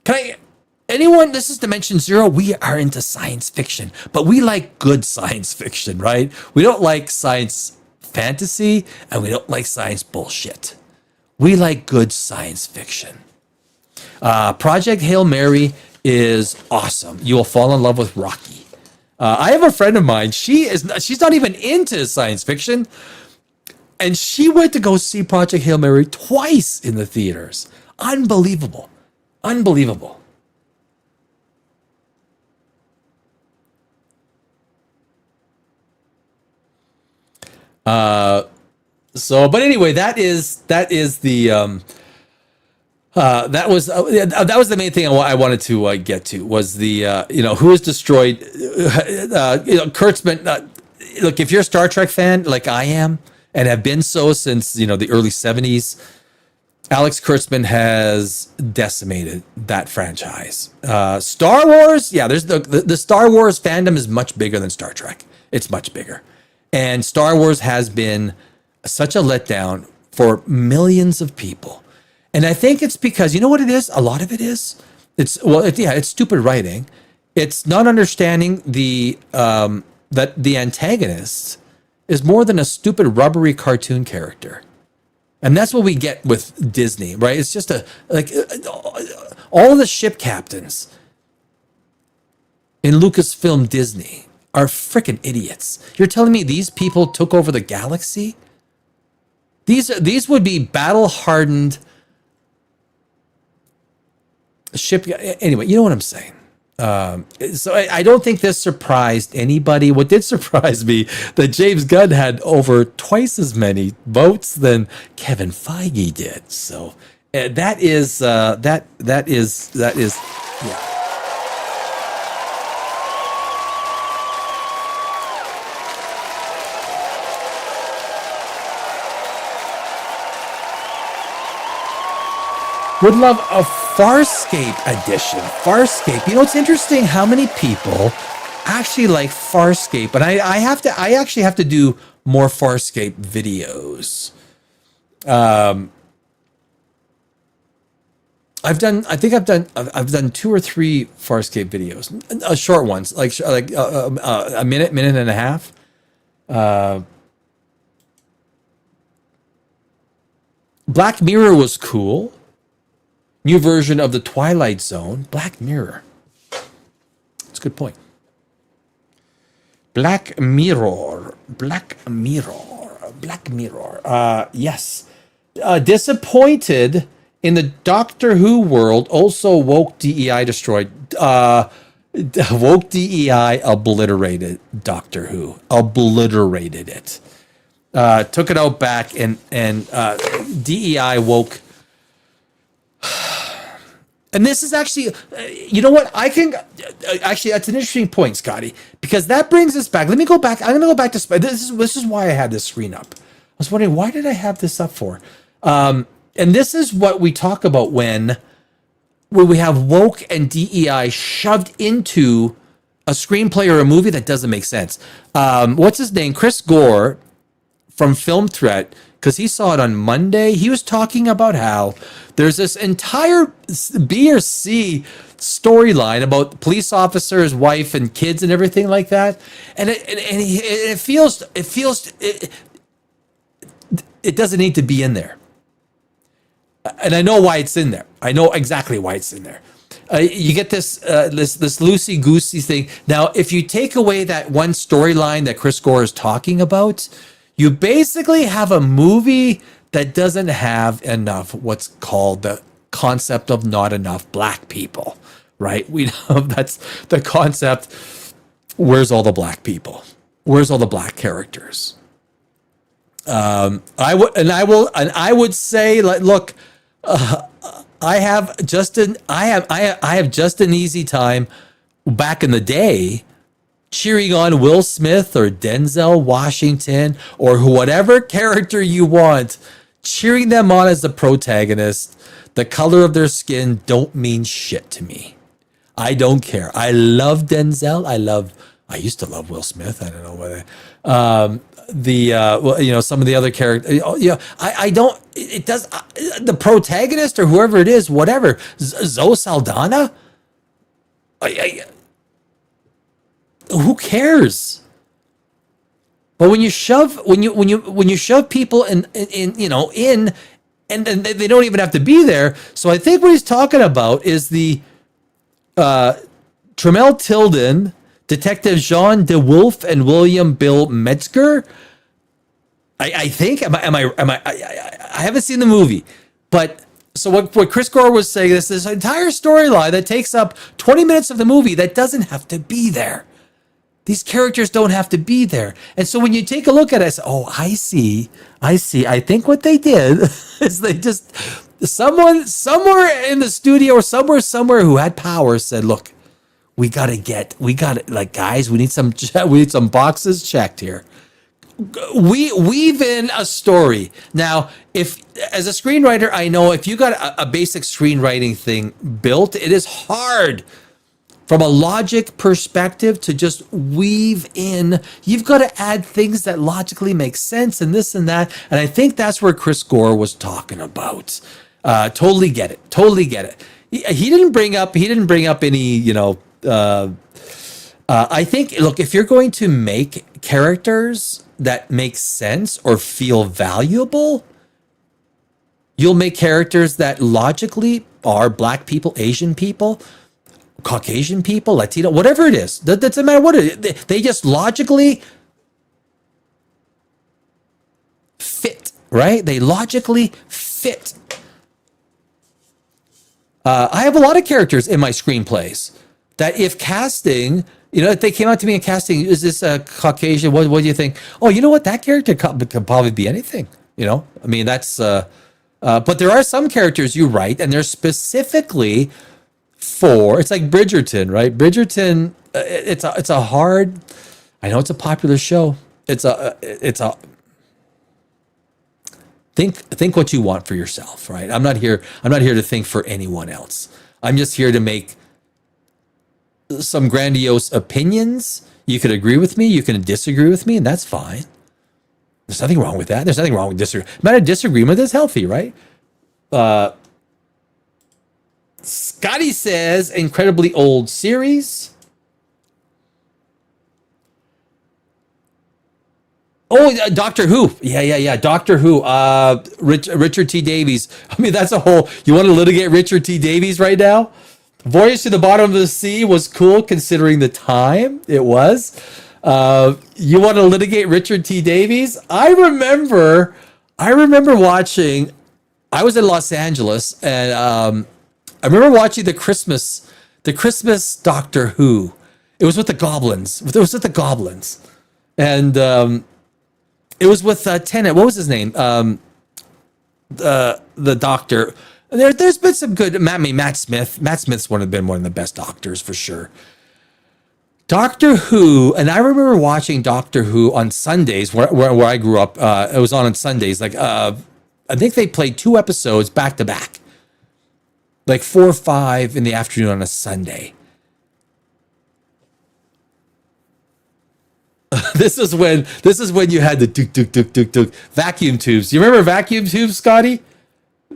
This is Dimension Zero. We are into science fiction, but we like good science fiction, right? We don't like science fantasy, and we don't like science bullshit. We like good science fiction. Project Hail Mary is awesome. You will fall in love with Rocky. I have a friend of mine. She's not even into science fiction, and she went to go see Project Hail Mary twice in the theaters. Unbelievable. Unbelievable. But anyway, that is the that was the main thing I wanted to get to was the who is destroyed. Kurtzman. Look, if you're a Star Trek fan like I am and have been so since the early '70s, Alex Kurtzman has decimated that franchise. Star Wars, yeah, there's the Star Wars fandom is much bigger than Star Trek. It's much bigger, and Star Wars has been such a letdown for millions of people. And I think it's because, you know what it is? A lot of it is, it's stupid writing. It's not understanding that the antagonist is more than a stupid rubbery cartoon character. And that's what we get with Disney, right? It's just all the ship captains in Lucasfilm Disney are freaking idiots. You're telling me these people took over the galaxy? These would be battle-hardened ship. Anyway, you know what I'm saying. So I don't think this surprised anybody. What did surprise me that James Gunn had over twice as many votes than Kevin Feige did. So that is yeah. Would love a Farscape edition. Farscape. You know, it's interesting how many people actually like Farscape, and I actually have to do more Farscape videos. I've done 2 or 3 Farscape videos, short ones, like a minute and a half. Black Mirror was cool. New version of the Twilight Zone. Black Mirror. That's a good point. Black Mirror. Yes. Disappointed in the Doctor Who world. Also, woke DEI destroyed. Woke DEI obliterated Doctor Who. Obliterated it. Took it out back and DEI woke. And this is actually, you know what? Actually, that's an interesting point, Scotty, because that brings us back. Let me go back. I'm going to go back to this is why I had this screen up. I was wondering, why did I have this up for? And this is what we talk about when we have woke and DEI shoved into a screenplay or a movie that doesn't make sense. What's his name? Chris Gore from Film Threat, because he saw it on Monday. He was talking about how there's this entire B or C storyline about police officer's wife and kids and everything like that, and it feels it doesn't need to be in there. And I know why it's in there. I know exactly why it's in there. You get this loosey goosey thing. Now, if you take away that one storyline that Chris Gore is talking about, you basically have a movie that doesn't have enough what's called the concept of not enough black people, right? We know that's the concept. Where's all the black people? Where's all the black characters? I would say, like, look, I have just an easy time back in the day cheering on Will Smith or Denzel Washington or whatever character you want, cheering them on as the protagonist. The color of their skin don't mean shit to me. I don't care. I love Denzel. I used to love Will Smith. I don't know whether some of the other characters. I don't. It does. The protagonist or whoever it is, whatever. Zoe Saldana. Who cares? But when you shove people in and they don't even have to be there. So I think what he's talking about is the Tremel Tilden, Detective Jean de Wolf, and William Bill Metzger. I think I haven't seen the movie, but so what Chris Gore was saying is this entire storyline that takes up 20 minutes of the movie that doesn't have to be there. These characters don't have to be there. And so when you take a look at it, I say, oh, I see. I think what they did is they just, someone somewhere in the studio or somewhere who had power said, look, we got it, like, guys, we need some boxes checked here. We weave in a story. Now, if as a screenwriter, I know if you got a basic screenwriting thing built, it is hard from a logic perspective to just weave in. You've got to add things that logically make sense and this and that. And I think that's where Chris Gore was talking about. Totally get it. He didn't bring up any, I think, look, if you're going to make characters that make sense or feel valuable, you'll make characters that logically are Black people, Asian people, Caucasian people, Latino, whatever it is. That doesn't matter what it is. They just logically fit, right? They logically fit. I have a lot of characters in my screenplays that if casting, if they came out to me in casting, is this a Caucasian? What do you think? Oh, you know what? That character could probably be anything. I mean, that's, but there are some characters you write and they're specifically for, it's like Bridgerton, right? Bridgerton, it's a hard, I know it's a popular show. Think what you want for yourself, right? I'm not here to think for anyone else. I'm just here to make some grandiose opinions. You could agree with me, you can disagree with me, and that's fine. There's nothing wrong with that. There's nothing wrong with disagreement. Matter of disagreement is healthy, right? Scotty says, incredibly old series. Oh, Doctor Who. Yeah. Doctor Who. Richard T. Davies. I mean, that's a whole, you want to litigate Richard T. Davies right now? Voyage to the Bottom of the Sea was cool considering the time it was. You want to litigate Richard T. Davies? I remember watching, I was in Los Angeles, and I remember watching the Christmas Doctor Who. It was with the Goblins. And it was with Tennant. What was his name? The Doctor. There's been some good. Matt Smith. Matt Smith's been one of the best doctors for sure. Doctor Who, and I remember watching Doctor Who on Sundays where I grew up. It was on Sundays. Like I think they played 2 episodes back to back, like 4 or 5 in the afternoon on a Sunday. This is when you had the tuk vacuum tubes. You remember vacuum tubes, Scotty?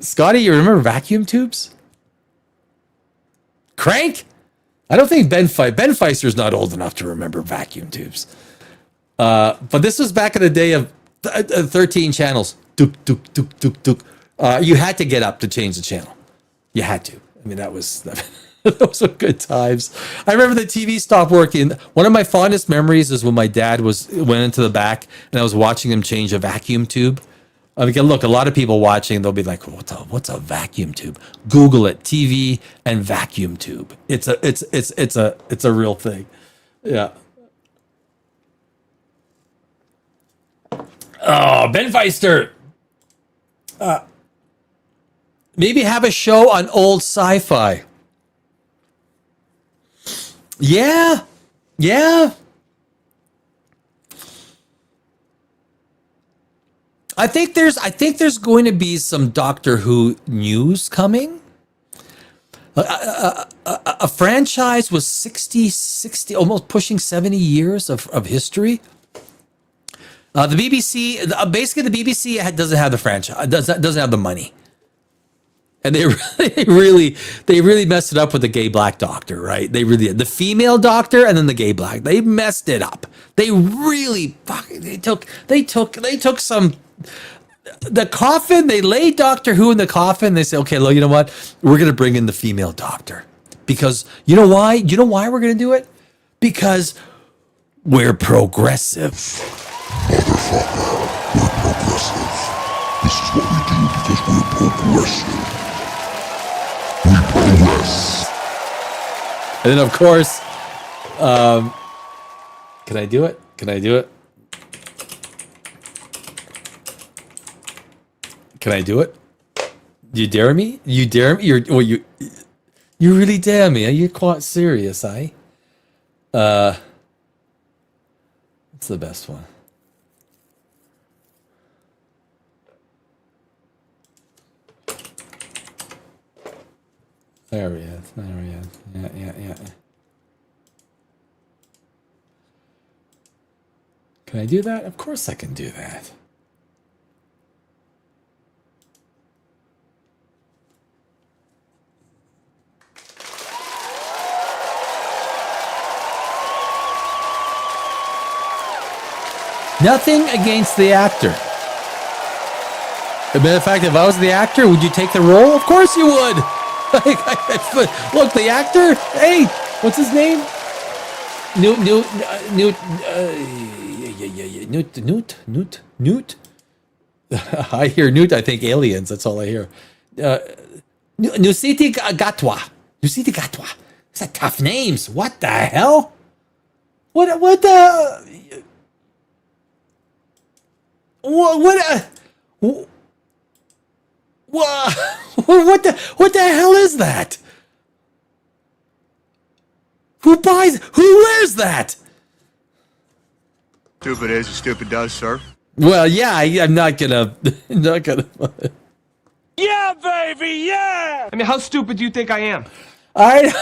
Scotty, you remember vacuum tubes? Crank? I don't think Ben Feister's not old enough to remember vacuum tubes. But this was back in the day of 13 channels. You had to get up to change the channel. You had to. I mean, that was those were good times. I remember the TV stopped working. One of my fondest memories is when my dad went into the back and I was watching him change a vacuum tube. I mean, look, a lot of people watching, they'll be like, what's a vacuum tube? Google it, TV and vacuum tube. It's a real thing. Yeah. Oh, Ben Feister. Maybe have a show on old sci-fi. Yeah. I think there's going to be some Doctor Who news coming. A franchise with 60, almost pushing 70 years of history. The BBC, basically the BBC doesn't have the franchise, doesn't have the money. And they really messed it up with the gay black doctor, right? They really did. The female doctor and then the gay black. They messed it up. They really fucking they took some the coffin, they lay Doctor Who in the coffin. They say, okay, look, you know what? We're going to bring in the female doctor. Because you know why? You know why we're going to do it? Because we're progressive. Motherfucker, we're progressive. This is what we do because we're progressive. We progress. And then, of course, can I do it? Can I do it? Can I do it? You dare me? You dare me? You really dare me? Are you quite serious, eh? What's the best one? There we are. There we are. Yeah. Can I do that? Of course I can do that. Nothing against the actor. As a matter of fact, if I was the actor, would you take the role? Of course you would. Look, the actor. Hey, what's his name? Newt. I hear Newt. I think aliens. That's all I hear. Nusiti Gatwa. Those are tough names. What the hell? What the? What the hell is that? Who wears that? Stupid is as stupid does, sir. Well, yeah, I'm not gonna. Yeah, baby, yeah! I mean, how stupid do you think I am? I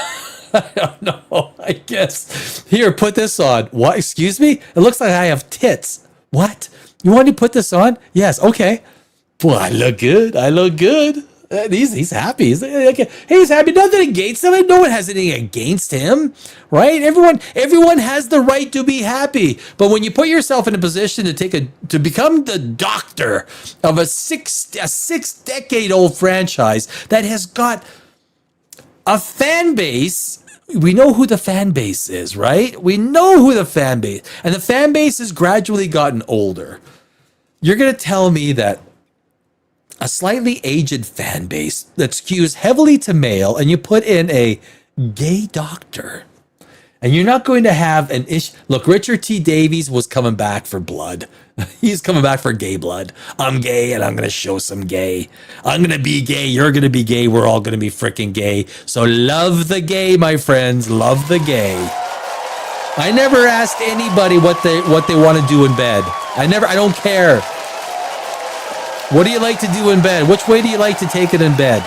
don't know. I guess. Here, put this on. What? Excuse me? It looks like I have tits. What? You want to put this on? Yes. Okay. Well, I look good. He's happy. He's happy. Nothing against him. No one has anything against him, right? Everyone has the right to be happy. But when you put yourself in a position to become the doctor of a six-decade-old franchise that has got a fan base, we know who the fan base is, right? We know who the fan base, and the fan base has gradually gotten older. You're gonna tell me that a slightly aged fan base that skews heavily to male, and you put in a gay doctor, and you're not going to have an issue. Look, Richard T. Davies was coming back for blood. He's coming back for gay blood. I'm gay, and I'm going to show some gay. I'm going to be gay. You're going to be gay. We're all going to be freaking gay. So love the gay, my friends. Love the gay. I never asked anybody what they want to do in bed. I don't care. What do you like to do in bed? Which way do you like to take it in bed?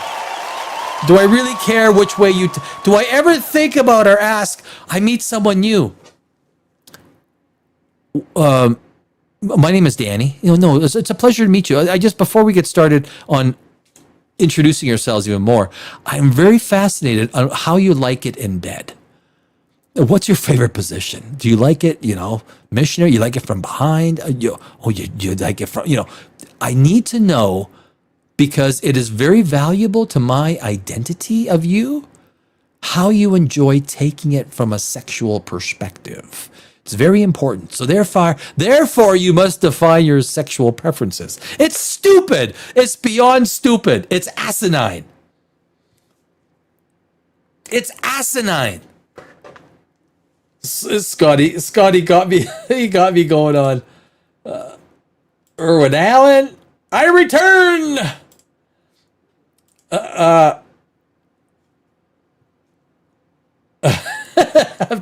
Do I really care which way you... do I ever think about or ask, I meet someone new? My name is Danny. No, it's a pleasure to meet you. I just, before we get started on introducing yourselves even more, I'm very fascinated on how you like it in bed. What's your favorite position? Do you like it, missionary? You like it from behind? You like it from, I need to know, because it is very valuable to my identity of you, how you enjoy taking it from a sexual perspective. It's very important. So therefore, you must define your sexual preferences. It's stupid. It's beyond stupid. It's asinine. It's asinine. Scotty got me. He got me going on. Irwin Allen, I return. Have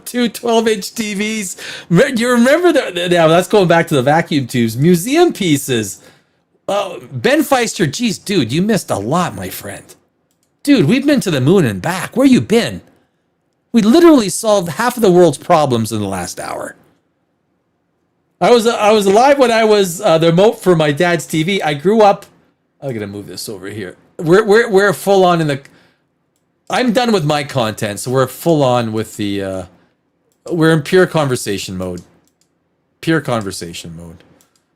two 12-inch TVs. You remember that? Now that's going back to the vacuum tubes. Museum pieces. Ben Feister, geez, dude, you missed a lot, my friend. Dude, we've been to the moon and back. Where you been? We literally solved half of the world's problems in the last hour. I was alive when I was the remote for my dad's TV. I grew up. I'm gonna move this over here. We're full on in the. I'm done with my content, so we're full on with the. We're in pure conversation mode. Pure conversation mode.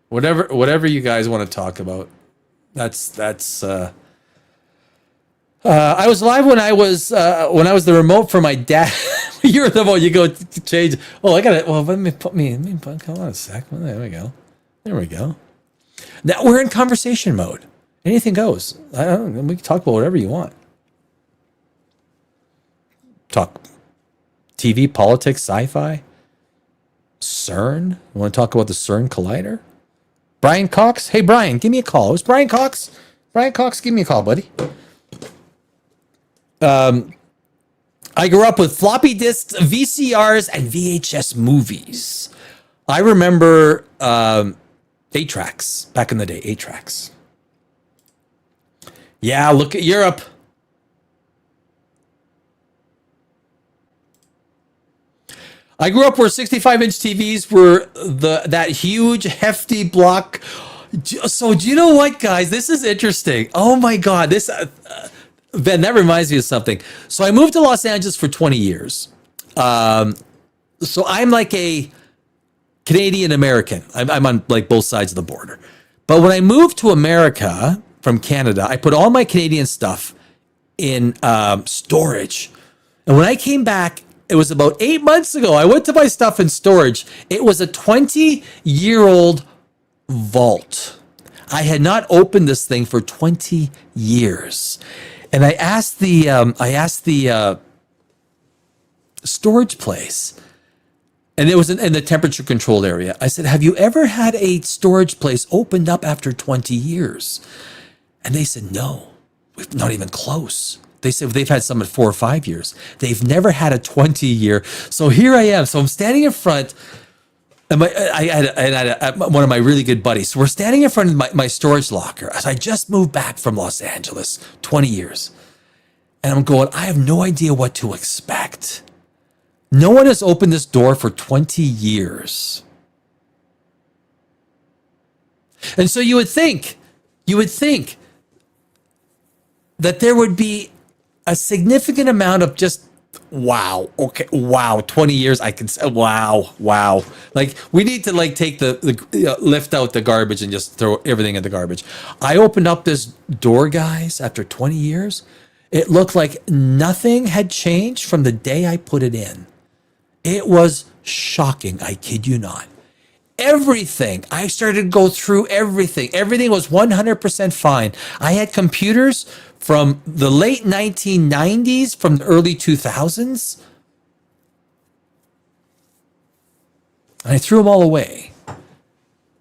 Whatever you guys want to talk about, That's. I was live when I was the remote for my dad. You're the one. You go to change. Oh, I got it. Well, let me put. Come on a sec. Well, there we go. There we go. Now we're in conversation mode. Anything goes. I don't know. We can talk about whatever you want. Talk TV, politics, sci-fi, CERN. You want to talk about the CERN collider? Brian Cox? Hey, Brian, give me a call. It was Brian Cox. Brian Cox, give me a call, buddy. I grew up with floppy disks, VCRs, and VHS movies. I remember 8-tracks back in the day. 8-tracks. Yeah, look at Europe. I grew up where 65-inch TVs were that huge, hefty block. So do you know what, guys? This is interesting. Oh my God, this Ben, that reminds me of something. So I moved to Los Angeles for 20 years. So I'm like a Canadian American. I'm on like both sides of the border. But when I moved to America from Canada, I put all my Canadian stuff in storage. And when I came back, it was about 8 months ago. I went to my stuff in storage. It was a 20-year-old vault. I had not opened this thing for 20 years. And I asked the storage place, and it was in the temperature controlled area. I said, have you ever had a storage place opened up after 20 years? And they said, no, we're not even close. They said they've had some at 4 or 5 years. They've never had a 20-year. So here I am. So I'm standing in front, and I had one of my really good buddies. So we're standing in front of my storage locker. As I just moved back from Los Angeles, 20 years. And I'm going, I have no idea what to expect. No one has opened this door for 20 years. And so you would think that there would be a significant amount of just, wow, okay, wow, 20 years, I can say, wow. Like, we need to like take lift out the garbage and just throw everything in the garbage. I opened up this door, guys, after 20 years. It looked like nothing had changed from the day I put it in. It was shocking, I kid you not. Everything. I started to go through everything. Everything was 100% fine. I had computers from the late 1990s, from the early 2000s. And I threw them all away.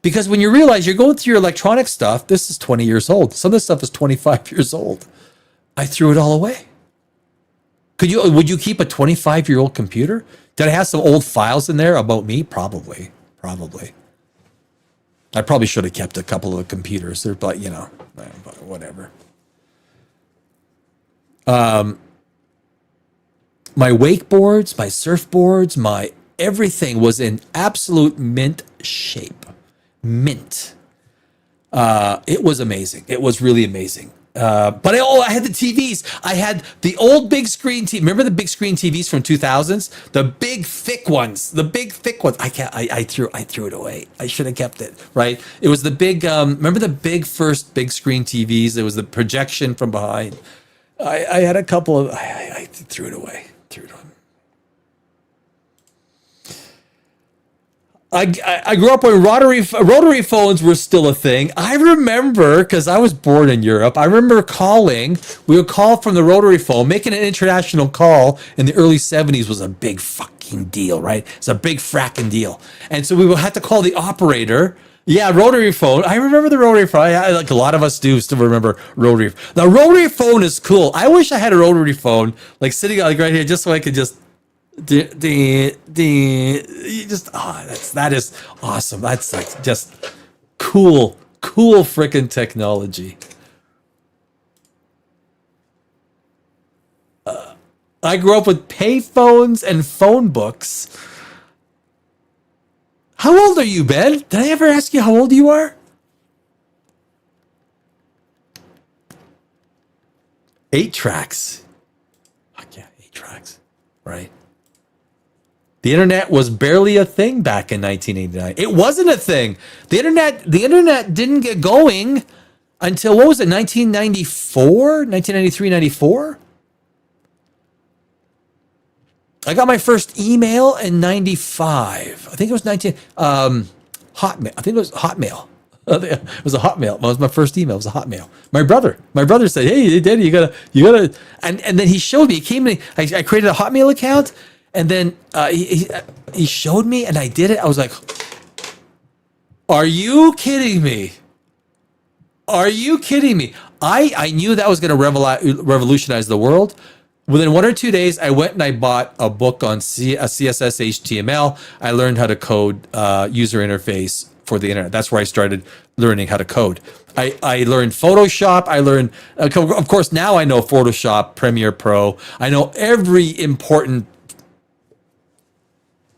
Because when you realize you're going through your electronic stuff, this is 20 years old. Some of this stuff is 25 years old. I threw it all away. Would you keep a 25-year-old computer? Did I have some old files in there about me? Probably. I probably should have kept a couple of computers there, but whatever. My wakeboards, my surfboards, my everything was in absolute mint shape. Mint. It was amazing. It was really amazing. But I had the TVs. I had the old big screen TV. Remember the big screen TVs from 2000s? The big thick ones. I threw it away. I should have kept it, right? It was the big, remember the first big screen TVs? It was the projection from behind. I had a couple of, I threw it away. I grew up when rotary phones were still a thing. I remember, because I was born in Europe, I remember we would call from the rotary phone. Making an international call in the early 70s was a big fucking deal, right? It's a big fracking deal. And so we would have to call the operator. Yeah, rotary phone. I remember the rotary phone. Like a lot of us do still remember rotary. The rotary phone is cool. I wish I had a rotary phone, like sitting like right here, just so I could just that is awesome. That's like just cool freaking technology. I grew up with payphones and phone books. How old are you, Ben? Did I ever ask you how old you are? 8-tracks. Fuck yeah, 8-tracks. Right. The internet was barely a thing back in 1989. It wasn't a thing. The internet didn't get going until, what was it, 1994? 1993, 94? I got my first email in 95. I think it was Hotmail. I think it was Hotmail. It was a Hotmail. It was my first email. It was a Hotmail. My brother said, "Hey, Daddy, you gotta," and then he showed me. He came to me. I created a Hotmail account, and then he showed me, and I did it. I was like, "Are you kidding me? Are you kidding me?" I knew that was going to revolutionize the world. Within 1 or 2 days, I went and I bought a book on CSS HTML. I learned how to code user interface for the internet. That's where I started learning how to code. I learned Photoshop. I learned, of course, now I know Photoshop, Premiere Pro. I know every important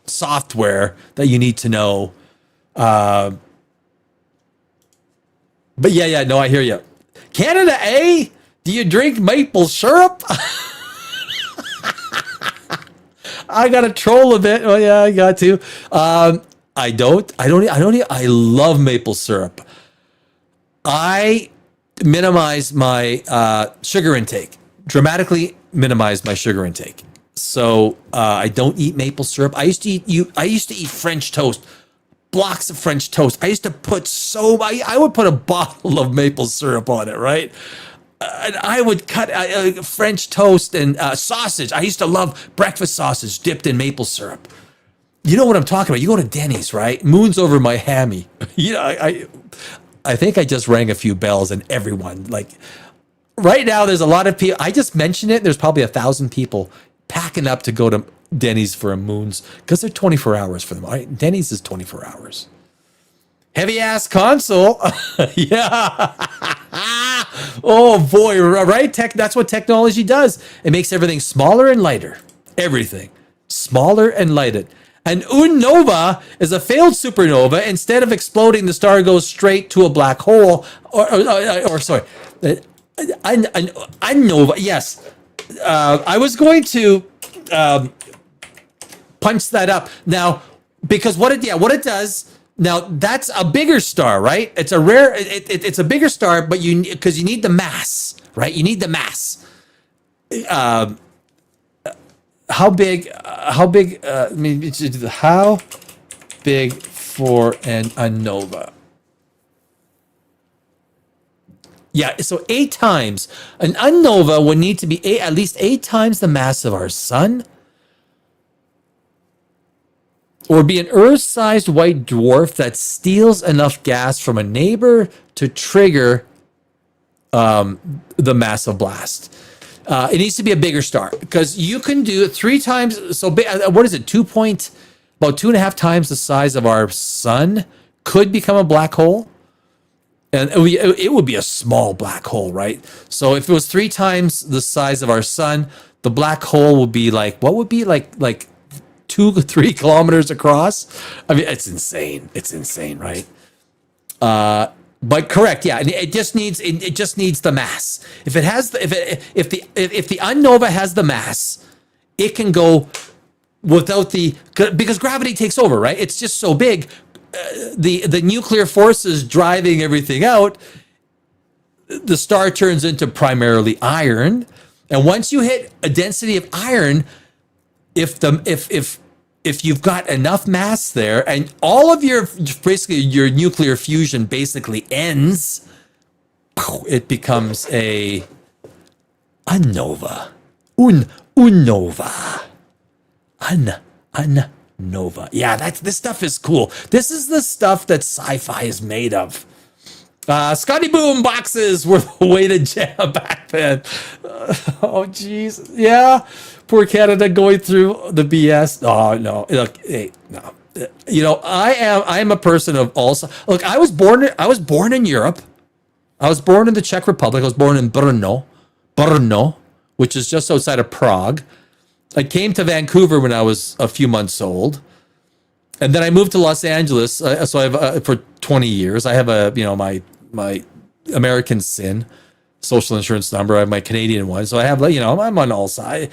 software that you need to know. But yeah, no, I hear you. Canada, eh? Do you drink maple syrup? I got to troll a bit. Oh yeah, I got to. I don't. I love maple syrup. I minimize my sugar intake. Dramatically minimize my sugar intake. So I don't eat maple syrup. I used to eat French toast. Blocks of French toast. I used to put I would put a bottle of maple syrup on it, right? And I would cut French toast and sausage. I used to love breakfast sausage dipped in maple syrup. You know what I'm talking about? You go to Denny's, right? Moon's over my hammy. You know, I think I just rang a few bells, and everyone, like, right now there's a lot of people. I just mentioned it. There's probably 1,000 people packing up to go to Denny's for a Moon's, because they're 24 hours for them. Right? Denny's is 24 hours. Heavy ass console. Yeah. Oh boy, right? That's what technology does. It makes everything smaller and lighter. Everything smaller and lighter. An nova is a failed supernova. Instead of exploding, the star goes straight to a black hole. Or sorry, a nova. Yes, I was going to punch that up now, because what it does. Now that's a bigger star, right? It's a rare. It's a bigger star, but because you need the mass, right? You need the mass. How big? How big? I mean, how big for a nova? Yeah, so 8 times. An unnova would need to be at least 8 times the mass of our sun, or be an Earth-sized white dwarf that steals enough gas from a neighbor to trigger the massive blast. It needs to be a bigger star, because you can do 3 times. So what is it? About 2.5 times the size of our sun could become a black hole. And it would be a small black hole, right? So if it was 3 times the size of our sun, the black hole would be like, what would be like 2 to 3 kilometers across? I mean, it's insane. It's insane, right? But correct, yeah. It just needs the mass. If the unnova has the mass, it can go without because gravity takes over, right? It's just so big. The nuclear forces driving everything out. The star turns into primarily iron, and once you hit a density of iron, if you've got enough mass there, and all of your nuclear fusion basically ends, it becomes a nova. Unnova. Unnova. Yeah, this stuff is cool. This is the stuff that sci-fi is made of. Scotty Boom boxes were the way to jam back then. Oh, jeez. Yeah. Poor Canada going through the BS. Oh, no. Look, hey, no. You know, I am a person of also. Look, I was born in Europe. I was born in the Czech Republic. I was born in Brno, which is just outside of Prague. I came to Vancouver when I was a few months old. And then I moved to Los Angeles. So I have for 20 years. I have my American SIN, social insurance number. I have my Canadian one. So I have, I'm on all sides.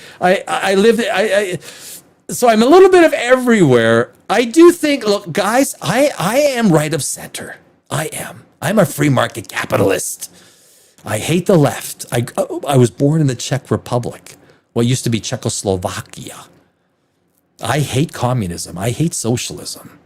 So I'm a little bit of everywhere. I do think, look, guys, I am right of center. I am. I'm a free market capitalist. I hate the left. I was born in the Czech Republic, what used to be Czechoslovakia. I hate communism. I hate socialism.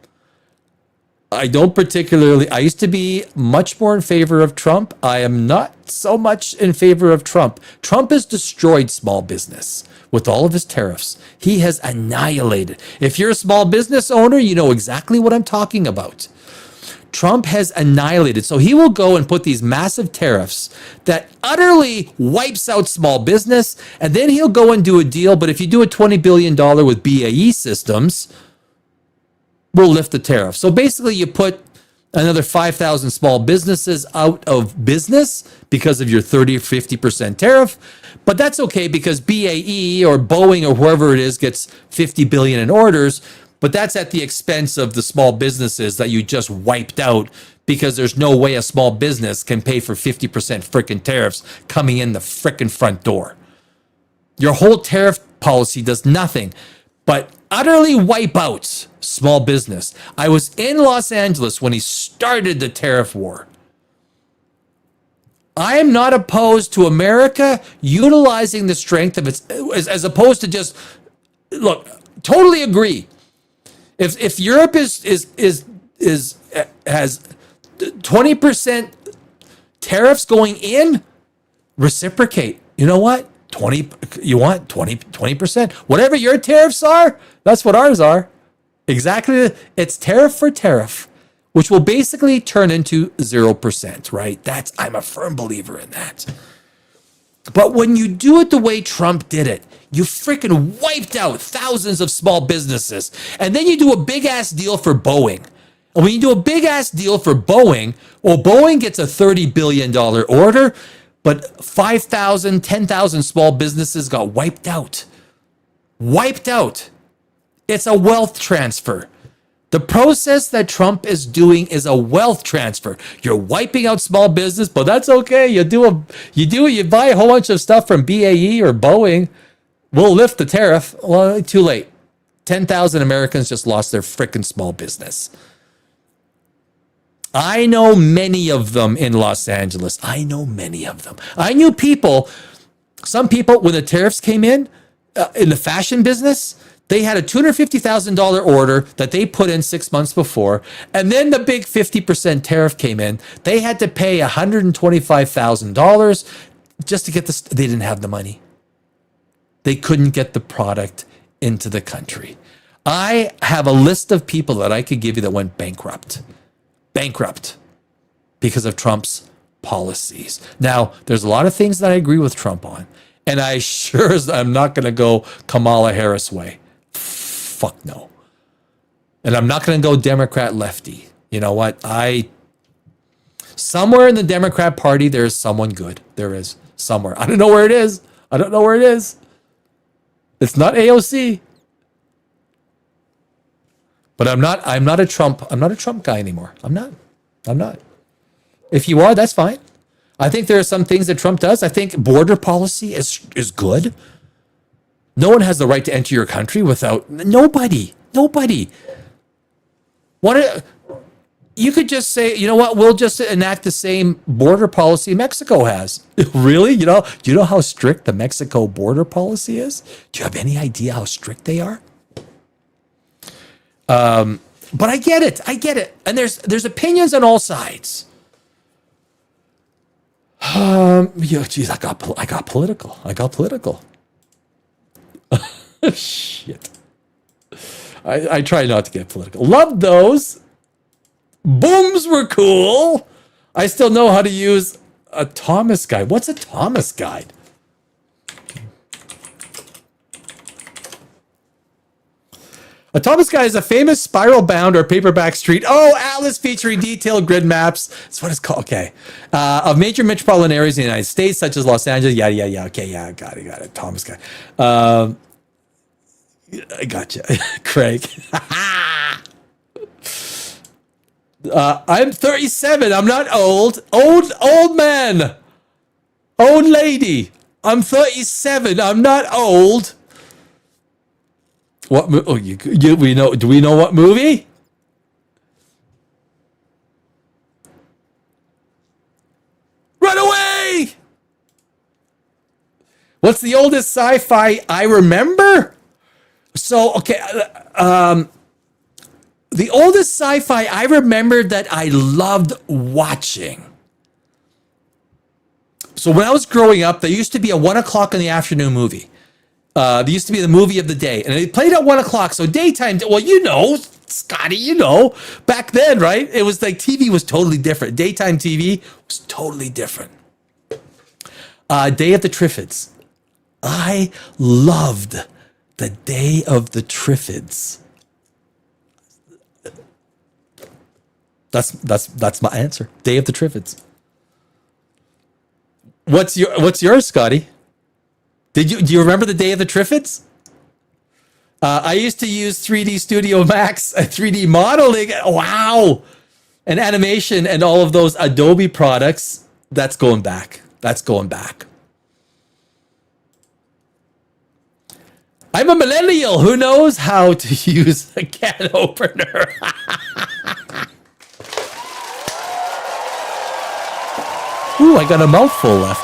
I used to be much more in favor of Trump. I am not so much in favor of Trump. Trump has destroyed small business with all of his tariffs. He has annihilated. If you're a small business owner, you know exactly what I'm talking about. Trump has annihilated. So he will go and put these massive tariffs that utterly wipes out small business. And then he'll go and do a deal. But if you do a $20 billion with BAE Systems, we'll lift the tariff. So basically you put another 5,000 small businesses out of business because of your 30 or 50% tariff. But that's okay because BAE or Boeing or whoever it is gets 50 billion in orders. But that's at the expense of the small businesses that you just wiped out because there's no way a small business can pay for 50% frickin' tariffs coming in the frickin' front door. Your whole tariff policy does nothing but utterly wipe out small business. I was in Los Angeles when he started the tariff war. I am not opposed to America utilizing the strength of its, as opposed to just, look, totally agree. If Europe has 20% tariffs going in, reciprocate. You know what? 20%. Whatever your tariffs are, that's what ours are. Exactly. It's tariff for tariff, which will basically turn into 0%, right? I'm a firm believer in that. But when you do it the way Trump did it, you freaking wiped out thousands of small businesses. And then you do a big ass deal for Boeing. And when you do a big ass deal for Boeing, well, Boeing gets a $30 billion order, but 5,000, 10,000 small businesses got wiped out. Wiped out. It's a wealth transfer. The process that Trump is doing is a wealth transfer. You're wiping out small business, but that's okay. You buy a whole bunch of stuff from BAE or Boeing. We'll lift the tariff. Well, too late. 10,000 Americans just lost their frickin' small business. I know many of them in Los Angeles. I know many of them. I knew some people, when the tariffs came in the fashion business, they had a $250,000 order that they put in 6 months before, and then the big 50% tariff came in. They had to pay $125,000 just to get this. They didn't have the money. They couldn't get the product into the country. I have a list of people that I could give you that went bankrupt because of Trump's policies. Now, there's a lot of things that I agree with Trump on, and I sure as I'm not going to go Kamala Harris way. Fuck no. And I'm not going to go Democrat lefty. You know what? Somewhere in the Democrat Party, there is someone good. There is somewhere. I don't know where it is. It's not AOC. But I'm not a Trump guy anymore. I'm not. If you are, that's fine. I think there are some things that Trump does. I think border policy is good. No one has the right to enter your country without nobody. You could just say, you know what? We'll just enact the same border policy Mexico has. Really? Do you know how strict the Mexico border policy is? Do you have any idea how strict they are? But I get it. And there's opinions on all sides. Geez, I got political. Shit. I try not to get political. Loved those. Booms were cool. I still know how to use a Thomas guide. What's a Thomas guide? A Thomas guide is a famous spiral-bound or paperback street. Oh, atlas featuring detailed grid maps. That's what it's called. Okay. Of major metropolitan areas in the United States, such as Los Angeles. Yeah. Okay, yeah, got it. Thomas guide. I gotcha. Craig. I'm 37. I'm not old. Old man. Old lady. I'm 37. I'm not old. What? Oh, we know. Do we know what movie? What's the oldest sci-fi I remember? So, okay, the oldest sci-fi I remember that I loved watching. So when I was growing up, there used to be a 1 o'clock in the afternoon movie. There used to be the movie of the day, and it played at 1 o'clock. So daytime, well, you know, Scotty, you know, back then, right? It was like TV was totally different. Daytime TV was totally different. Day of the Triffids. I loved the Day of the Triffids. That's my answer. Day of the Triffids. What's yours, Scotty? Do you remember the Day of the Triffids? I used to use 3D Studio Max, 3D modeling. Wow. And animation and all of those Adobe products. That's going back. I'm a millennial who knows how to use a can opener. Ooh, I got a mouthful left.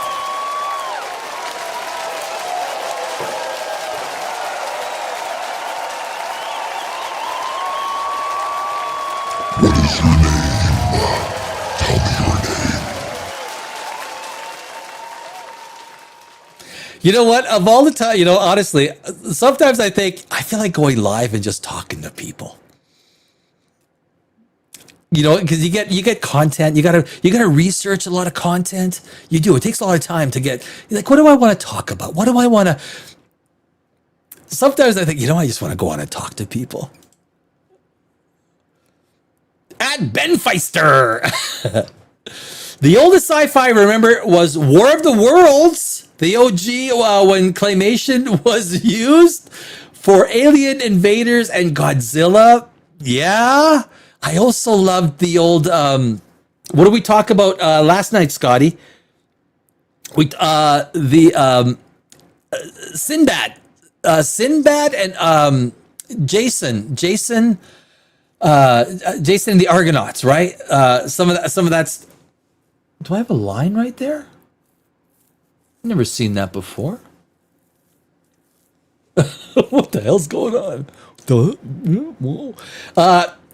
What is your name? Tell me your name. You know what? Of all the time, you know, honestly, sometimes I feel like going live and just talking to people. You know, because you get content, you gotta research a lot of content. You do. It takes a lot of time to get. You're like, what do I want to talk about? What do I want to? Sometimes I think, you know, I just want to go on and talk to people. At Ben Feister. The oldest sci-fi I remember was War of the Worlds, the OG, when claymation was used for Alien Invaders and Godzilla. Yeah. I also loved the old, what did we talk about last night, Scotty? Sinbad. Sinbad and Jason and the Argonauts, right? Some of that's. Do I have a line right there? I've never seen that before. What the hell's going on? Whoa.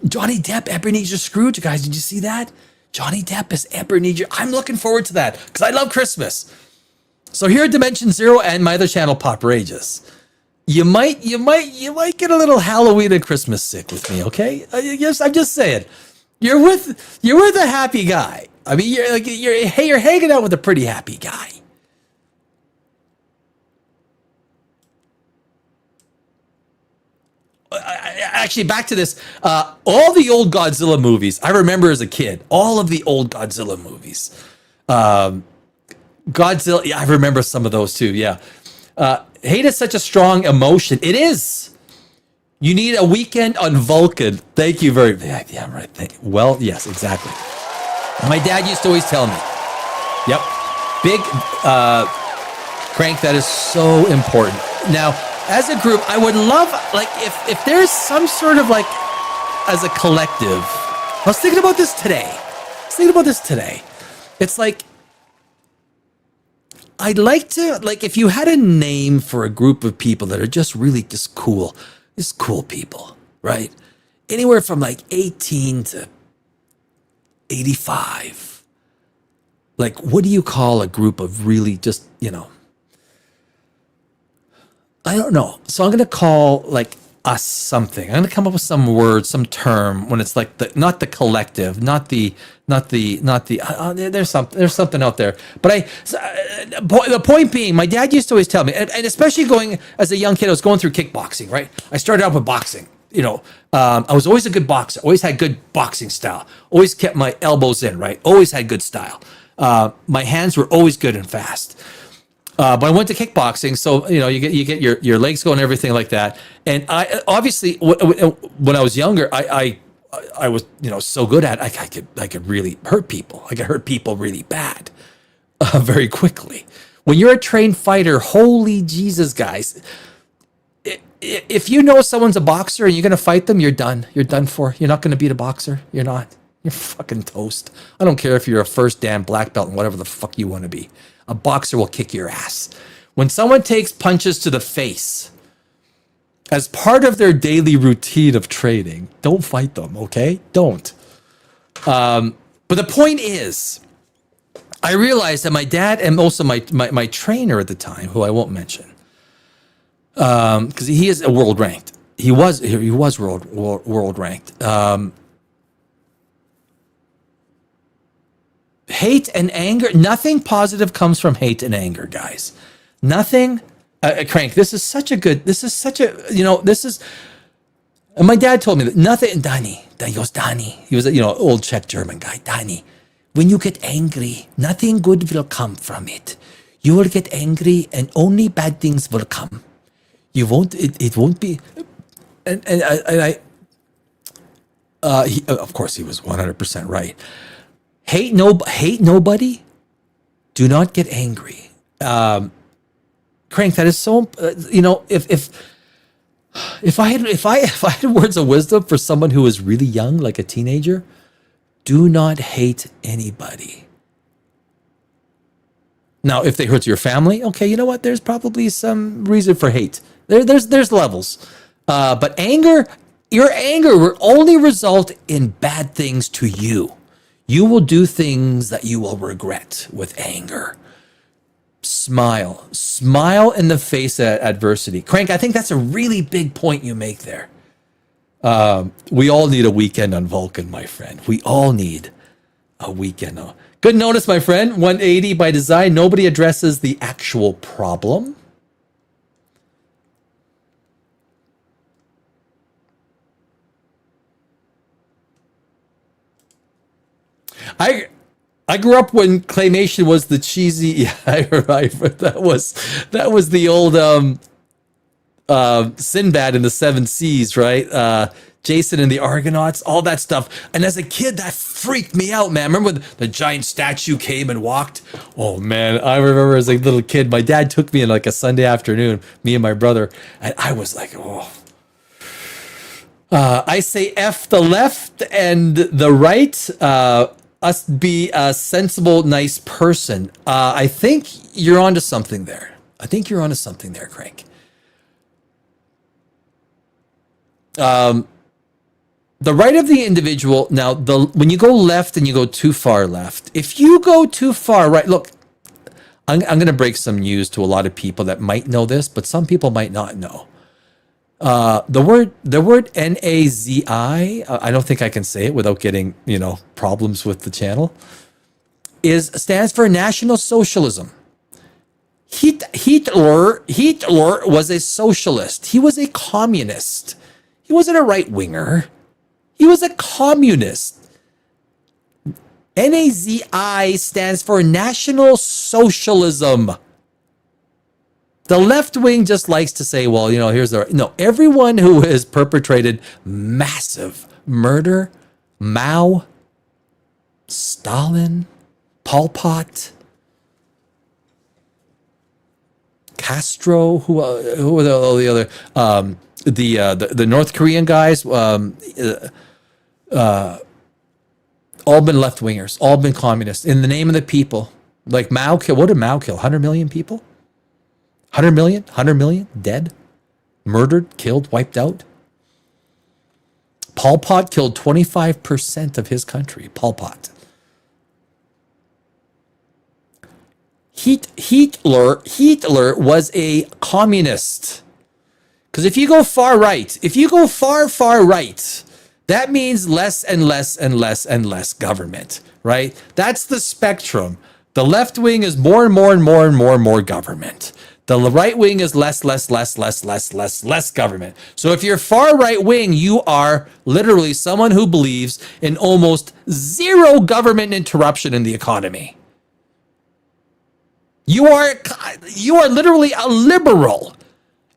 Johnny Depp, Ebenezer Scrooge, guys. Did you see that? Johnny Depp is Ebenezer. I'm looking forward to that because I love Christmas. So here at Dimension Zero and my other channel, Pop Rages. You might get a little Halloween and Christmas sick with me, okay? Yes, I'm just saying. You're with a happy guy. I mean, you're hanging out with a pretty happy guy. Actually, back to this. All the old Godzilla movies I remember as a kid. All of the old Godzilla movies. Godzilla. Yeah, I remember some of those too. Yeah. Hate is such a strong emotion. It is. You need a weekend on Vulcan. Thank you very much. Yeah, right. Well, yes, exactly. My dad used to always tell me. Yep. Big crank. That is so important. Now, as a group, I would love, like, if there's some sort of, like, as a collective. I was thinking about this today. It's like, I'd like to, like, if you had a name for a group of people that are just really just cool people, right? Anywhere from like 18 to 85. Like, what do you call a group of really just, you know, I don't know. So I'm going to call like us something. I'm going to come up with some word, some term when it's like not the collective, not the there's something out there. But the point being, my dad used to always tell me, and especially going as a young kid, I was going through kickboxing, right? I started out with boxing. You know, I was always a good boxer, always had good boxing style, always kept my elbows in, right? Always had good style. My hands were always good and fast. But I went to kickboxing, so you know you get your legs going, everything like that. And I obviously when I was younger, I was, you know, so good at it, I could really hurt people. I could hurt people really bad, very quickly. When you're a trained fighter, holy Jesus, guys! If you know someone's a boxer and you're gonna fight them, you're done. You're done for. You're not gonna beat a boxer. You're not. You're fucking toast. I don't care if you're a first dan black belt and whatever the fuck you want to be. A boxer will kick your ass. When someone takes punches to the face as part of their daily routine of trading, don't fight them, okay? Don't. But the point is, I realized that my dad and also my trainer at the time, who I won't mention, because he is a world ranked. He was world ranked. Hate and anger. Nothing positive comes from hate and anger, guys. Nothing. Crank. This is such a. And my dad told me that nothing. Danny. He goes, Danny. He was a old Czech German guy. Danny. When you get angry, nothing good will come from it. You will get angry, and only bad things will come. You won't. It won't be. And of course, he was 100% right. Hate nobody. Do not get angry. Crank. That is so. If I had words of wisdom for someone who is really young, like a teenager, do not hate anybody. Now, if they hurt your family, okay, you know what? There's probably some reason for hate. There's levels. But your anger will only result in bad things to you. You will do things that you will regret with anger. Smile in the face of adversity. Crank, I think that's a really big point you make there. We all need a weekend on Vulcan, my friend. We all need a weekend. Good notice, my friend. 180 by design. Nobody addresses the actual problem. I grew up when claymation was the cheesy. Yeah, I remember that was the old Sinbad in the Seven Seas, right? Jason and the Argonauts, all that stuff. And as a kid, that freaked me out, man. Remember when the giant statue came and walked? Oh man, I remember as a little kid, my dad took me in like a Sunday afternoon, me and my brother, and I was like, oh. I say F the left and the right. Us be a sensible, nice person. I think you're onto something there. Crank. The right of the individual. Now, when you go left and you go too far left, if you go too far right, look, I'm going to break some news to a lot of people that might know this, but some people might not know. The word Nazi, I don't think I can say it without getting, problems with the channel, stands for National Socialism. Hitler was a socialist. He was a communist. He wasn't a right-winger. He was a communist. Nazi stands for National Socialism. The left wing just likes to say, well, here's everyone who has perpetrated massive murder, Mao, Stalin, Pol Pot, Castro, who are the other, the North Korean guys, all been left wingers, all been communists in the name of the people. Like Mao what did Mao kill? 100 million people? 100 million dead, murdered, killed, wiped out. Pol Pot killed 25% of his country. Pol Pot. Hitler was a communist. Because if you go far right, far right, that means less and less and less and less government, right? That's the spectrum. The left wing is more and more and more and more and more government. The right wing is less government. So if you're far right wing, you are literally someone who believes in almost zero government interruption in the economy. You are literally a liberal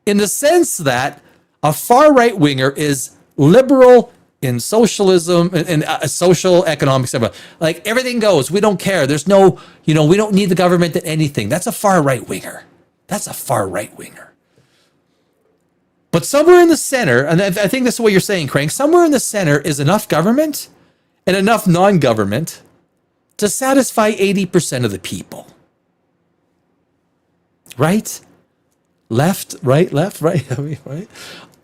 in the sense that a far right winger is liberal in socialism and social economics. Like everything goes. We don't care. There's no, we don't need the government in anything. That's a far right winger. But somewhere in the center, and I think that's what you're saying, Crank, somewhere in the center is enough government and enough non-government to satisfy 80% of the people. right? Left, right, left, right. I mean, right.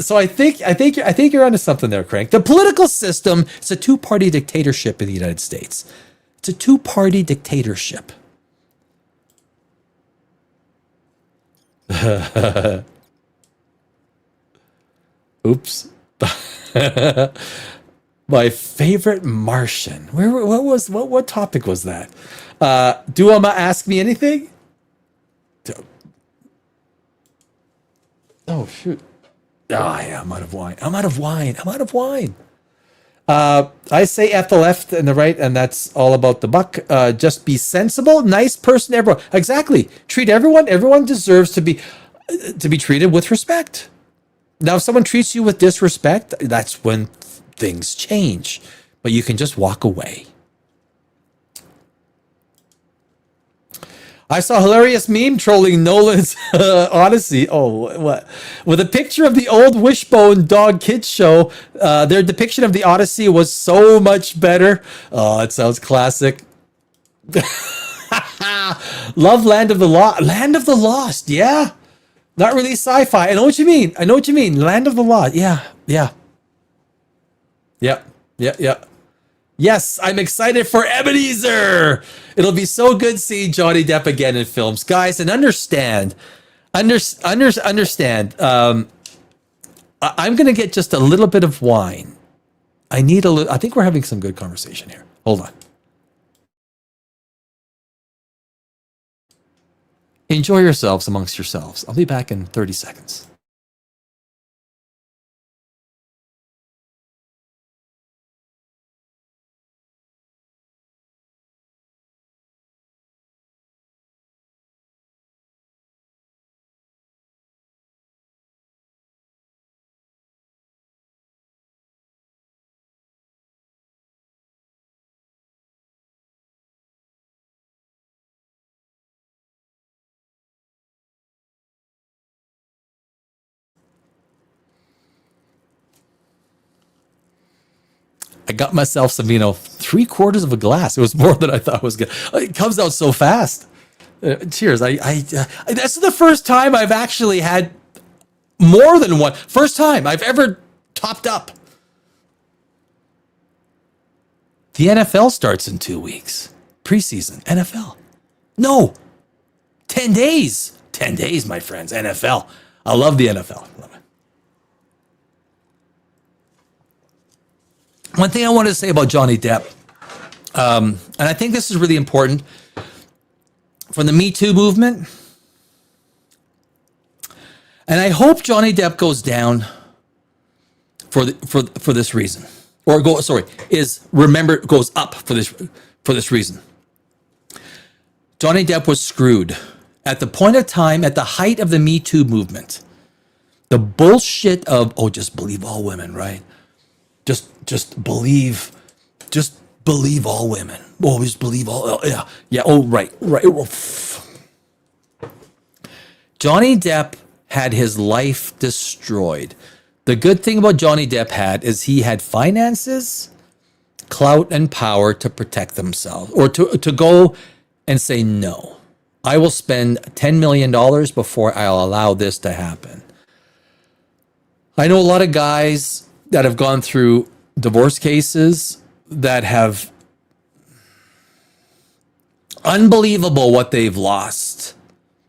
So I think you're onto something there, Crank. The political system is a two-party dictatorship in the United States. It's a two-party dictatorship. Oops. My favorite Martian. What topic was that? Do Emma ask me anything? Oh shoot. Ah, yeah, I'm out of wine. I'm out of wine. I say F the left and the right, and that's all about the buck. Just be sensible, nice person, everyone. Exactly. Treat everyone. Everyone deserves to be treated with respect. Now, if someone treats you with disrespect, that's when things change. But you can just walk away. I saw a hilarious meme trolling Nolan's Odyssey. Oh, what? With a picture of the old Wishbone Dog Kids show. Their depiction of the Odyssey was so much better. Oh, it sounds classic. Love Land of the Lost. Land of the Lost, yeah. Not really sci-fi. I know what you mean. Land of the Lost. Yeah. Yes, I'm excited for Ebenezer. It'll be so good seeing Johnny Depp again in films, guys. And understand. I'm gonna get just a little bit of wine. I think we're having some good conversation here. Hold on. Enjoy yourselves amongst yourselves. I'll be back in 30 seconds. I got myself some, 3/4 of a glass. It was more than I thought it was good. It comes out so fast. Cheers. This is the first time I've actually had more than one. First time I've ever topped up. The NFL starts in 2 weeks. Preseason, NFL. No, 10 days. 10 days, my friends. NFL. I love the NFL. Love it. One thing I wanted to say about Johnny Depp, and I think this is really important, from the Me Too movement, and I hope Johnny Depp goes down for this reason, or goes up for this reason. Johnny Depp was screwed at the point of time, at the height of the Me Too movement. The bullshit of, just believe all women, right? Just believe all women. Always believe all. Yeah. Oh, right. Johnny Depp had his life destroyed. The good thing about Johnny Depp is he had finances, clout, and power to protect themselves, or to go and say, no, I will spend $10 million before I'll allow this to happen. I know a lot of guys that have gone through divorce cases that have unbelievable what they've lost,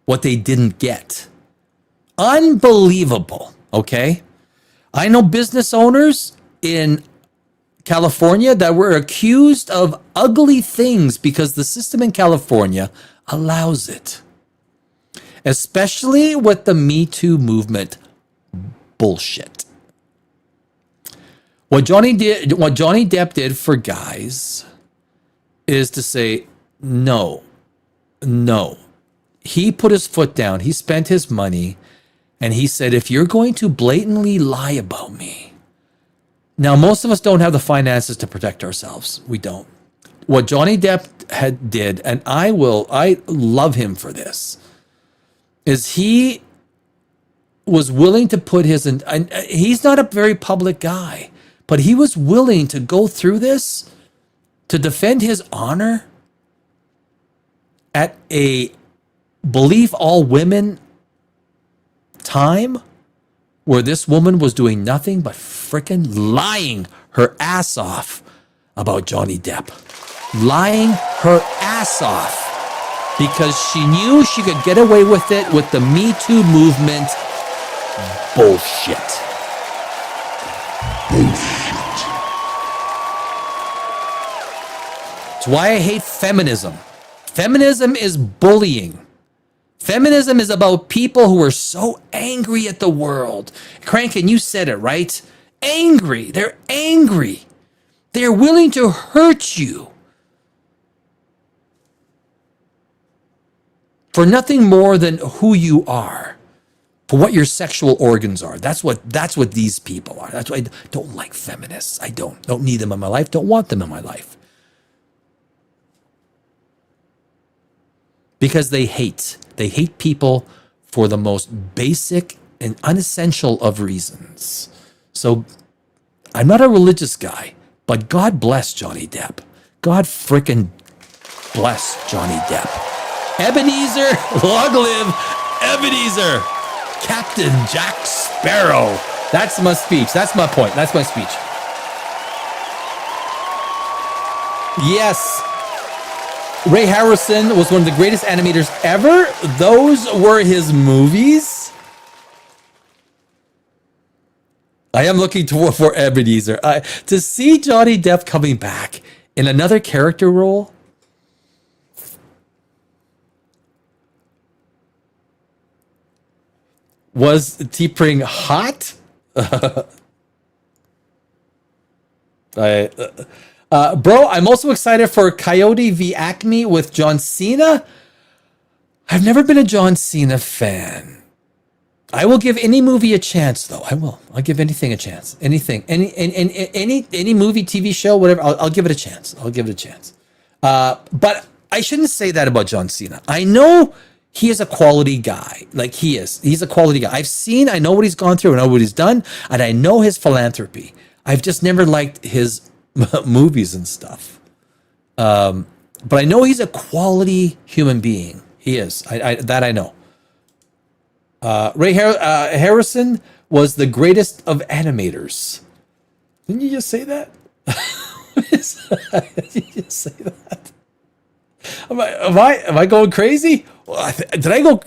what they didn't get. Unbelievable, okay? I know business owners in California that were accused of ugly things because the system in California allows it. Especially with the Me Too movement bullshit. What Johnny Depp did for guys is to say, no. He put his foot down. He spent his money. And he said, if you're going to blatantly lie about me. Now, most of us don't have the finances to protect ourselves. We don't. What Johnny Depp did, and I love him for this, is he was willing to put and he's not a very public guy, but he was willing to go through this to defend his honor at a believe all women time where this woman was doing nothing but freaking lying her ass off about Johnny Depp. Lying her ass off because she knew she could get away with it with the Me Too movement. Bullshit. It's why I hate feminism. Feminism is bullying. Feminism is about people who are so angry at the world. Crankin, you said it, right? Angry. They're angry. They're willing to hurt you for nothing more than who you are, for what your sexual organs are. That's what these people are. That's why I don't like feminists. I don't need them in my life. Don't want them in my life. Because they hate people for the most basic and unessential of reasons. So I'm not a religious guy, but God bless Johnny Depp. God frickin' bless Johnny Depp. Ebenezer, long live Ebenezer. Captain Jack Sparrow. That's my speech. That's my point. That's my speech. Yes. Ray Harrison was one of the greatest animators ever. Those were his movies. I am looking for Ebenezer. To see Johnny Depp coming back in another character role. Was T-Pring hot? Bro, I'm also excited for Coyote v Acme with John Cena. I've never been a John Cena fan. I will give any movie a chance, though. I will. I'll give anything a chance. Anything, any movie, TV show, whatever. I'll give it a chance. I'll give it a chance. But I shouldn't say that about John Cena. I know he is a quality guy. Like he is. He's a quality guy. I know what he's gone through. I know what he's done, and I know his philanthropy. I've just never liked his movies and stuff. But I know he's a quality human being. He is. That I know. Ray Harrison was the greatest of animators. Didn't you just say that? Did you just say that? Am I going crazy? Well, did I go?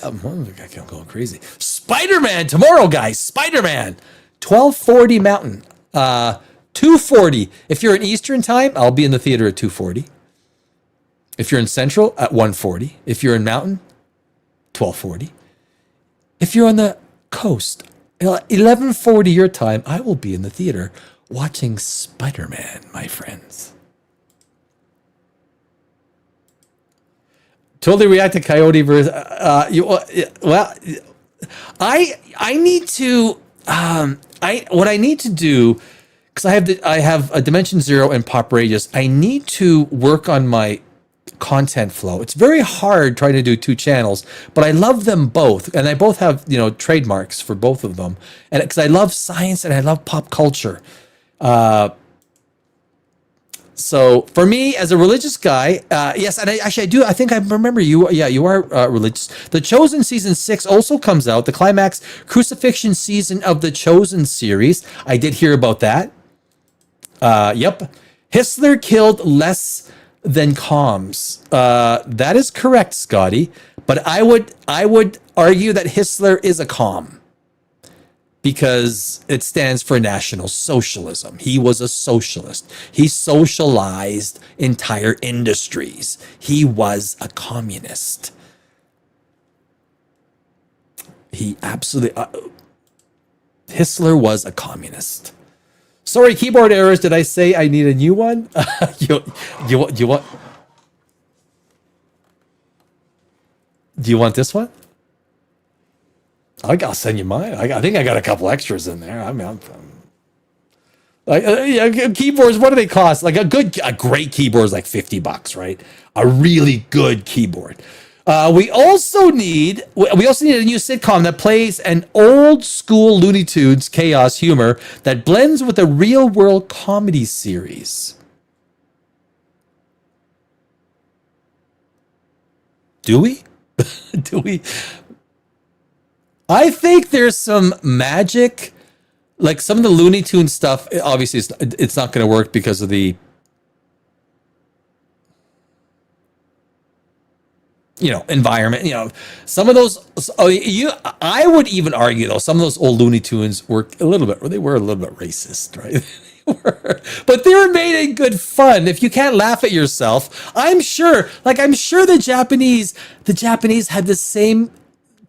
I'm going crazy. Spider-Man tomorrow, guys. Spider-Man. 1240 Mountain. 2:40. If you're in Eastern time, I'll be in the theater at 2:40. If you're in Central, at 1:40. If you're in Mountain, 12:40. If you're on the coast, 11:40 your time, I will be in the theater watching Spider-Man, my friends. Totally react to Coyote versus I need to what I need to do, because I have a Dimension Zero and Pop Rageous. I need to work on my content flow. It's very hard trying to do two channels, but I love them both, and I both have trademarks for both of them, and because I love science and I love pop culture. So for me, as a religious guy, yes, and I do. I think I remember you. Yeah, you are religious. The Chosen season 6 also comes out. The climax crucifixion season of the Chosen series. I did hear about that. Yep, Hitler killed less than comms. That is correct, Scotty. But I would argue that Hitler is a comm, because it stands for National Socialism. He was a socialist. He socialized entire industries. He was a communist. He absolutely... Hitler was a communist. Sorry, keyboard errors. Did I say I need a new one? you want... Do you want this one? I'll send you mine. I think I got a couple extras in there. Keyboards. What do they cost? Like a great keyboard is like $50, right? A really good keyboard. We also need a new sitcom that plays an old school Looney Tunes chaos humor that blends with a real world comedy series. Do we? Do we? I think there's some magic, like some of the Looney Tunes stuff. Obviously, it's not going to work because of the, environment. Some of those. I would even argue though, some of those old Looney Tunes were a little bit. They were a little bit racist, right? But they were made in good fun. If you can't laugh at yourself, I'm sure the Japanese had the same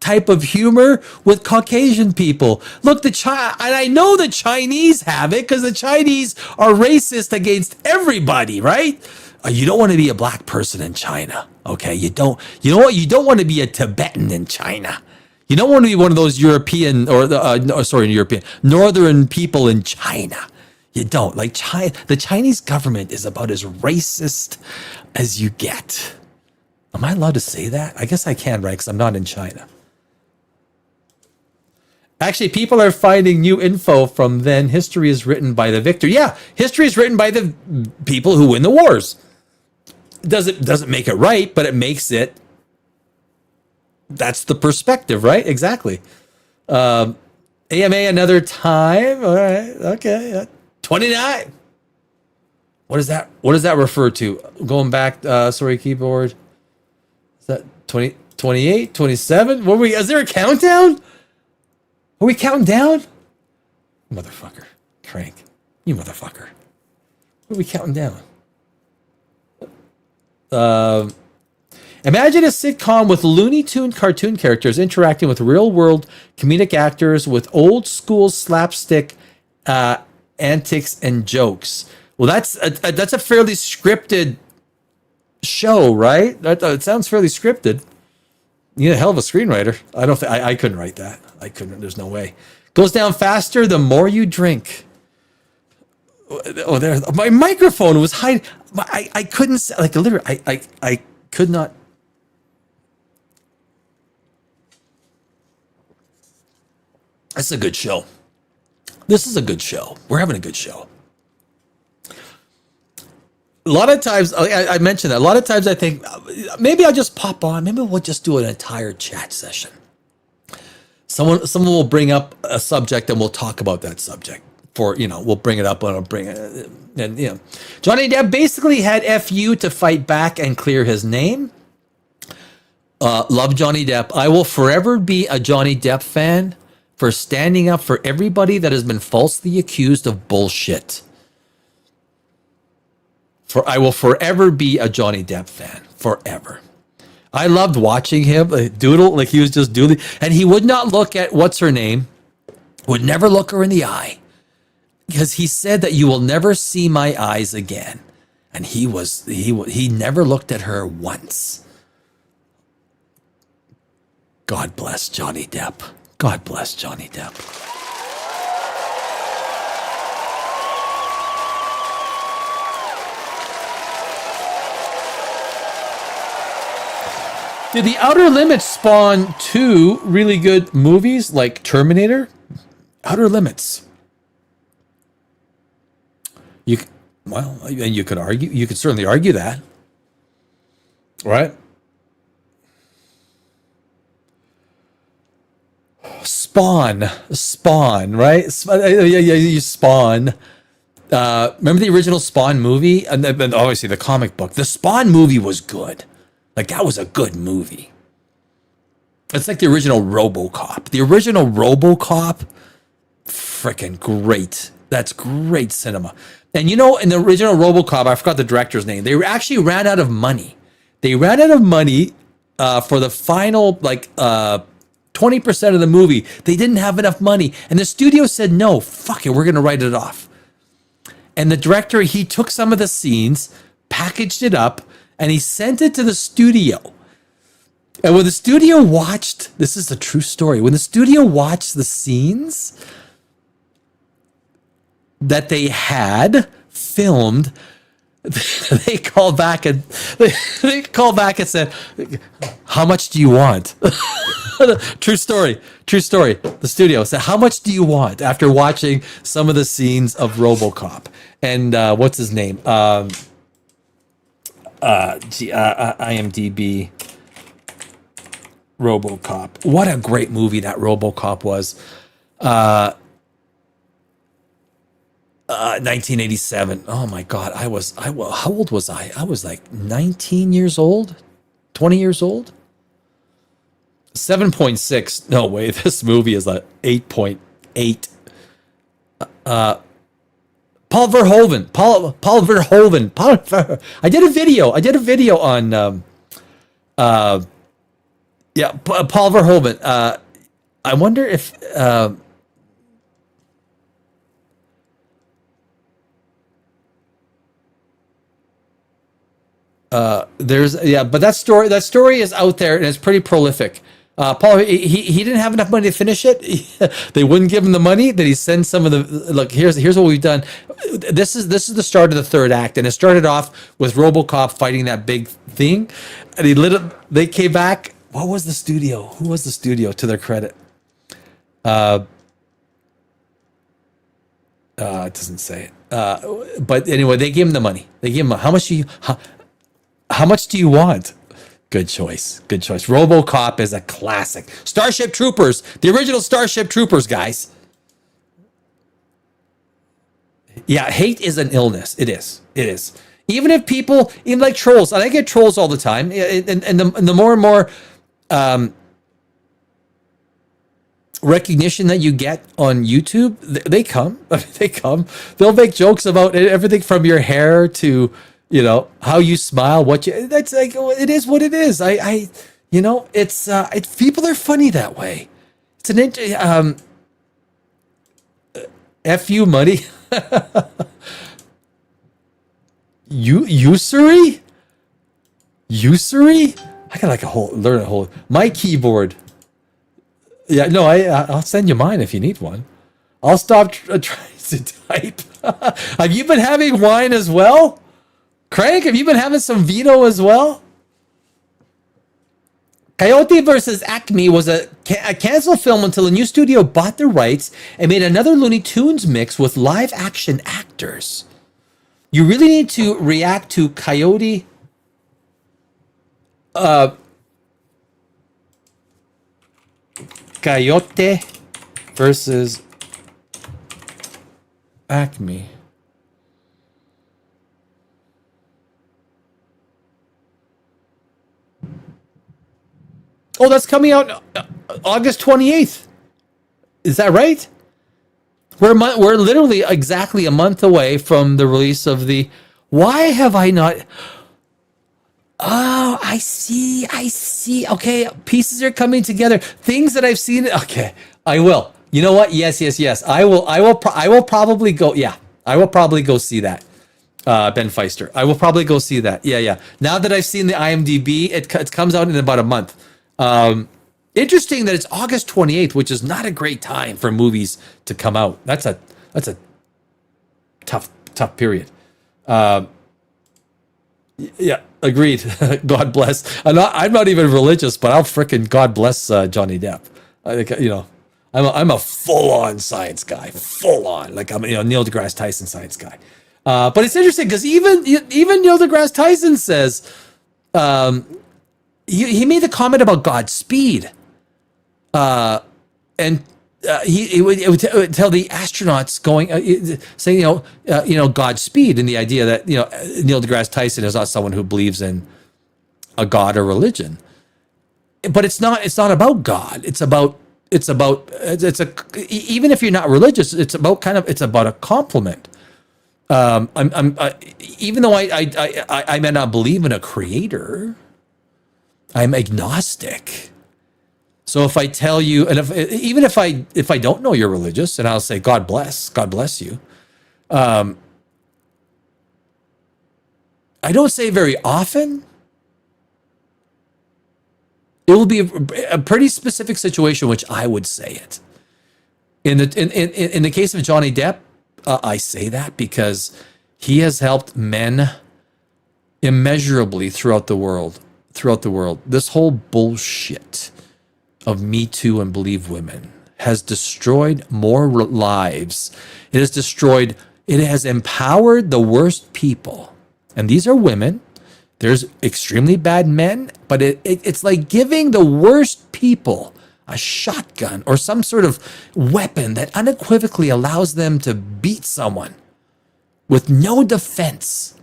type of humor with Caucasian people. Look, and I know the Chinese have it because the Chinese are racist against everybody, right? You don't want to be a black person in China, okay? You know what? You don't want to be a Tibetan in China. You don't want to be one of those European northern people in China. You don't. Like the Chinese government is about as racist as you get. Am I allowed to say that? I guess I can, right? Because I'm not in China. Actually, people are finding new info from then. History is written by the victor. Yeah, history is written by the people who win the wars. Doesn't make it right, but it makes it. That's the perspective, right? Exactly. AMA another time. All right. Okay. 29. What does that refer to? Going back, sorry, keyboard. Is that 20, 28, 27? Is there a countdown? Are we counting down? Motherfucker. Crank. You motherfucker. What are we counting down? Imagine a sitcom with Looney Tune cartoon characters interacting with real-world comedic actors with old-school slapstick antics and jokes. Well, that's a fairly scripted show, right? It sounds fairly scripted. You need a hell of a screenwriter. I couldn't write that. I couldn't. There's no way. Goes down faster the more you drink. Oh, there. My microphone was hiding. I couldn't, like, literally, I could not. That's a good show. This is a good show. We're having a good show. A lot of times, I mentioned that. A lot of times I think, maybe I'll just pop on. Maybe we'll just do an entire chat session. Someone will bring up a subject and we'll talk about that subject. We'll bring it up and I'll bring it. And, Johnny Depp basically had FU to fight back and clear his name. Love Johnny Depp. I will forever be a Johnny Depp fan for standing up for everybody that has been falsely accused of bullshit. I will forever be a Johnny Depp fan. Forever. I loved watching him doodle, like he was just doodling. And he would not look at what's her name. Would never look her in the eye. Because he said that you will never see my eyes again. And he never looked at her once. God bless Johnny Depp. God bless Johnny Depp. Did The Outer Limits spawn 2 really good movies like Terminator? Outer Limits. You could argue. You could certainly argue that, right? Spawn, right? You Spawn. Remember the original Spawn movie, and then obviously the comic book. The Spawn movie was good. Like, that was a good movie. It's like the original RoboCop. The original RoboCop, freaking great. That's great cinema. And in the original RoboCop, I forgot the director's name. They actually ran out of money. They ran out of money for the final, 20% of the movie. They didn't have enough money. And the studio said, no, fuck it, we're going to write it off. And the director, he took some of the scenes, packaged it up, and he sent it to the studio. And when the studio watched, this is a true story, when the studio watched the scenes that they had filmed, they called back and said, how much do you want? True story. The studio said, how much do you want, after watching some of the scenes of RoboCop? And what's his name? IMDb. RoboCop. What a great movie that RoboCop was. 1987. Oh my God. How old was I? I was like 19 years old, 20 years old. 7.6. No way. This movie is like 8.8. Paul Verhoeven. Paul Verhoeven. I did a video on, Paul Verhoeven. I wonder if, but that story is out there and it's pretty prolific. Paul, he didn't have enough money to finish it. They wouldn't give him the money. Then he sent some of the look. Here's what we've done. This is the start of the third act, and it started off with RoboCop fighting that big thing, and they came back. What was the studio? Who was the studio? To their credit, it doesn't say it. But anyway, they gave him the money. They gave him how much do you want? Good choice. RoboCop is a classic. Starship Troopers, the original Starship Troopers, guys. Yeah, hate is an illness. It is. Even if people, even like trolls, and I get trolls all the time, and the more and more recognition that you get on YouTube, they come. They'll make jokes about everything from your hair to, how you smile, that's like, it is what it is. It's people are funny that way. It's an FU money. Usury? I gotta learn a whole, my keyboard. Yeah, no, I'll send you mine if you need one. I'll stop trying to type. Have you been having wine as well? Craig, have you been having some vino as well? Coyote versus Acme was a canceled film until a new studio bought the rights and made another Looney Tunes mix with live action actors. You really need to react to Coyote versus Acme. Oh, that's coming out August 28th. Is that right? We're literally exactly a month away from the release of the... Why have I not... Oh, I see. Okay, pieces are coming together. Things that I've seen... Okay, I will. You know what? Yes. I will probably go... Yeah, I will probably go see that. Ben Feister. I will probably go see that. Yeah. Now that I've seen the IMDb, it comes out in about a month. Interesting that it's August 28th, which is not a great time for movies to come out. That's a tough period. Yeah, agreed. God bless. I'm not even religious, but I'll frickin' God bless Johnny Depp. I'm a full-on science guy, full-on. Like I'm Neil deGrasse Tyson science guy. But it's interesting because even Neil deGrasse Tyson says. He made the comment about Godspeed, and he would tell the astronauts going, saying, Godspeed, and the idea that Neil deGrasse Tyson is not someone who believes in a god or religion, but it's not about God. Even if you're not religious, it's about a compliment. Even though I may not believe in a creator. I'm agnostic. So if I tell you, and if I don't know you're religious, and I'll say God bless you. I don't say very often. It will be a pretty specific situation which I would say it. In the case of Johnny Depp, I say that because he has helped men immeasurably throughout the world. This whole bullshit of Me Too and Believe Women has destroyed more lives. It has empowered the worst people. And these are women. There's extremely bad men, but it's like giving the worst people a shotgun or some sort of weapon that unequivocally allows them to beat someone with no defense.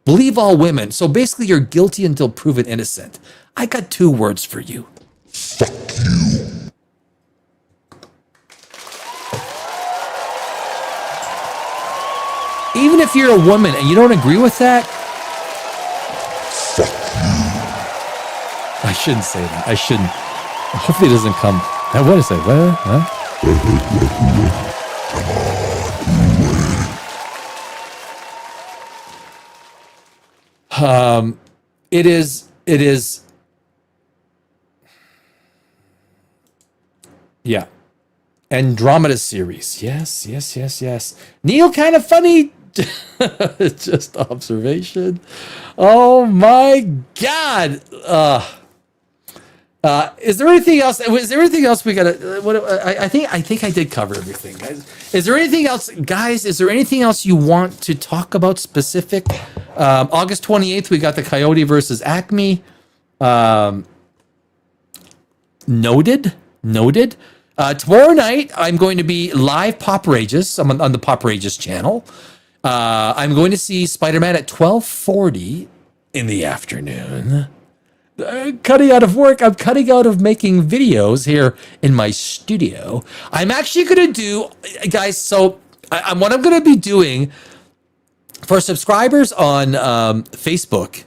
Believe all women. So basically, you're guilty until proven innocent. I got 2 words for you. Fuck you. Even if you're a woman and you don't agree with that, Fuck you. I shouldn't say that. I shouldn't. Hopefully it doesn't come. What is it? What? Huh? It is. Yeah. Andromeda series. Yes. Neil, kind of funny. Just observation. Oh my God. Is there anything else? Is there anything else we gotta? I think I did cover everything, guys. Is there anything else, guys? Is there anything else you want to talk about specific? August 28th, we got the Coyote versus Acme. Noted. Tomorrow night, I'm going to be live Pop Rages. I'm on the Pop Rages channel. I'm going to see Spider-Man at 12:40 in the afternoon. Cutting out of work. I'm cutting out of making videos here in my studio. I'm actually going to do, guys, so what I'm going to be doing for subscribers on Facebook,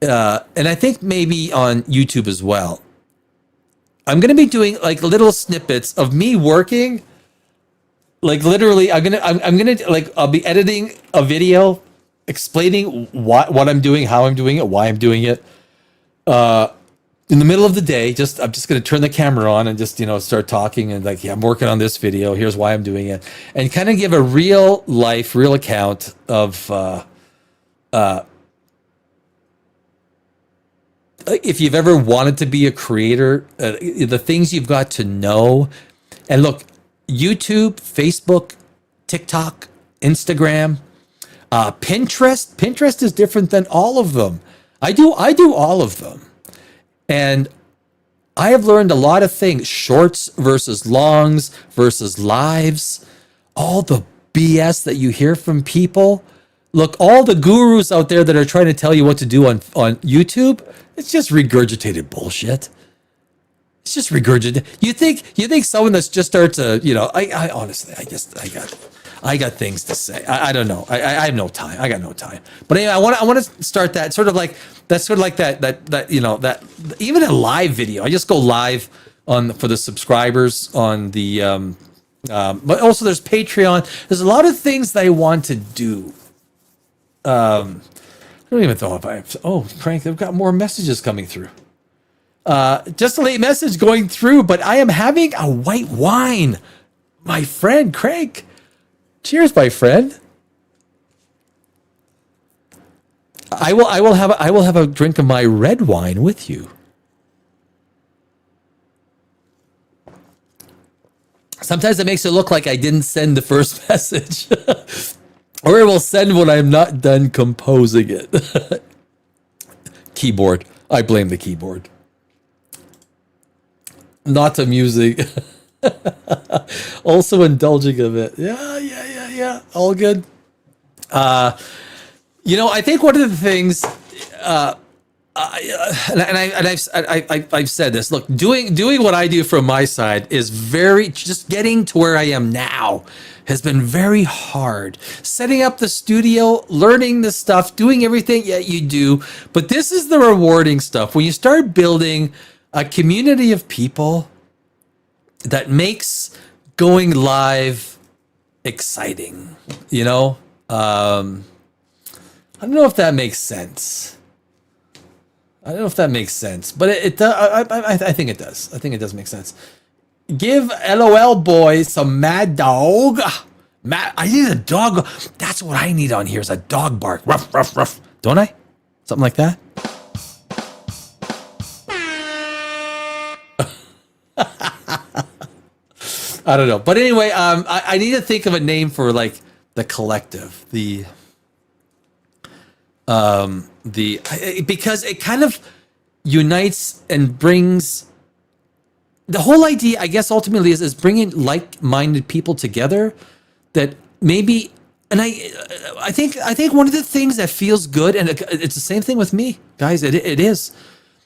and I think maybe on YouTube as well, I'm going to be doing like little snippets of me working. Like literally, I'm gonna like, I'll be editing a video explaining what I'm doing, how I'm doing it, why I'm doing it. In the middle of the day, I'm just going to turn the camera on and just, start talking and like, yeah, I'm working on this video. Here's why I'm doing it, and kind of give a real account of, if you've ever wanted to be a creator, the things you've got to know. And look, YouTube, Facebook, TikTok, Instagram, Pinterest. Pinterest is different than all of them. I do all of them. And I have learned a lot of things, shorts versus longs versus lives, all the BS that you hear from people. Look, all the gurus out there that are trying to tell you what to do on YouTube, it's just regurgitated bullshit. It's just regurgitated. You think someone that's just starts to, I honestly, I got things to say. I don't know. I have no time. I got no time. But anyway, I want to start that sort of like that even a live video. I just go live for the subscribers on the but also there's Patreon. There's a lot of things that I want to do. I don't even know if I have. Oh, Crank, I've got more messages coming through. Just a late message going through, but I am having a white wine, my friend Crank. Cheers, my friend. I will have a drink of my red wine with you. Sometimes it makes it look like I didn't send the first message. Or it will send when I'm not done composing it. Keyboard. I blame the keyboard. Not amusing. Also indulging a bit. Yeah. All good. I think one of the things, I've said this. Look, doing what I do from my side is just getting to where I am now has been very hard. Setting up the studio, learning the stuff, doing everything you do. But this is the rewarding stuff. When you start building a community of people that makes going live exciting, I don't know if that makes sense. But I think it does. I think it does make sense. Give LOL boy some mad dog. I need a dog. That's what I need on here is a dog bark. Ruff, ruff, ruff. Don't I? Something like that. I don't know. But anyway, I need to think of a name for like the collective, the because it kind of unites and brings the whole idea, I guess, ultimately is bringing like-minded people together that maybe, and I think one of the things that feels good, and it's the same thing with me, guys. It is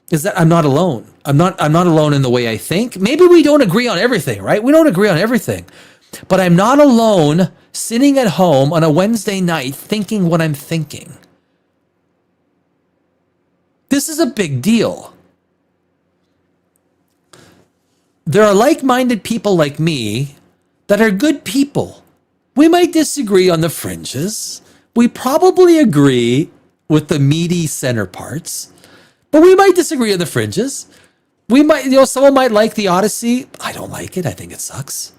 that I'm not alone. I'm not alone in the way I think. Maybe we don't agree on everything, right? We don't agree on everything, but I'm not alone sitting at home on a Wednesday night thinking what I'm thinking. This is a big deal. There are like-minded people like me that are good people. We might disagree on the fringes. We probably agree with the meaty center parts, but we might disagree on the fringes. We might, someone might like the Odyssey. I don't like it. I think it sucks.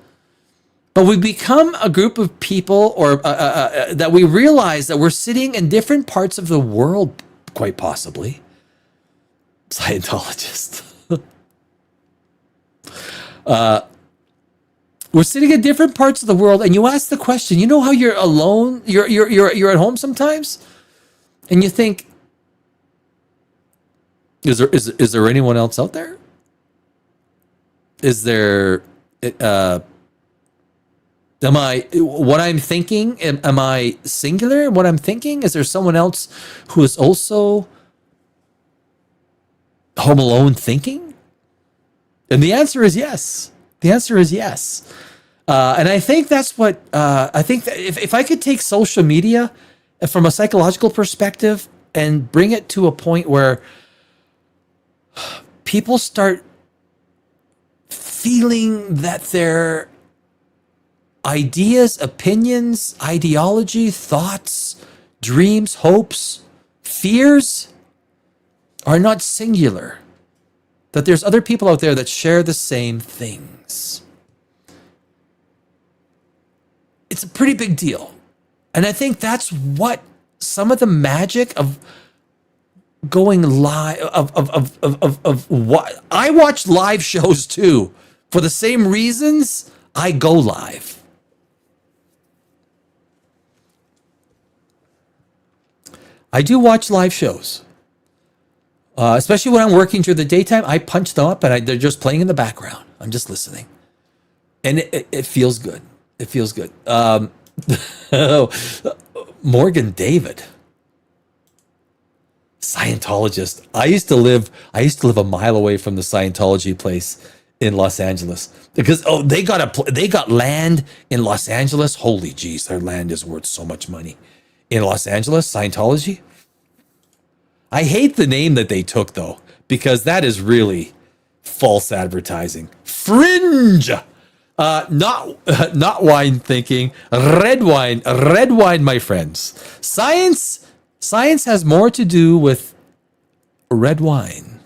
But we become a group of people, or that we realize that we're sitting in different parts of the world, quite possibly. Scientologist. We're sitting in different parts of the world, and you ask the question, you know how you're alone, you're at home sometimes, and you think, is there anyone else out there? Is there what I'm thinking, am I singular in what I'm thinking? Is there someone else who is also home alone thinking? And the answer is yes. The answer is yes. And I think that's what, I think that if I could take social media from a psychological perspective and bring it to a point where people start feeling that their ideas, opinions, ideology, thoughts, dreams, hopes, fears are not singular. That there's other people out there that share the same things. It's a pretty big deal. And I think that's what some of the magic of going live, of what I watch live shows too. For the same reasons, I go live. I do watch live shows. Especially when I'm working during the daytime, I punch them up and they're just playing in the background. I'm just listening. And it feels good. It feels good. Morgan David, Scientologist. I used to live a mile away from the Scientology place in Los Angeles because they got land in Los Angeles. Holy jeez, their land is worth so much money in Los Angeles. Scientology. I hate the name that they took though, because that is really false advertising. Fringe, not wine thinking, red wine, my friends. Science has more to do with red wine,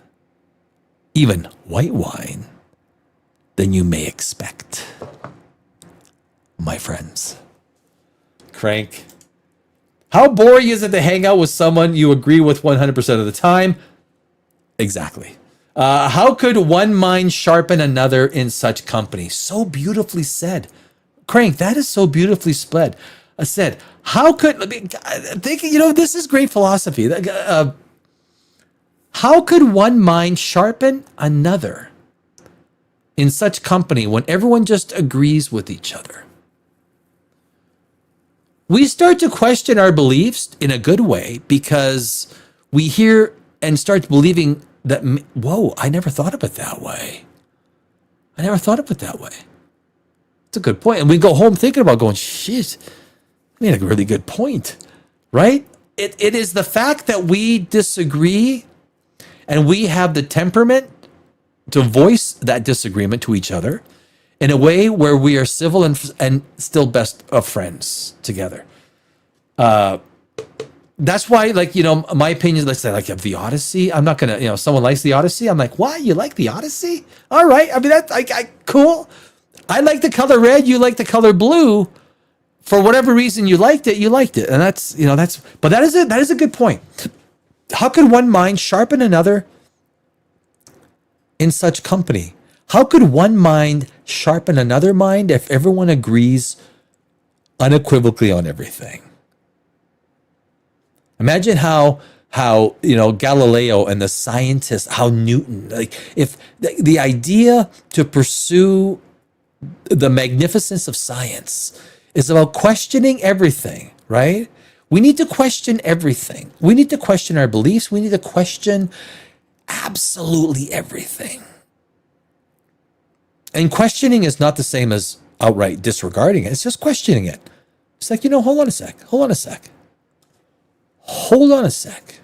even white wine, than you may expect, my friends. Crank. How boring is it to hang out with someone you agree with 100% of the time? Exactly. How could one mind sharpen another in such company? So beautifully said. Crank, that is so beautifully said. How could, this is great philosophy. How could one mind sharpen another in such company when everyone just agrees with each other? We start to question our beliefs in a good way because we hear and start believing that, whoa, I never thought of it that way. It's a good point. And we go home thinking about going, shit, I made a really good point, right? It is the fact that we disagree and we have the temperament to voice that disagreement to each other in a way where we are civil and still best of friends together. That's why, my opinion, let's say, of the Odyssey, I'm not going to, someone likes the Odyssey. I'm like, what? You like the Odyssey? All right. I mean, that's cool. I like the color red. You like the color blue. For whatever reason you liked it. And but that is a good point. How could one mind sharpen another in such company? How could one mind sharpen another mind if everyone agrees unequivocally on everything? Imagine how how Galileo and the scientists, how Newton, like if the idea to pursue the magnificence of science is about questioning everything, right? We need to question everything. We need to question our beliefs. We need to question absolutely everything. And questioning is not the same as outright disregarding it. It's just questioning it. It's like, hold on a sec.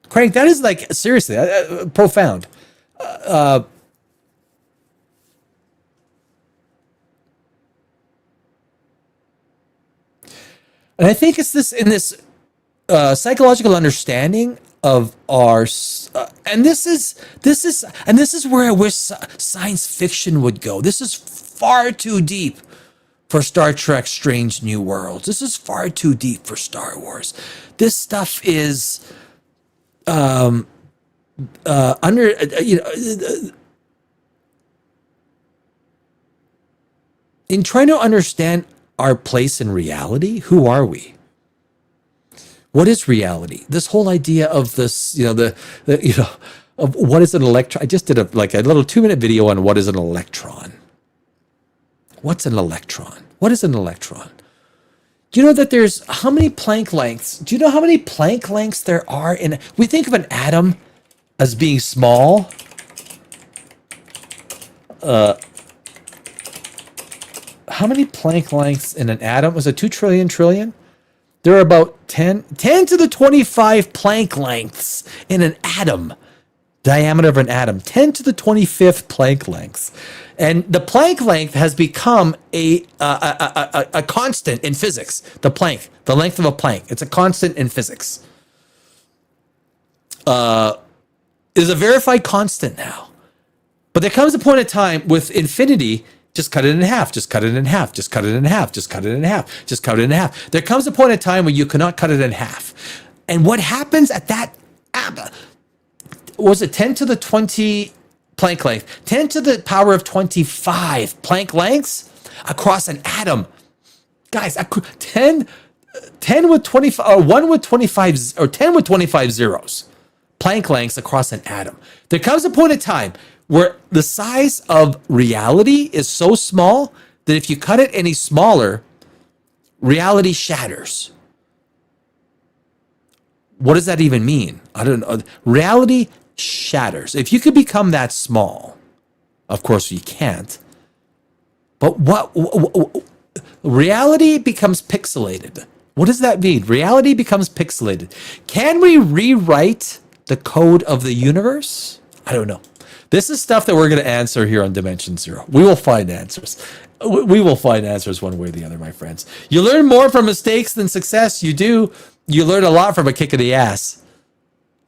Craig, that is like, seriously, profound. And I think it's this in this psychological understanding of our, and this is where I wish science fiction would go. This is far too deep for Star Trek: Strange New Worlds. This is far too deep for Star Wars. This stuff is in trying to understand our place in reality. Who are we? What is reality? This whole idea of this, of what is an electron. I just did a little 2-minute video on what is an electron. What's an electron? What is an electron? Do you know that there's how many Planck lengths? Do you know how many Planck lengths there are in? We think of an atom as being small. How many Planck lengths in an atom? Was it 2 trillion? There are about 10 to the 25 Planck lengths in an atom. Diameter of an atom, 10 to the 25th Planck lengths. And the Planck length has become a constant in physics. The length of a Planck. It's a constant in physics. It is a verified constant now. But there comes a point in time with infinity, just cut it in half, just cut it in half, just cut it in half, just cut it in half, just cut it in half. There comes a point in time where you cannot cut it in half. And what happens at that, was it 10 to the 20 Planck length, 10 to the power of 25 Planck lengths across an atom. Guys, 10 with 25, or 1 with 25, or 10 with 25 zeros. Planck lengths across an atom. There comes a point in time where the size of reality is so small that if you cut it any smaller, reality shatters. What does that even mean? I don't know. Reality shatters. If you could become that small, of course you can't. But what reality becomes pixelated. What does that mean? Reality becomes pixelated. Can we rewrite the code of the universe? I don't know. This is stuff that we're going to answer here on Dimension Zero. We will find answers. We will find answers one way or the other, my friends. You learn more from mistakes than success. You do. You learn a lot from a kick in the ass.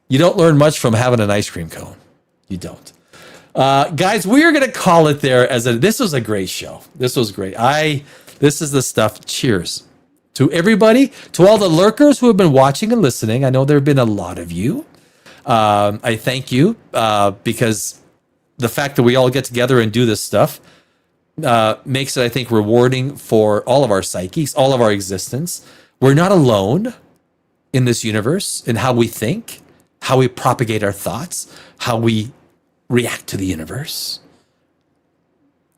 You don't learn much from having an ice cream cone. You don't. Guys, we are going to call it there. This was a great show. This was great. This is the stuff. Cheers to everybody, to all the lurkers who have been watching and listening. I know there have been a lot of you. I thank you because the fact that we all get together and do this stuff makes it, I think, rewarding for all of our psyches, all of our existence. We're not alone in this universe in how we think, how we propagate our thoughts, how we react to the universe.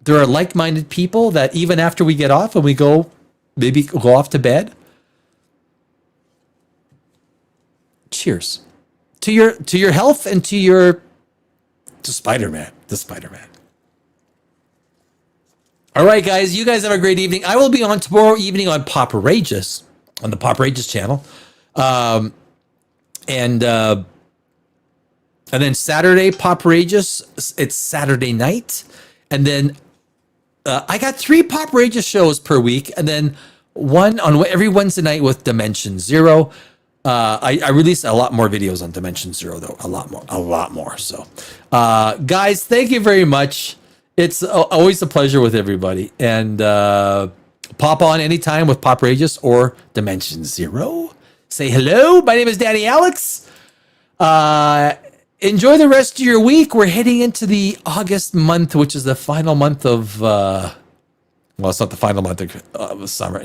There are like-minded people that even after we get off and we maybe go off to bed. Cheers to your health and to Spider-Man. All right, guys, you guys have a great evening. I will be on tomorrow evening on Poprageous, on the Poprageous channel. And then Saturday, Poprageous, it's Saturday night. And then I got 3 Poprageous shows per week, and then one on every Wednesday night with Dimension Zero. I released a lot more videos on Dimension Zero, though. A lot more. So, guys, thank you very much. It's always a pleasure with everybody. And pop on anytime with Poprageous or Dimension Zero. Say hello. My name is Danny Alex. Enjoy the rest of your week. We're heading into the August month, which is the final month of, well, it's not the final month of summer.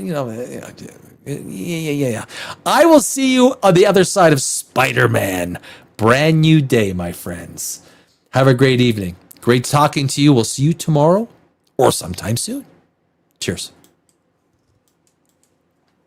Yeah. I will see you on the other side of Spider-Man. Brand new day, my friends. Have a great evening. Great talking to you. We'll see you tomorrow or sometime soon. Cheers.